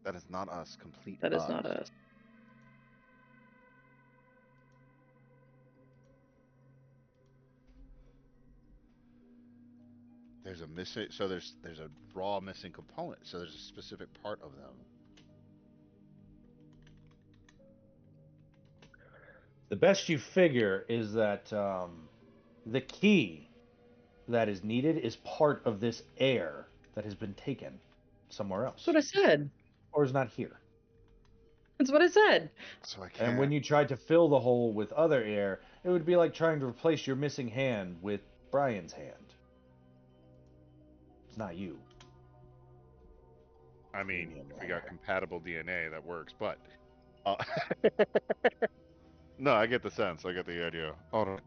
That is not us. Complete That is us. not us. There's a missing. So there's a raw missing component. So there's a specific part of them. The best you figure is that the key that is needed is part of this air that has been taken somewhere else. That's what I said. Or is not here. That's what I said. So I can't. And when you tried to fill the hole with other air, it would be like trying to replace your missing hand with Brian's hand. It's not you. I mean, if we got compatible DNA, that works. But no, I get the sense. I get the idea. All right.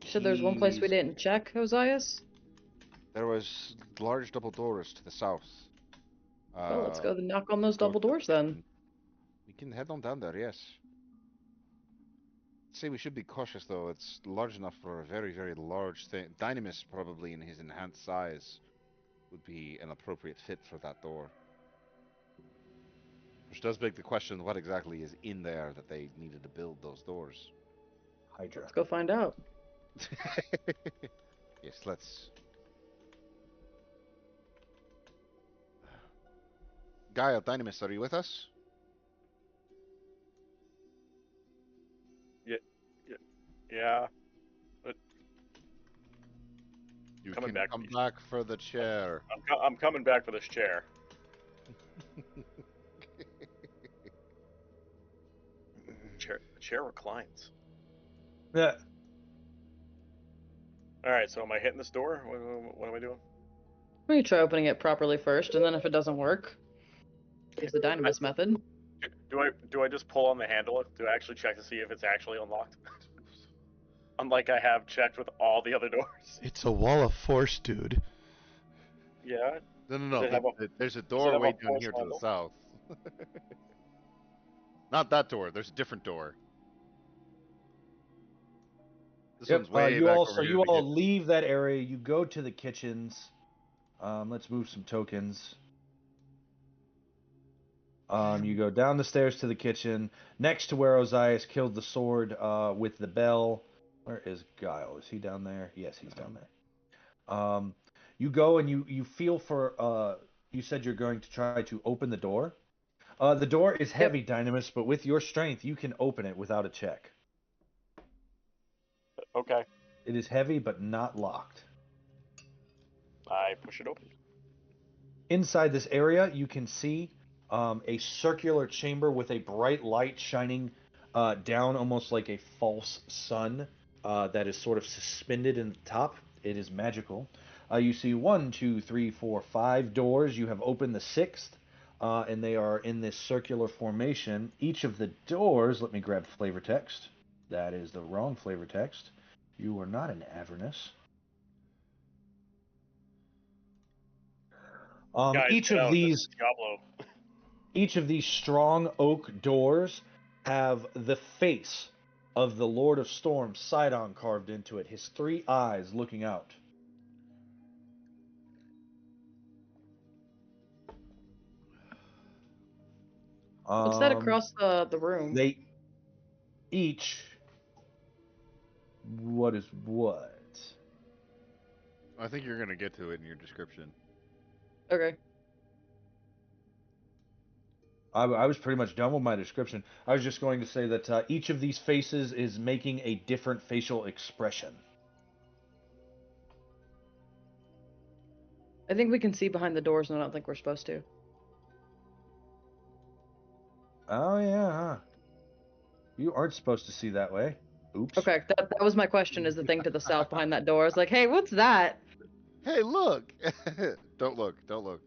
You said there's one place we didn't check, Ozias? There was large double doors to the south. Well, let's go knock on those double doors then. We can head on down there, yes. Say we should be cautious though. It's large enough for a very, very large thing. Dynamis, probably in his enhanced size, would be an appropriate fit for that door. Which does beg the question: what exactly is in there that they needed to build those doors? Hydra. Let's go find out. Yes, let's. Gaia, Dynamis, are you with us? Yeah. You Coming can back, come please. back for the chair. I'm coming back for this chair. Chair reclines. Yeah. All right, so am I hitting this door? What am I doing? We can try opening it properly first, and then if it doesn't work, use the Dynamis method. Do I just pull on the handle? Do I actually check to see if it's actually unlocked? Unlike I have checked with all the other doors. It's a wall of force, dude. Yeah. No. Does it have There's a it have door a way down force here to handle? the south. Not that door. There's a different door. This Yep. one's way You back all, over so here you to the all kitchen. leave that area. You go to the kitchens. Let's move some tokens. You go down the stairs to the kitchen, next to where Ozias killed the sword with the bell. Where is Guile? Is he down there? Yes, he's down there. You go and you feel for. You said you're going to try to open the door. The door is heavy, Dynamis, but with your strength, you can open it without a check. Okay. It is heavy, but not locked. I push it open. Inside this area, you can see a circular chamber with a bright light shining down almost like a false sun that is sort of suspended in the top. It is magical. You see 1, 2, 3, 4, 5 doors. You have opened the 6th, and they are in this circular formation. Each of the doors, let me grab flavor text. That is the wrong flavor text. You are not an Avernus. Guys, Each get of out. these This is Diablo. Each of these strong oak doors have the face of the Lord of Storms, Sidon, carved into it, his 3 eyes looking out. What's that across the room? They each... What is what? I think you're gonna get to it in your description. Okay. I was pretty much done with my description. I was just going to say that each of these faces is making a different facial expression. I think we can see behind the doors, and I don't think we're supposed to. Oh, yeah, huh? You aren't supposed to see that way. Oops. Okay, that was my question, is the thing to the south behind that door. I was like, hey, what's that? Hey, look! Don't look. Don't look.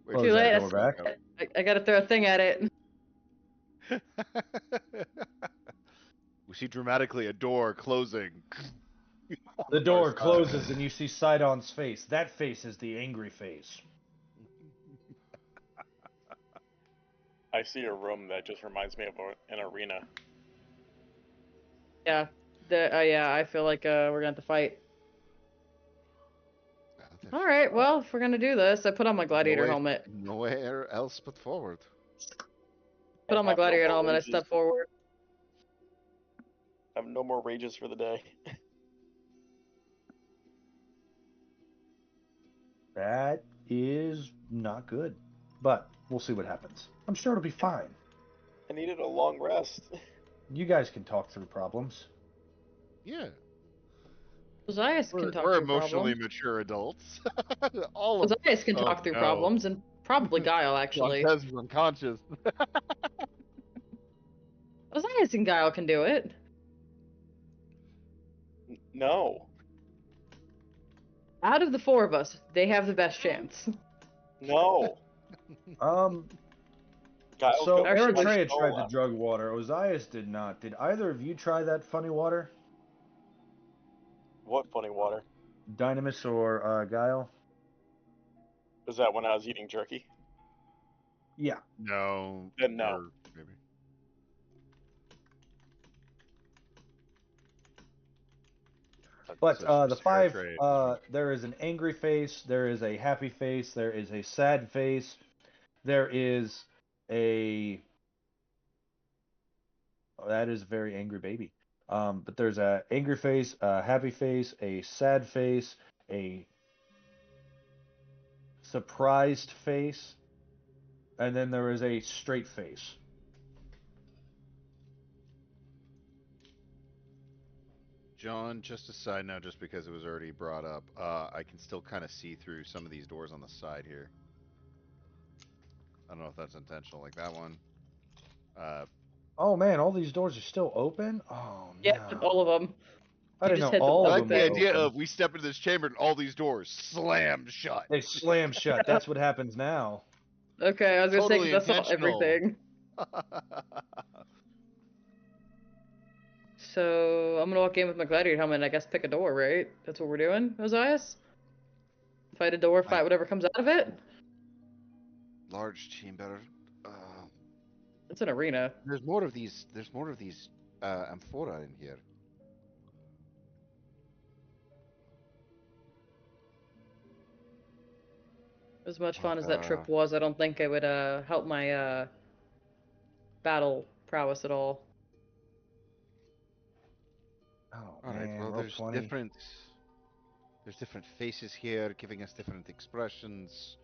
Wait, Close Too that late. door back. I gotta throw a thing at it. We see dramatically a door closing. The door closes and you see Sidon's face. That face is the angry face. I see a room that just reminds me of an arena. Yeah. Yeah, I feel like we're gonna have to fight. Alright, well, if we're gonna do this, I put on my gladiator helmet. Nowhere else but forward. Put on my gladiator helmet, I step forward. I have no more rages for the day. That is not good. But we'll see what happens. I'm sure it'll be fine. I needed a long rest. You guys can talk through problems. Yeah. Ozias can talk We're through emotionally problems. mature adults. All of Ozias can oh, talk through no. problems, and probably Guile, actually. Montez is unconscious. Ozias and Guile can do it. No. Out of the four of us, they have the best chance. No. Guile's So got so much Eritrea spell tried the left. drug water. Ozias did not. Did either of you try that funny water? What funny water? Dynamis or Guile? Was that when I was eating jerky? Yeah. No. Then no. Or maybe. But So the just five, Eritrea. there is an angry face, there is a happy face, there is a sad face, there is a... Oh, that is a very angry baby. But there's a angry face, a happy face, a sad face, a surprised face, and then there is a straight face. John, just a side note, just because it was already brought up, I can still kind of see through some of these doors on the side here. I don't know if that's intentional, like that one. Oh man, all these doors are still open? Oh no. Yeah, all of them. I You didn't just know hit the all I of one like them the were thing. idea open. of we step into this chamber and all these doors slam shut. They slam shut. That's what happens now. Okay, I was gonna say, Totally because I saw intentional. everything. So, I'm gonna walk in with my gladiator helmet and I guess pick a door, right? That's what we're doing, Ozias? Fight a door, fight whatever comes out of it? Large chamber. It's an arena. There's more of these. There's more of these amphora in here. As much fun as that trip was, I don't think it would help my battle prowess at all. Oh All right. man, Well, roll there's 20. different. There's different faces here, giving us different expressions.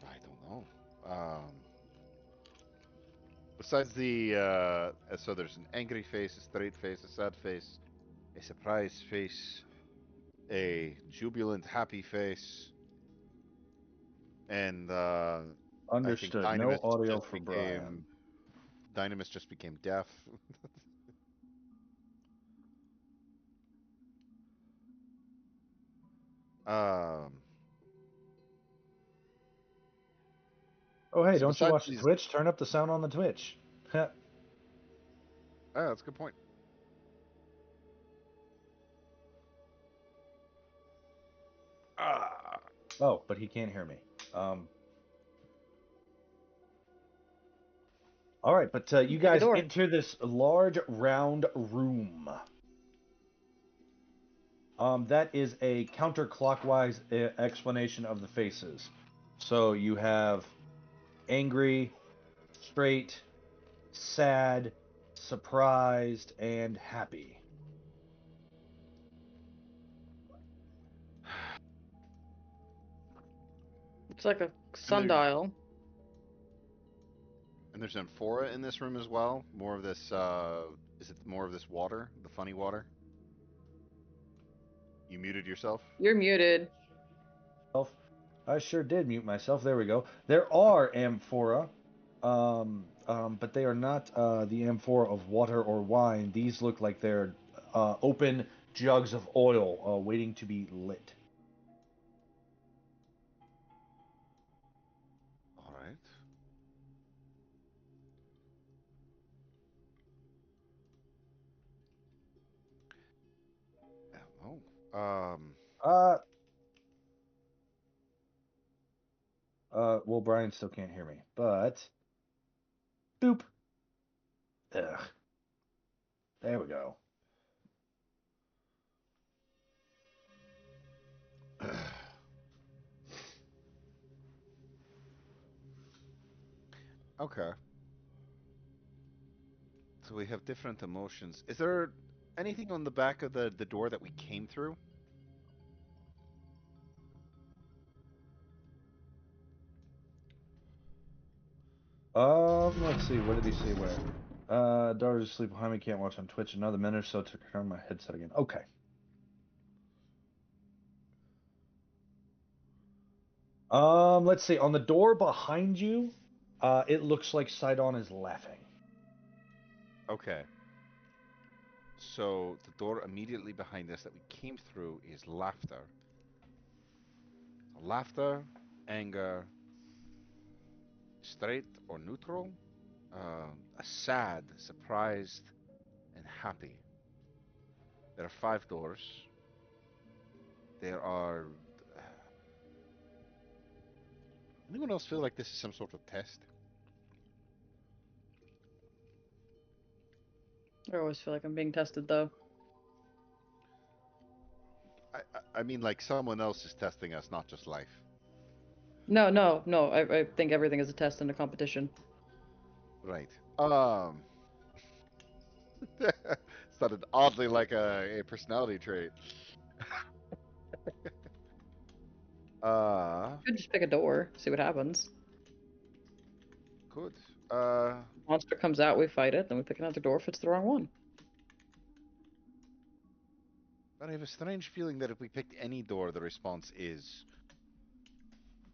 I don't know. Besides the so there's an angry face, a straight face, a sad face, a surprised face, a jubilant happy face, and I think Understood. No Dynamis audio just for became Brian. Dynamis just became deaf. um. Oh hey, So don't you besides watch the these, Twitch? Turn up the sound on the Twitch. oh, that's a good point. Ah. Oh, but he can't hear me. All right, but you Pick a guys door. enter this large round room. That is a counterclockwise explanation of the faces. So you have angry, straight, sad, surprised, and happy. It's like a sundial. And there's amphora in this room as well. More of this. Is it more of this water? The funny water. You muted yourself. You're muted. I sure did mute myself. There we go. There are amphora, but they are not the amphora of water or wine. These look like they're open jugs of oil waiting to be lit. All right. Oh. Uh, well, Brian still can't hear me, but boop. Ugh. There we go. Okay. So we have different emotions. Is there anything on the back of the door that we came through? Let's see. What did he say where? Daughter's asleep behind me. Can't watch on Twitch. Another minute or so to turn my headset again. Okay. Let's see. On the door behind you, it looks like Sidon is laughing. Okay. So the door immediately behind us that we came through is laughter. Laughter, anger, straight or neutral, a sad, surprised, and happy. There are 5 doors. There are. Anyone else feel like this is some sort of test? I always feel like I'm being tested, though. I mean, like someone else is testing us, not just life. No, no, no. I think everything is a test and a competition. Right. Sounded oddly like a personality trait. Could just pick a door, see what happens. Good. Monster comes out, we fight it, then we pick another door if it's the wrong one. But I have a strange feeling that if we picked any door, the response is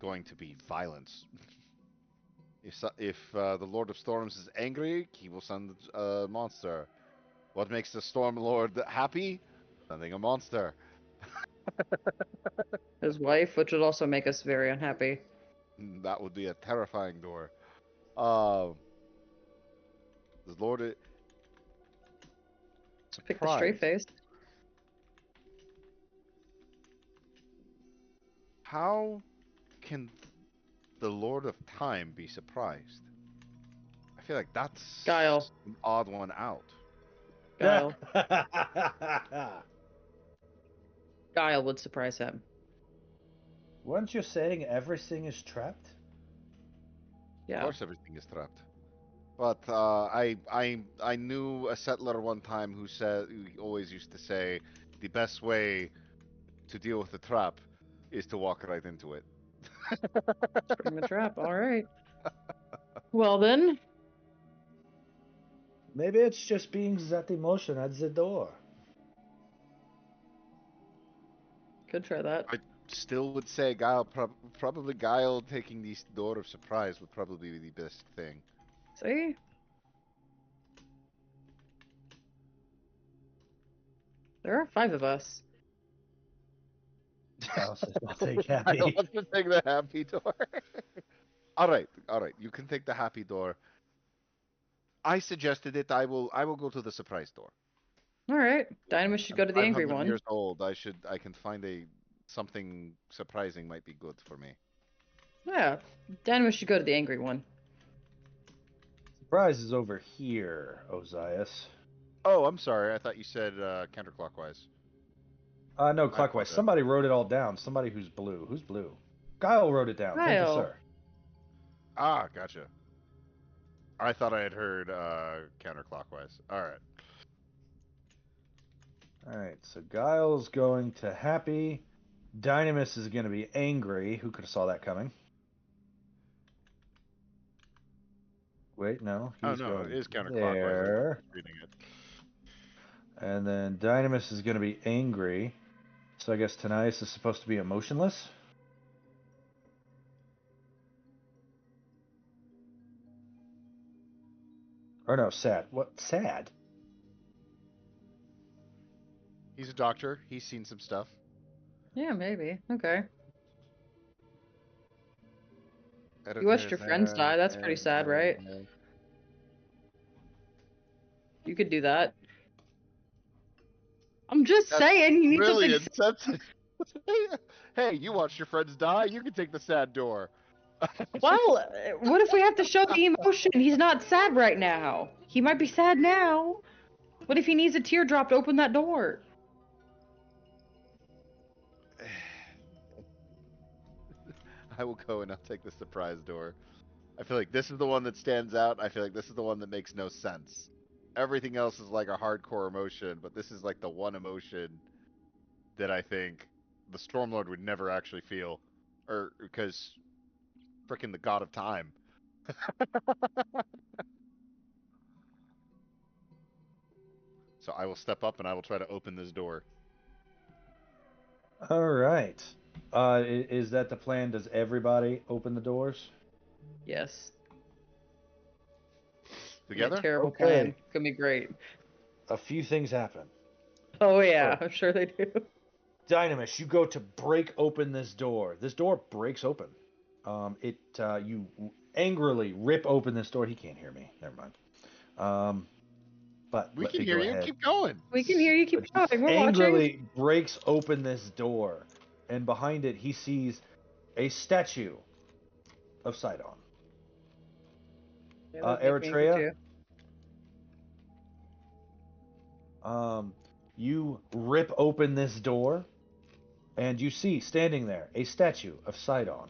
going to be violence. If the Lord of Storms is angry, he will send a monster. What makes the Storm Lord happy? Sending a monster. His wife, which would also make us very unhappy. That would be a terrifying door. The Lord Pick the straight surprise. face. How can the Lord of Time be surprised? I feel like that's Guile. an odd one out. Guile. Guile would surprise him. Weren't you saying everything is trapped? Of Yeah. course, everything is trapped. But I knew a settler one time who always used to say, the best way to deal with a trap is to walk right into it. Spring the trap. All right. Well then. Maybe it's just being that emotion at the door. Could try that. I still would say probably Guile taking the door of surprise would probably be the best thing. See? There are 5 of us. Kyle says, I'll take I happy. want to take the happy door. All right. You can take the happy door. I suggested it. I will go to the surprise door. All right. Dynamis should go to the angry 500 one. years old. I can find something surprising might be good for me. Yeah. Dynamis should go to the angry one. Surprise is over here, Ozias. Oh, I'm sorry. I thought you said counterclockwise. No, I clockwise. apologize. Somebody wrote it all down. Somebody who's blue. Who's blue? Guile wrote it down. Thank you, Guile. sir. Ah, gotcha. I thought I had heard counterclockwise. All right. Alright, so Guile's going to happy. Dynamis is going to be angry. Who could have saw that coming? Wait, no. Oh He's no, going it is counterclockwise. there. I'm reading it. And then Dynamis is going to be angry. So I guess Tanais is supposed to be emotionless? Or no, sad. What? Sad? He's a doctor. He's seen some stuff. Yeah, maybe. Okay. Editor You watched is your friends die. That's pretty sad, right? You could do that. I'm just That's saying, you need brilliant. something. Hey, you watched your friends die. You can take the sad door. Well, what if we have to show the emotion? He's not sad right now. He might be sad now. What if he needs a teardrop to open that door? I will go and I'll take the surprise door. I feel like this is the one that stands out. I feel like this is the one that makes no sense. Everything else is like a hardcore emotion, but this is like the one emotion that I think the Stormlord would never actually feel, or because frickin' the God of Time. So I will step up and I will try to open this door. All right. Is that the plan? Does everybody open the doors? Yes. Together? Be a terrible Okay. plan. It's gonna be great. A few things happen. Oh yeah, Oh. I'm sure they do. Dynamis, you go to break open this door. This door breaks open. You angrily rip open this door. He can't hear me. Never mind. But We let can me hear go you. ahead. Keep going. We can hear you. Keep But he going. We're watching. angrily breaks open this door, and behind it he sees a statue of Sidon. Yeah, that would make me angry Eritrea, too. you rip open this door, and you see standing there a statue of Sidon.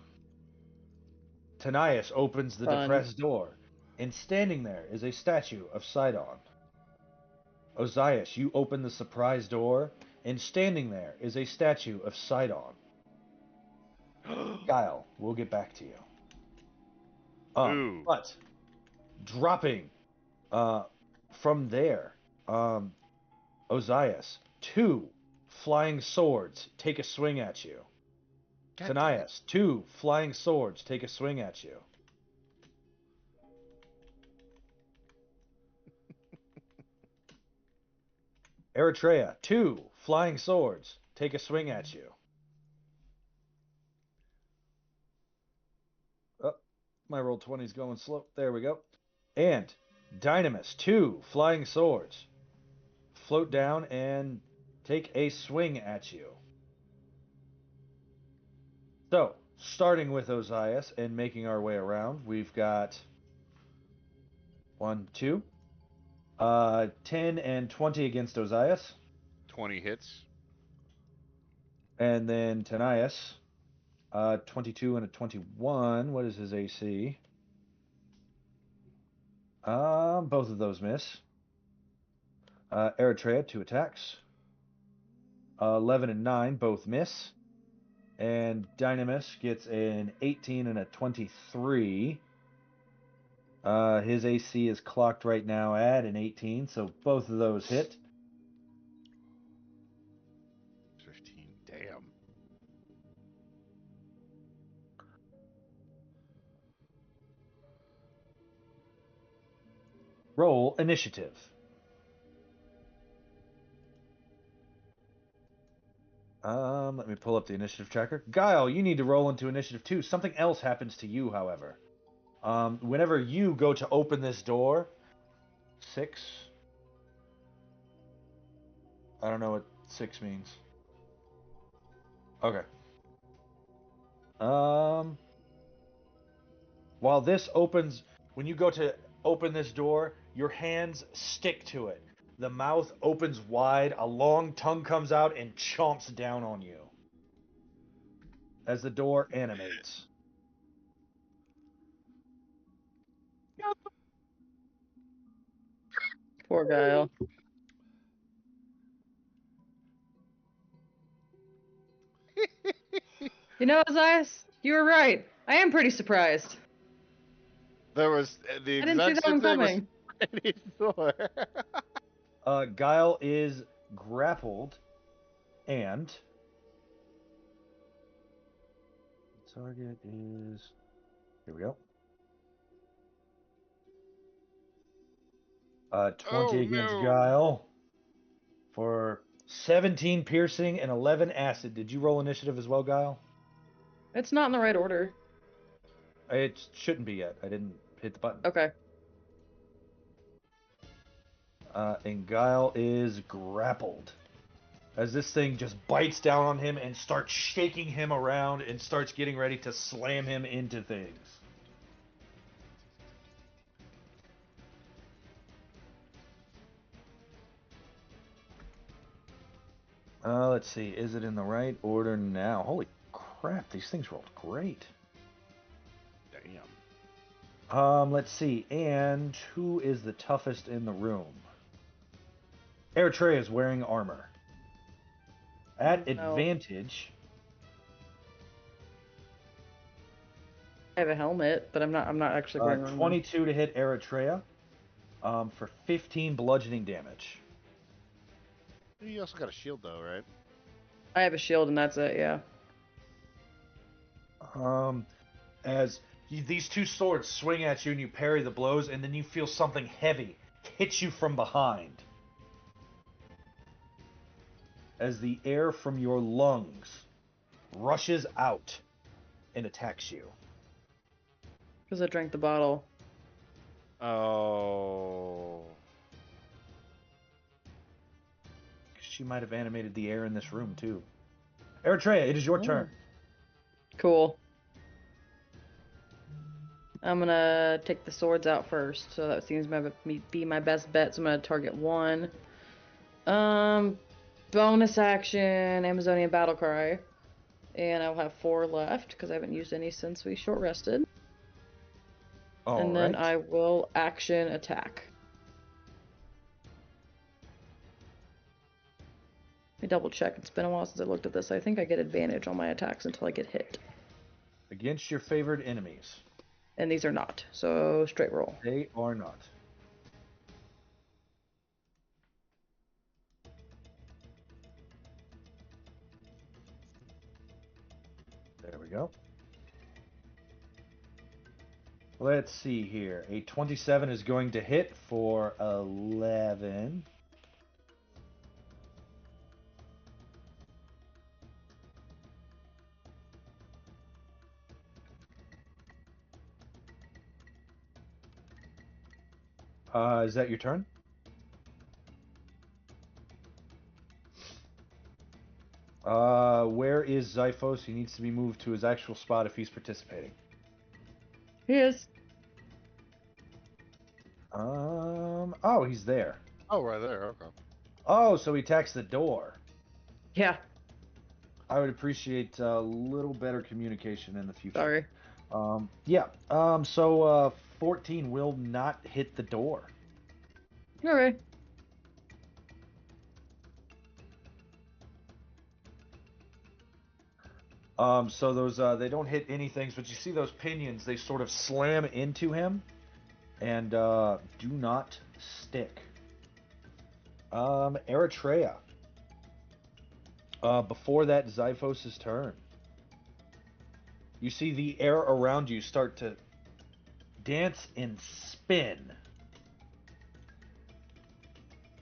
Tanias opens the Fun. depressed door, and standing there is a statue of Sidon. Ozias, you open the surprise door, and standing there is a statue of Sidon. Guile, we'll get back to you. Ooh. But dropping from there, Ozias, 2 flying swords take a swing at you. God damn it. Tanias, 2 flying swords take a swing at you. Eritrea, 2 flying swords take a swing at you. Oh, my roll 20 is going slow. There we go. And Dynamis, 2 flying swords float down and take a swing at you. So, starting with Ozias and making our way around, we've got 1, 2, 10 and 20 against Ozias. 20 hits. And then Tanias, 22 and a 21. What is his AC? Both of those miss. Eritrea, 2 attacks. 11 and 9, both miss. And Dynamis gets an 18 and a 23. His AC is clocked right now at an 18, so both of those hit. 15. Damn. Roll initiative. Let me pull up the initiative tracker. Guile, you need to roll into initiative too. Something else happens to you, however. Whenever you go to open this door, 6. I don't know what 6 means. Okay. While this opens, when you go to open this door, your hands stick to it. The mouth opens wide, a long tongue comes out and chomps down on you as the door animates. Poor Guile. You know, Ozias, you were right. I am pretty surprised. There was the I didn't see exact that one same thing was coming. right before. Guile is grappled, and target is, here we go. 20 against no. Guile for 17 piercing and 11 acid. Did you roll initiative as well, Guile? It's not in the right order. It shouldn't be yet. I didn't hit the button. Okay. And Guile is grappled as this thing just bites down on him and starts shaking him around and starts getting ready to slam him into things. Let's see. Is it in the right order now? Holy crap, these things rolled great. Damn. Let's see. And who is the toughest in the room? Eritrea is wearing armor. At No. advantage, I have a helmet, but I'm not actually wearing one. 22 to hit Eritrea for 15 bludgeoning damage. You also got a shield, though, right? I have a shield, and that's it. Yeah. As these two swords swing at you and you parry the blows, and then you feel something heavy hit you from behind. As the air from your lungs rushes out and attacks you. Because I drank the bottle. Oh. She might have animated the air in this room, too. Eritrea, it is your turn. Cool. I'm gonna take the swords out first, so that seems to be my best bet. So I'm gonna target one. Bonus action, Amazonian battle cry, and I'll have 4 left because I haven't used any since we short rested. And then I will action attack. Let me double check. It's been a while since I looked at this. I think I get advantage on my attacks until I get hit. Against your favored enemies. And these are not, so straight roll. They are not. There we go. Let's see here. A 27 is going to hit for 11. Is that your turn? Where is Zyphos? He needs to be moved to his actual spot if he's participating. He is. Oh, he's there. Oh, right there. Okay. Oh, so he attacks the door. Yeah. I would appreciate a little better communication in the future. Sorry. Yeah. So 14 will not hit the door. Okay. So those they don't hit anything, but you see those pinions, they sort of slam into him and do not stick. Eritrea. Before that, Zyphos' turn. You see the air around you start to dance and spin.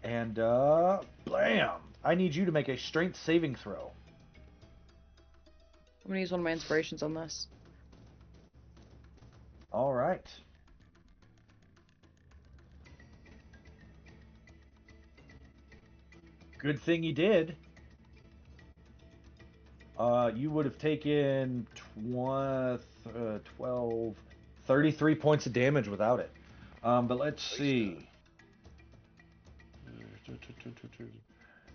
And blam! I need you to make a strength saving throw. I'm gonna use one of my inspirations on this. All right. Good thing you did. You would have taken 12, 33 points of damage without it. But let's see.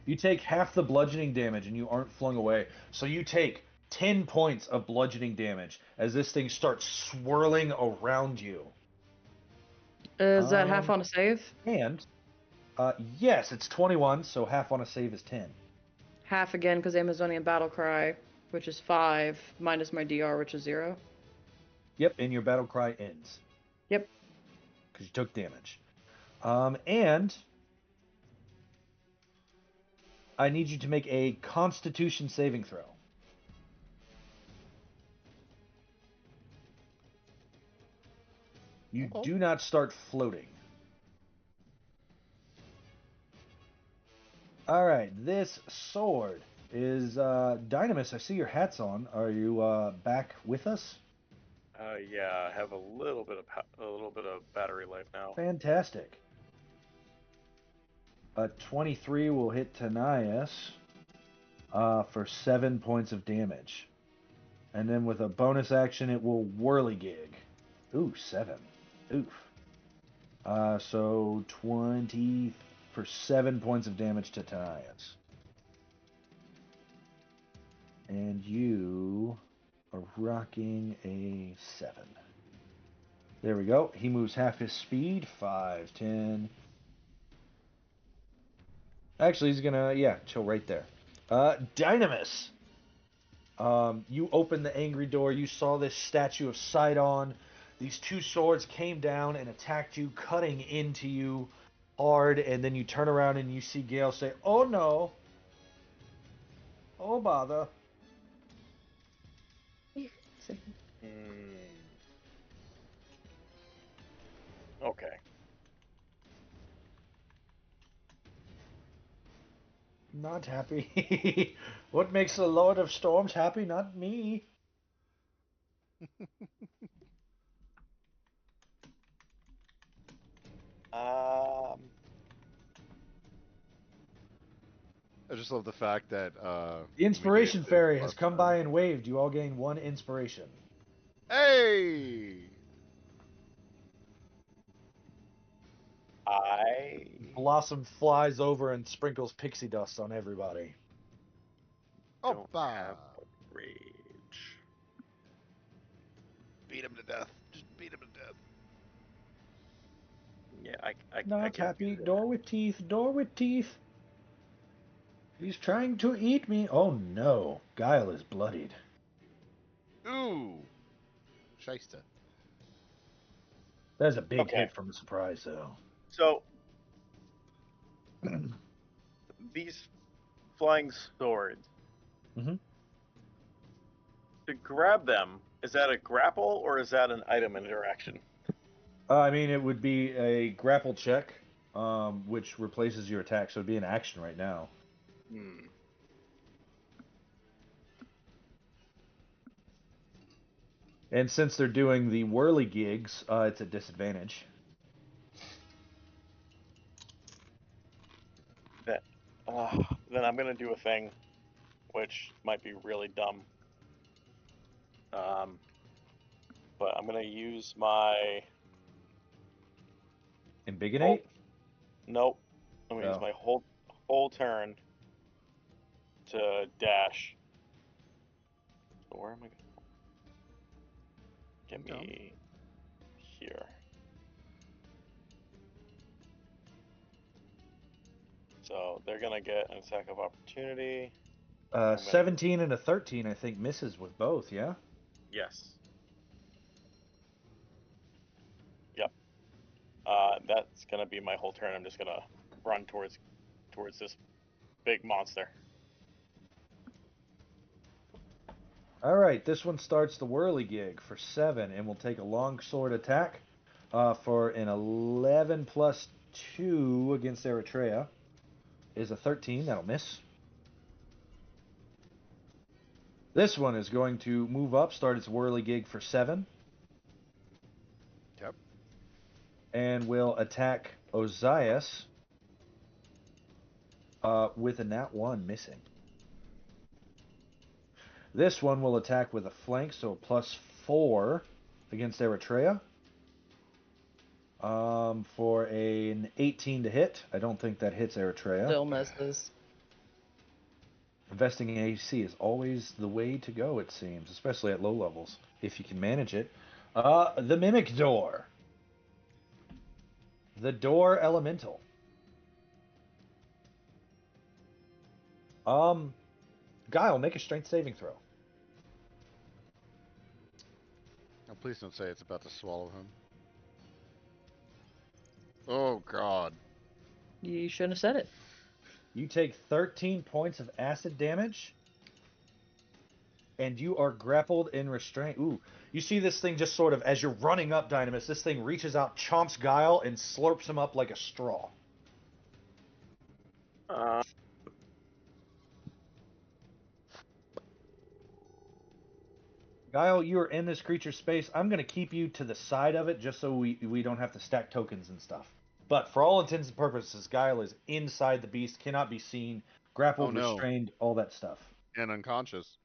You take half the bludgeoning damage and you aren't flung away. So you take 10 points of bludgeoning damage as this thing starts swirling around you. Is that half on a save? And, yes, it's 21, so half on a save is 10. Half again, because Amazonian battle cry, which is 5, minus my DR, which is 0. Yep, and your battle cry ends. Yep. Because you took damage. And I need you to make a Constitution saving throw. You do not start floating. All right, this sword is Dynamis. I see your hat's on. Are you back with us? Yeah, I have a little bit of battery life now. Fantastic. A 23 will hit Tanias for 7 points of damage. And then with a bonus action, it will whirligig. Ooh, 7. Oof. So 20 for 7 points of damage to Tanias. And you are rocking a 7. There we go. He moves half his speed. 5, 10. Actually, he's gonna, chill right there. Dynamis. You opened the angry door. You saw this statue of Sidon. These two swords came down and attacked you, cutting into you hard. And then you turn around and you see Gale say, "Oh no! Oh bother!" Okay. Not happy. What makes the Lord of Storms happy? Not me. I just love the fact that The Inspiration we did Fairy it has last come time. by and waved. You all gain 1 inspiration. Hey! Blossom flies over and sprinkles pixie dust on everybody. don't Oppa! have rage. Beat him to death. Just beat him to death. Yeah, I Not can happy. do that. Door with teeth. Door with teeth. He's trying to eat me. Oh no. Guile is bloodied. Ooh! Shyster. That's a big Okay. hit from a surprise, though. So these flying swords. Mhm. To grab them, is that a grapple or is that an item interaction? I mean, it would be a grapple check, which replaces your attack, so it'd be an action right now. And since they're doing the whirly gigs, it's a disadvantage. Then I'm gonna do a thing, which might be really dumb. But I'm gonna use my Embiggenate? nope. I'm gonna use Oh. my whole turn to dash. So where am I? Get me here. So they're gonna get an attack of opportunity. 17 and a 13, I think, misses with both, yeah? Yes. Yep. That's gonna be my whole turn. I'm just gonna run towards this big monster. Alright, this one starts the whirligig for 7 and will take a long sword attack for an 11 plus 2 against Eritrea. Is a 13, that'll miss. This one is going to move up, start its whirligig for 7. Yep. And will attack Ozias with a nat 1 missing. This one will attack with a flank, so a plus 4 against Eritrea. For an 18 to hit. I don't think that hits Eritrea. Still misses. Investing in AC is always the way to go, it seems, especially at low levels, if you can manage it. The Mimic Door. The Door Elemental. Guile, make a strength saving throw. Oh, please don't say it's about to swallow him. Oh, God. You shouldn't have said it. You take 13 points of acid damage, and you are grappled and restrained. Ooh, you see this thing just sort of, as you're running up, Dynamis, this thing reaches out, chomps Guile, and slurps him up like a straw. Guile, you are in this creature's space. I'm going to keep you to the side of it just so we don't have to stack tokens and stuff. But for all intents and purposes, Guile is inside the beast, cannot be seen, grappled, Oh, no. restrained, all that stuff. And unconscious.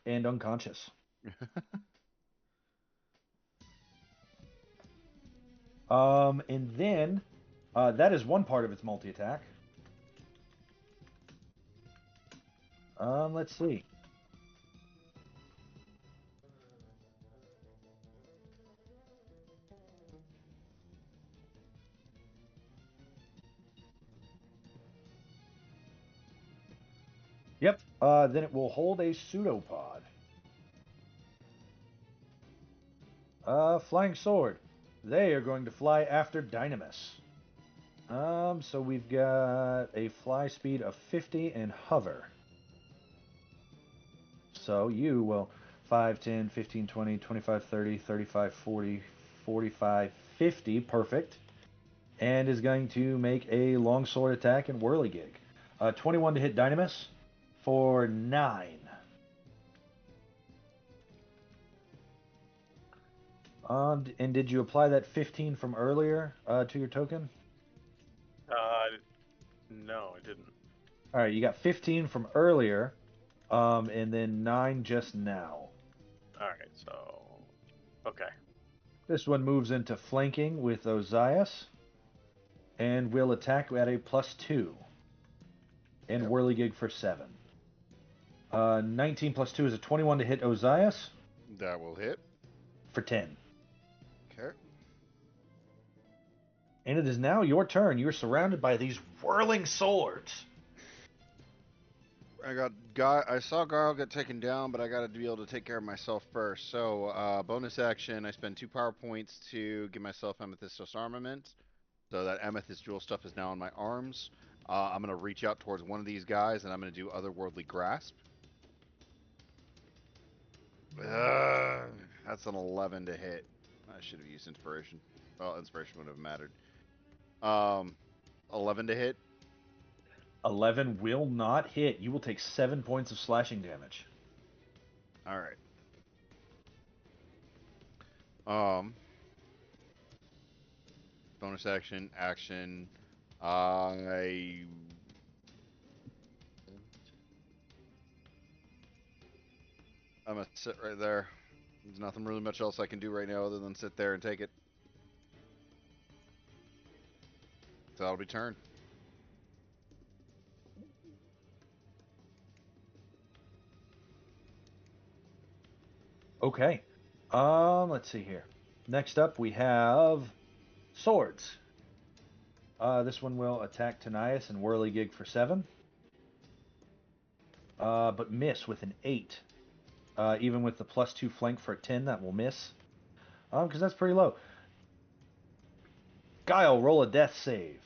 And unconscious. And then that is one part of its multi-attack. Let's see. Yep. Then it will hold a pseudopod. Flying sword. They are going to fly after Dynamis. So we've got a fly speed of 50 and hover. So you will 5, 10, 15, 20, 25, 30, 35, 40, 45, 50. Perfect. And is going to make a longsword attack and whirligig. 21 to hit Dynamis for 9. And did you apply that 15 from earlier to your token? No, I didn't. All right, you got 15 from earlier, and then 9 just now. All right, so okay. This one moves into flanking with Ozias, and will attack at a +2, and Yep. whirligig for 7. 19 + 2 is a 21 to hit Ozias That will hit. for 10. Okay. And it is now your turn. You're surrounded by these whirling swords. I saw Garl get taken down, but I got to be able to take care of myself first. So, bonus action, I spend 2 power points to give myself amethystos armament. So that amethyst jewel stuff is now on my arms. I'm going to reach out towards one of these guys, and I'm going to do otherworldly grasp. That's an 11 to hit. I should have used inspiration. Well, inspiration would have mattered. 11 to hit. 11 will not hit. You will take 7 points of slashing damage. All right. Bonus action, action. I'm gonna sit right there. There's nothing really much else I can do right now other than sit there and take it. So that'll be turn. Okay. Let's see here. Next up, we have swords. This one will attack Tanias and whirligig for 7. But miss with an 8. Even with the +2 flank for a 10, that will miss. Because that's pretty low. Guile, roll a death save.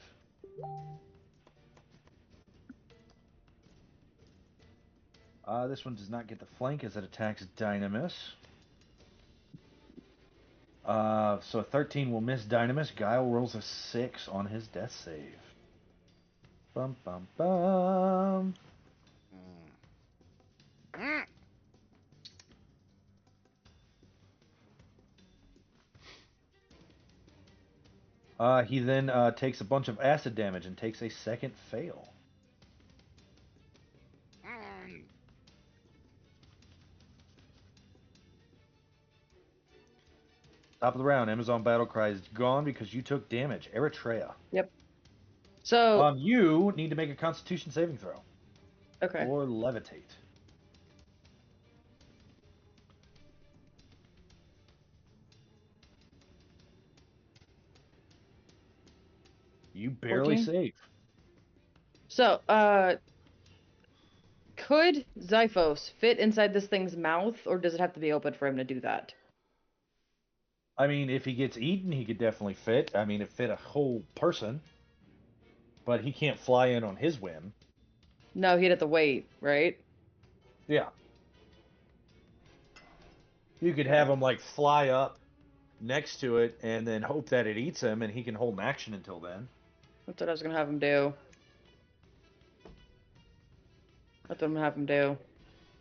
This one does not get the flank as it attacks Dynamis. So a 13 will miss Dynamis. Guile rolls a 6 on his death save. Bum bum bum. He then takes a bunch of acid damage and takes a second fail. Top of the round, Amazon Battlecry is gone because you took damage. Eritrea. Yep. So You need to make a Constitution saving throw. okay. Or levitate. You barely 14? save. So, could Xiphos fit inside this thing's mouth, or does it have to be open for him to do that? I mean, if he gets eaten, he could definitely fit. I mean, it fit a whole person. But he can't fly in on his whim. No, he'd have to wait, right? Yeah. You could have him, like, fly up next to it and then hope that it eats him and he can hold an action until then. That's what I was gonna have him do. That's what I'm gonna have him do.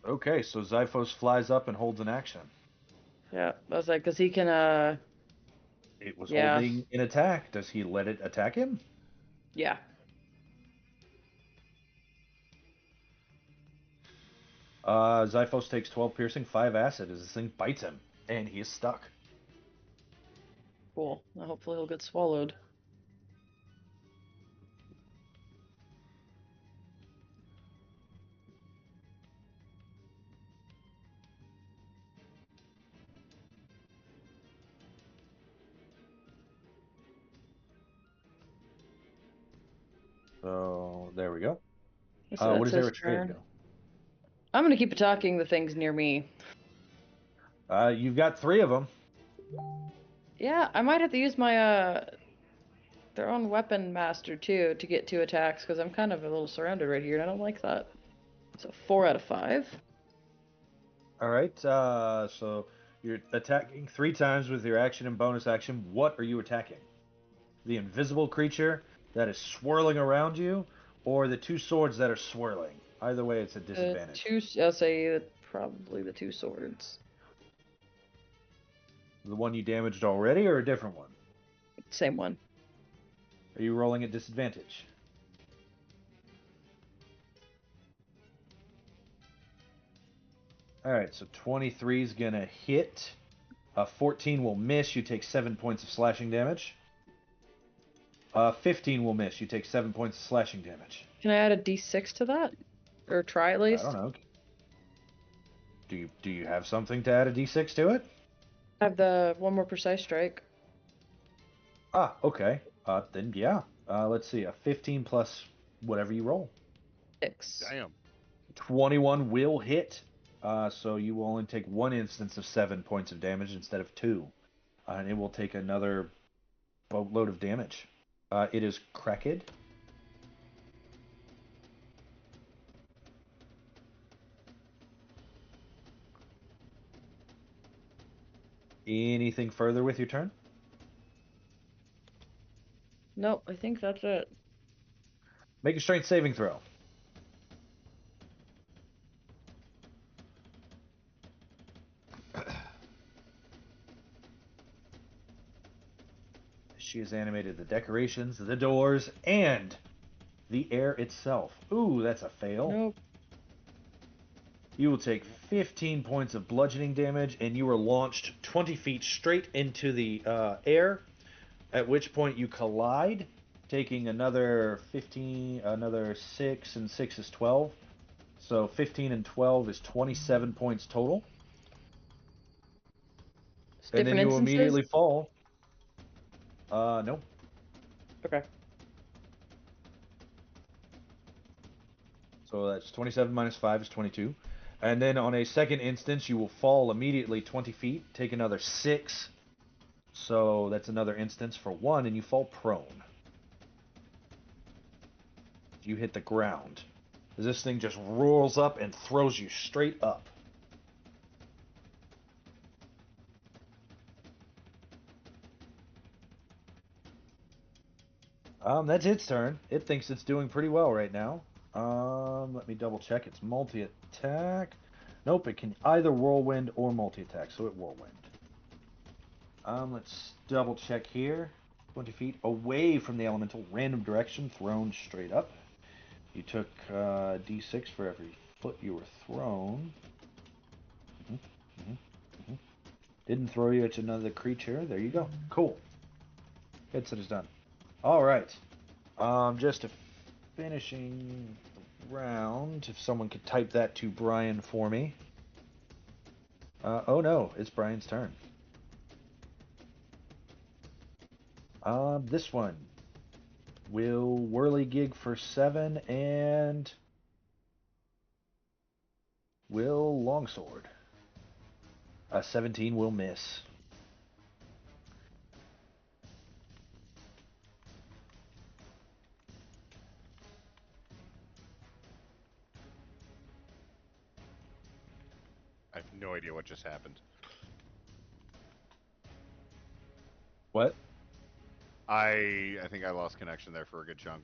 Okay, so Xiphos flies up and holds an action. Yeah, I was like, cause he can, It was yeah. holding an attack. Does he let it attack him? Yeah. Xiphos takes 12 piercing, 5 acid as this thing bites him, and he is stuck. Cool. Well, hopefully he'll get swallowed. So, there we go. So What that's does his Eritrea turn. do? I'm gonna keep attacking the things near me. You've got 3 of them. Yeah, I might have to use my their own weapon master too to get 2 attacks because I'm kind of a little surrounded right here and I don't like that. So 4 out of 5. All right. So you're attacking 3 times with your action and bonus action. What are you attacking? The invisible creature that is swirling around you, or the 2 swords that are swirling? Either way, it's a disadvantage. I'll say probably the 2 swords. The one you damaged already, or a different one? Same one. Are you rolling at disadvantage? All right, so 23 is gonna hit. 14 will miss. You take 7 points of slashing damage. 15 will miss. You take 7 points of slashing damage. Can I add a d6 to that? Or try at I least? don't know. Do you have something to add a d6 to it? I have the one more precise strike. Ah, okay. Then yeah. Let's see. A 15 plus whatever you roll. 6. Damn. 21 will hit. So you will only take 1 instance of 7 points of damage instead of 2. And it will take another boatload of damage. It is cracked. Anything further with your turn? Nope, I think that's it. Make a strength saving throw. She has animated the decorations, the doors, and the air itself. Ooh, that's a fail. Nope. You will take 15 points of bludgeoning damage, and you are launched 20 feet straight into the air, at which point you collide, taking another 15, another 6, and 6 is 12. So 15 and 12 is 27 points total. It's And then different you will instances? immediately fall. No. Okay. So that's 27 minus 5 is 22. And then on a second instance, you will fall immediately 20 feet, take another 6. So that's another instance for 1, and you fall prone. You hit the ground. This thing just rolls up and throws you straight up. That's its turn. It thinks it's doing pretty well right now. Let me double check. It's multi-attack. Nope, it can either whirlwind or multi-attack, so it whirlwind. Let's double check here. 20 feet away from the elemental, random direction, thrown straight up. You took d6 for every foot you were thrown. Didn't throw you at another creature. There you go. Cool. Headset is done. All right. Just finishing the round. If someone could type that to Brian for me. Oh no, it's Brian's turn. This one will whirligig for 7 and will longsword. 17 will miss. I have no idea what just happened. What? I think I lost connection there for a good chunk.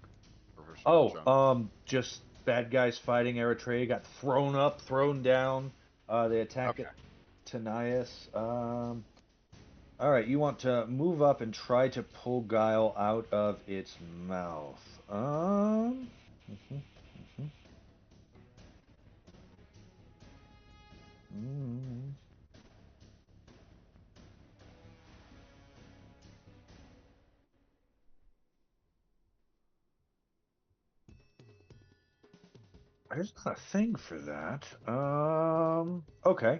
For a small chunk. Just bad guys fighting Eritrea got thrown up, thrown down. They attack Okay. it. Tanias. All right, you want to move up and try to pull Guile out of its mouth. mhm, mhm. Mm. There's not a thing for that. Okay.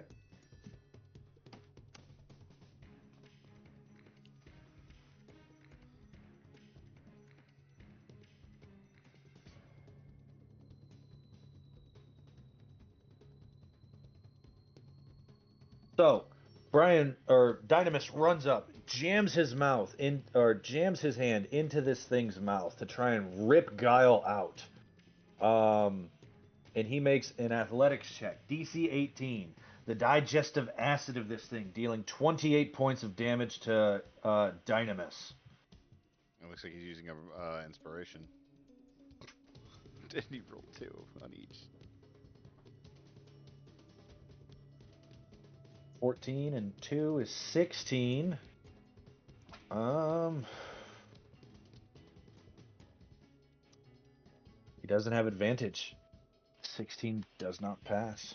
So, Dynamis runs up, jams his hand into this thing's mouth to try and rip Guile out. And he makes an athletics check, DC 18. The digestive acid of this thing dealing 28 points of damage to Dynamis. It looks like he's using a inspiration. Didn't he roll 2 on each? 14 and 2 is 16. He doesn't have advantage. 16 does not pass.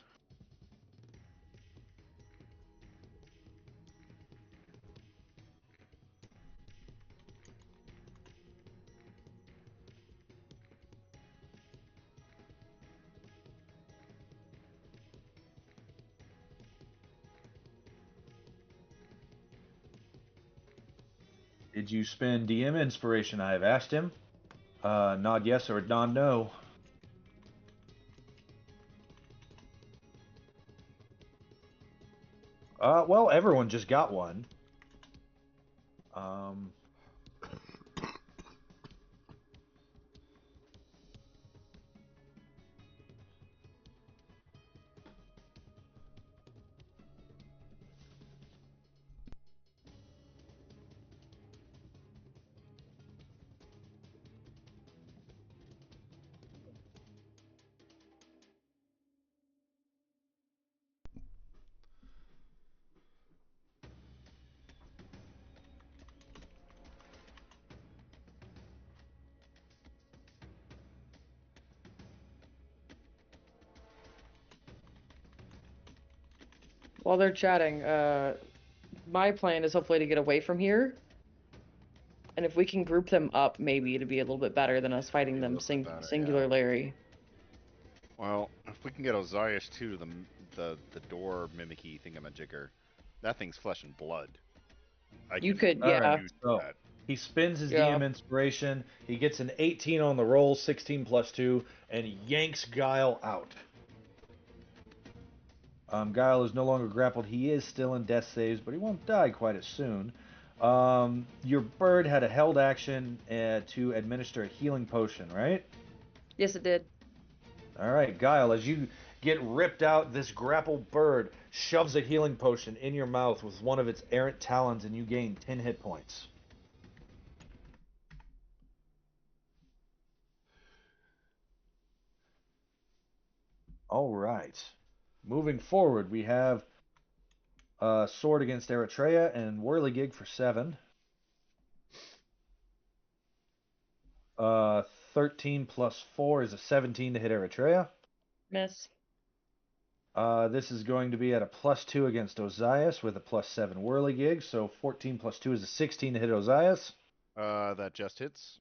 Did you spend DM inspiration? I have asked him. Nod yes or nod no. Well, everyone just got one. While they're chatting, my plan is hopefully to get away from here. And if we can group them up, maybe it'd be a little bit better than us fighting them singularly. Well, if we can get Osiris too, the door mimicky thingamajigger, that thing's flesh and blood. You could, yeah. Right, so he spins his DM inspiration. He gets an 18 on the roll, 16 plus 2, and yanks Guile out. Guile is no longer grappled. He is still in death saves, but he won't die quite as soon. Your bird had a held action to administer a healing potion, right? Yes, it did. All right, Guile, as you get ripped out, this grappled bird shoves a healing potion in your mouth with one of its errant talons, and you gain 10 hit points. All right. Moving forward, we have Sword against Eritrea and Whirligig for 7. 13 plus 4 is a 17 to hit Eritrea. Miss. This is going to be at a plus 2 against Ozias with a plus 7 Whirligig, so 14 plus 2 is a 16 to hit Ozias. That just hits.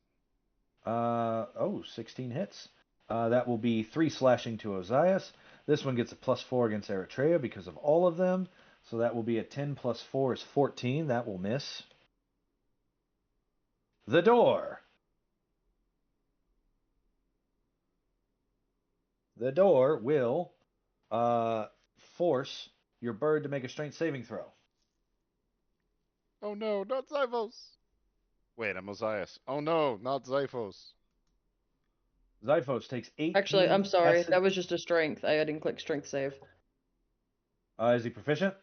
16 hits. That will be 3 slashing to Ozias. This one gets a plus 4 against Eritrea because of all of them. So that will be a 10 plus 4 is 14. That will miss. The door. The door will force your bird to make a strength saving throw. Oh no, not Zyphos! Wait, I'm Osiris. Oh no, not Zyphos. Zyphos takes 18. Actually, I'm sorry. That was just a strength. I didn't click strength save. Is he proficient?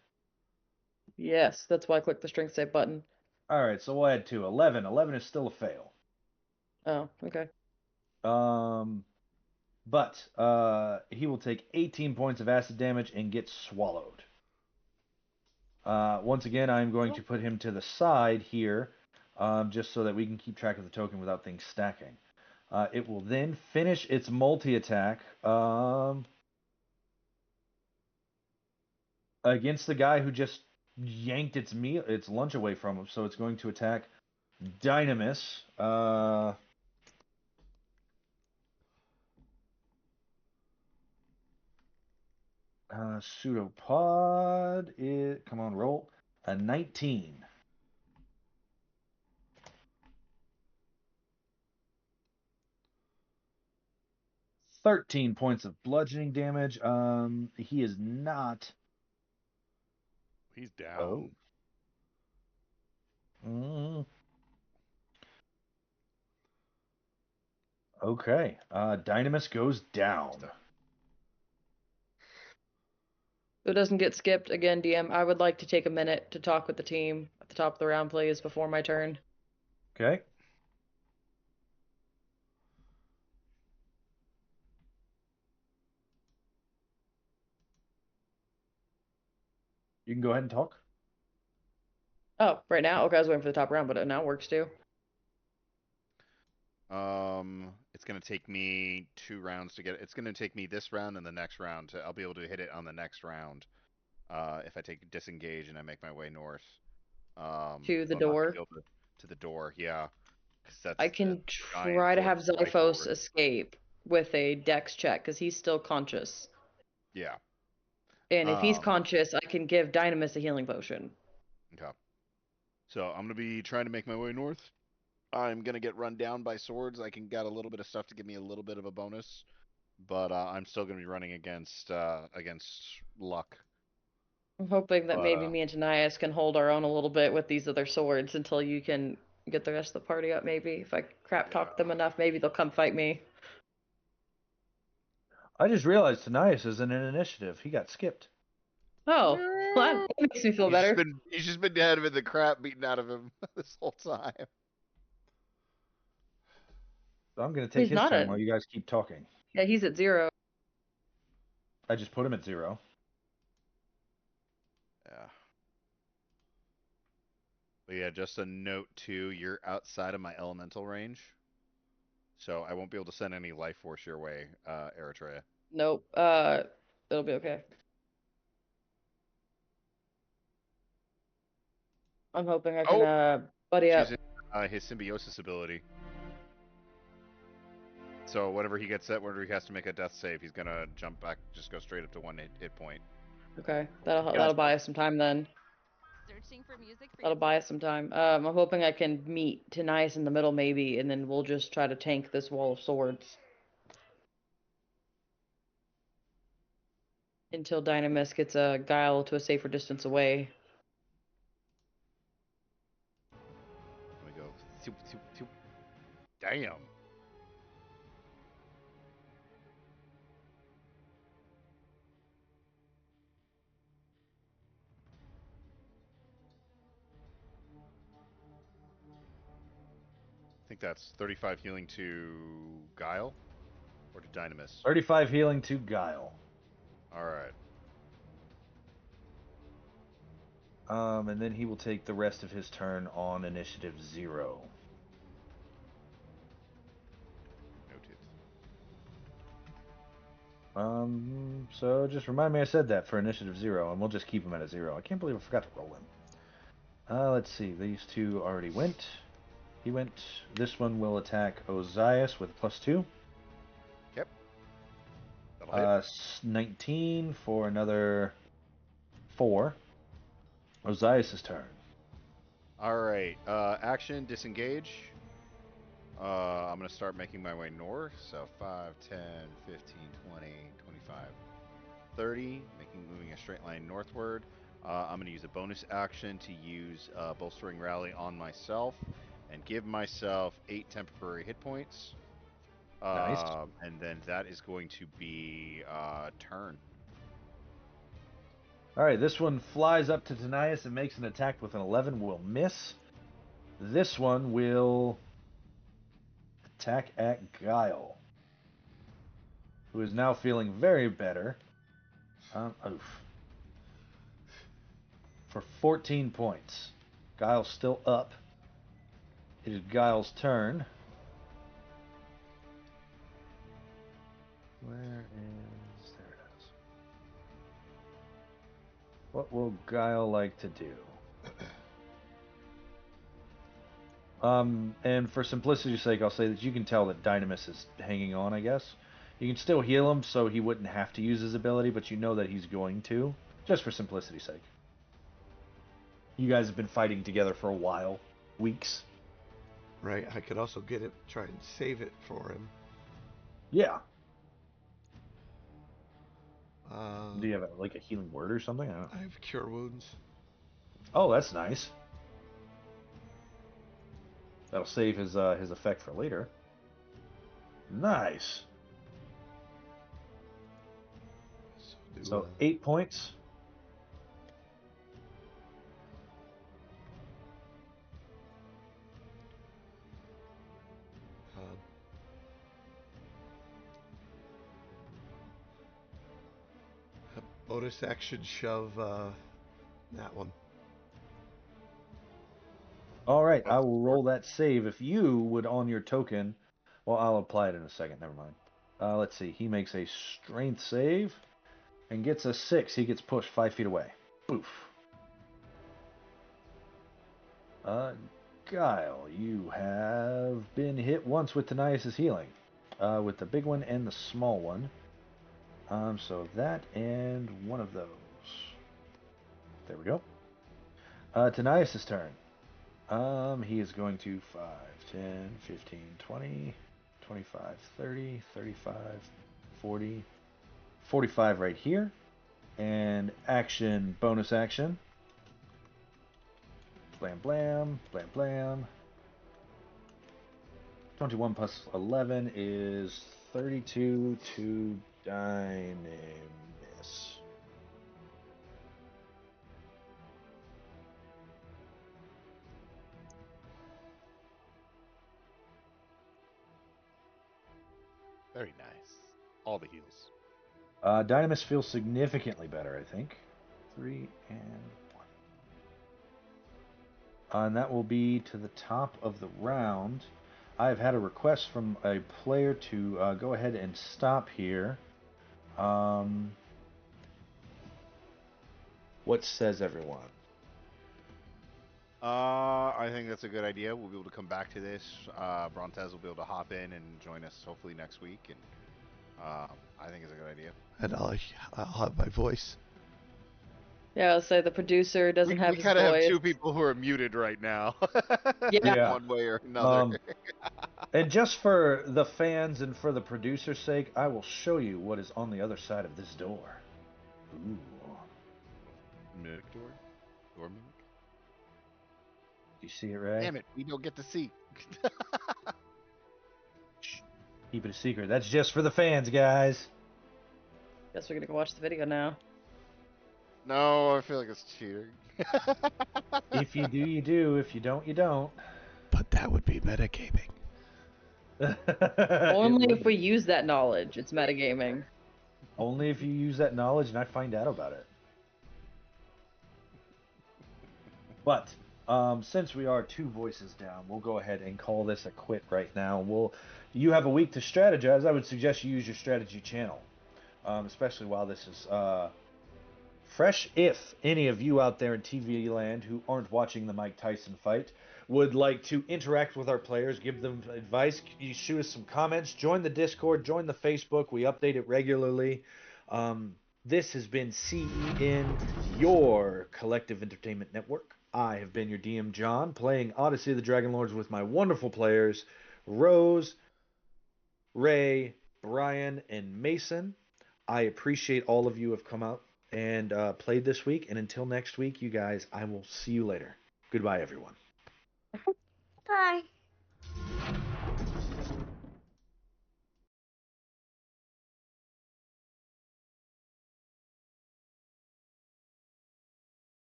Yes, that's why I clicked the strength save button. All right, so we'll add 2. 11. 11 is still a fail. Oh, okay. But he will take 18 points of acid damage and get swallowed. Once again, I'm going to put him to the side here, just so that we can keep track of the token without things stacking. It will then finish its multi-attack against the guy who just yanked its lunch away from him. So it's going to attack Dynamis. Pseudopod, come on, roll. A 19. 13 points of bludgeoning damage. He is not He's down. Oh. Mm. Okay. Dynamis goes down. So it doesn't get skipped again, DM. I would like to take a minute to talk with the team at the top of the round, please, before my turn. Okay. You can go ahead and talk. Oh, right now? Okay, I was waiting for the top round, but it now works too. It's gonna take me 2 rounds to get it. It's gonna take me this round and the next round I'll be able to hit it on the next round. If I take disengage and I make my way north. To the I'll not door. be able to the door, yeah. 'Cause that's I a can giant try to have fortress right door. Xiphos escape with a dex check, because he's still conscious. Yeah. And if he's Um, conscious, I can give Dynamis a healing potion. okay. So I'm gonna be trying to make my way north. I'm gonna get run down by swords. I can get a little bit of stuff to give me a little bit of a bonus, but I'm still gonna be running against luck. I'm hoping that But maybe me and Tanias can hold our own a little bit with these other swords until you can get the rest of the party up, maybe. If I crap talk them enough, maybe they'll come fight me. I just realized Tanias is in an initiative. He got skipped. Oh, well, that makes me feel better. He's just been having the crap beaten out of him this whole time. So I'm going to take He's his not turn at. while you guys keep talking. Yeah, he's at 0. I just put him at 0. Yeah. But yeah, just a note too, you're outside of my elemental range. So I won't be able to send any life force your way, Eritrea. Nope. It'll be okay. I'm hoping I can buddy up. She's in his symbiosis ability. So whenever he gets that, whenever he has to make a death save, he's gonna jump back, just go straight up to 1 hit point. Okay, that'll buy us some time then. Searching for music for That'll buy us some time. I'm hoping I can meet Tanias in the middle maybe, and then we'll just try to tank this wall of swords until Dynamis gets a guile to a safer distance away. Let me go. Zoop, zoop, zoop. Damn. I think that's 35 healing to Guile or to Dynamis. 35 healing to Guile. All right. And then he will take the rest of his turn on initiative 0. Noted. So just remind me I said that for initiative 0, and we'll just keep him at a 0. I can't believe I forgot to roll him. Let's see. These two already went. He went. This one will attack Ozias with +2. Yep. That'll hit. 19 for another 4. Ozias' turn. All right. Action, disengage. I'm going to start making my way north. So 5, 10, 15, 20, 25, 30. Moving a straight line northward. I'm going to use a bonus action to use Bolstering Rally on myself and give myself 8 temporary hit points. Nice. And then that is going to be turn. Alright, this one flies up to Tanias and makes an attack with an 11. Will miss. This one will attack at Guile, who is now feeling very better. Oof. For 14 points. Guile's still up. It is Guile's turn. Where is... There it is. What will Guile like to do? And for simplicity's sake, I'll say that you can tell that Dynamis is hanging on, I guess. You can still heal him so he wouldn't have to use his ability, but you know that he's going to, just for simplicity's sake. You guys have been fighting together for a while. Weeks. Right, I could also get it, try and save it for him. Yeah. Uh, Do you have like a healing word or something? I don't know. I have Cure Wounds. Oh, that's nice. That'll save his effect for later. Nice. So 8 points. Bonus action shove that one. All right, I will roll that save. If you would on your token, well, I'll apply it in a second. Never mind. Let's see. He makes a strength save and gets a 6. He gets pushed 5 feet away. Boof. Guile, you have been hit once with Tanias' healing, with the big one and the small one. So that and one of those. There we go. Tanias' turn. He is going to 5, 10, 15, 20, 25, 30, 35, 40, 45 right here. And action, bonus action. Blam, blam, blam, blam. 21 plus 11 is 32 to Dynamis. Very nice. All the heals. Dynamis feels significantly better, I think. 3 and 1. And that will be to the top of the round. I've had a request from a player to go ahead and stop here. What says everyone? I think that's a good idea. We'll be able to come back to this. Brontez will be able to hop in and join us hopefully next week, and I think it's a good idea. And I'll have my voice. Yeah, I'll say the producer doesn't have We his kind of have voice. two people who are muted right now. Yeah. One way or another. And just for the fans and for the producer's sake, I will show you what is on the other side of this door. Ooh. Mimic door? Door mimic? Do you see it, Ray? Damn it, we don't get to see. Shh. Keep it a secret. That's just for the fans, guys. Guess we're gonna go watch the video now. No, I feel like it's cheating. If you do, you do. If you don't, you don't. But that would be metagaming. Only if we use that knowledge, it's metagaming. Only if you use that knowledge and I find out about it. But since we are 2 voices down, we'll go ahead and call this a quit right now. You have a week to strategize. I would suggest you use your strategy channel, especially while this is fresh. If any of you out there in TV land who aren't watching the Mike Tyson fight would like to interact with our players, give them advice, you shoot us some comments, join the Discord, join the Facebook. We update it regularly. This has been CEN, your collective entertainment network. I have been your DM, John, playing Odyssey of the Dragonlords with my wonderful players, Rose, Ray, Brian, and Mason. I appreciate all of you who have come out and played this week. And until next week, you guys, I will see you later. Goodbye, everyone. Bye.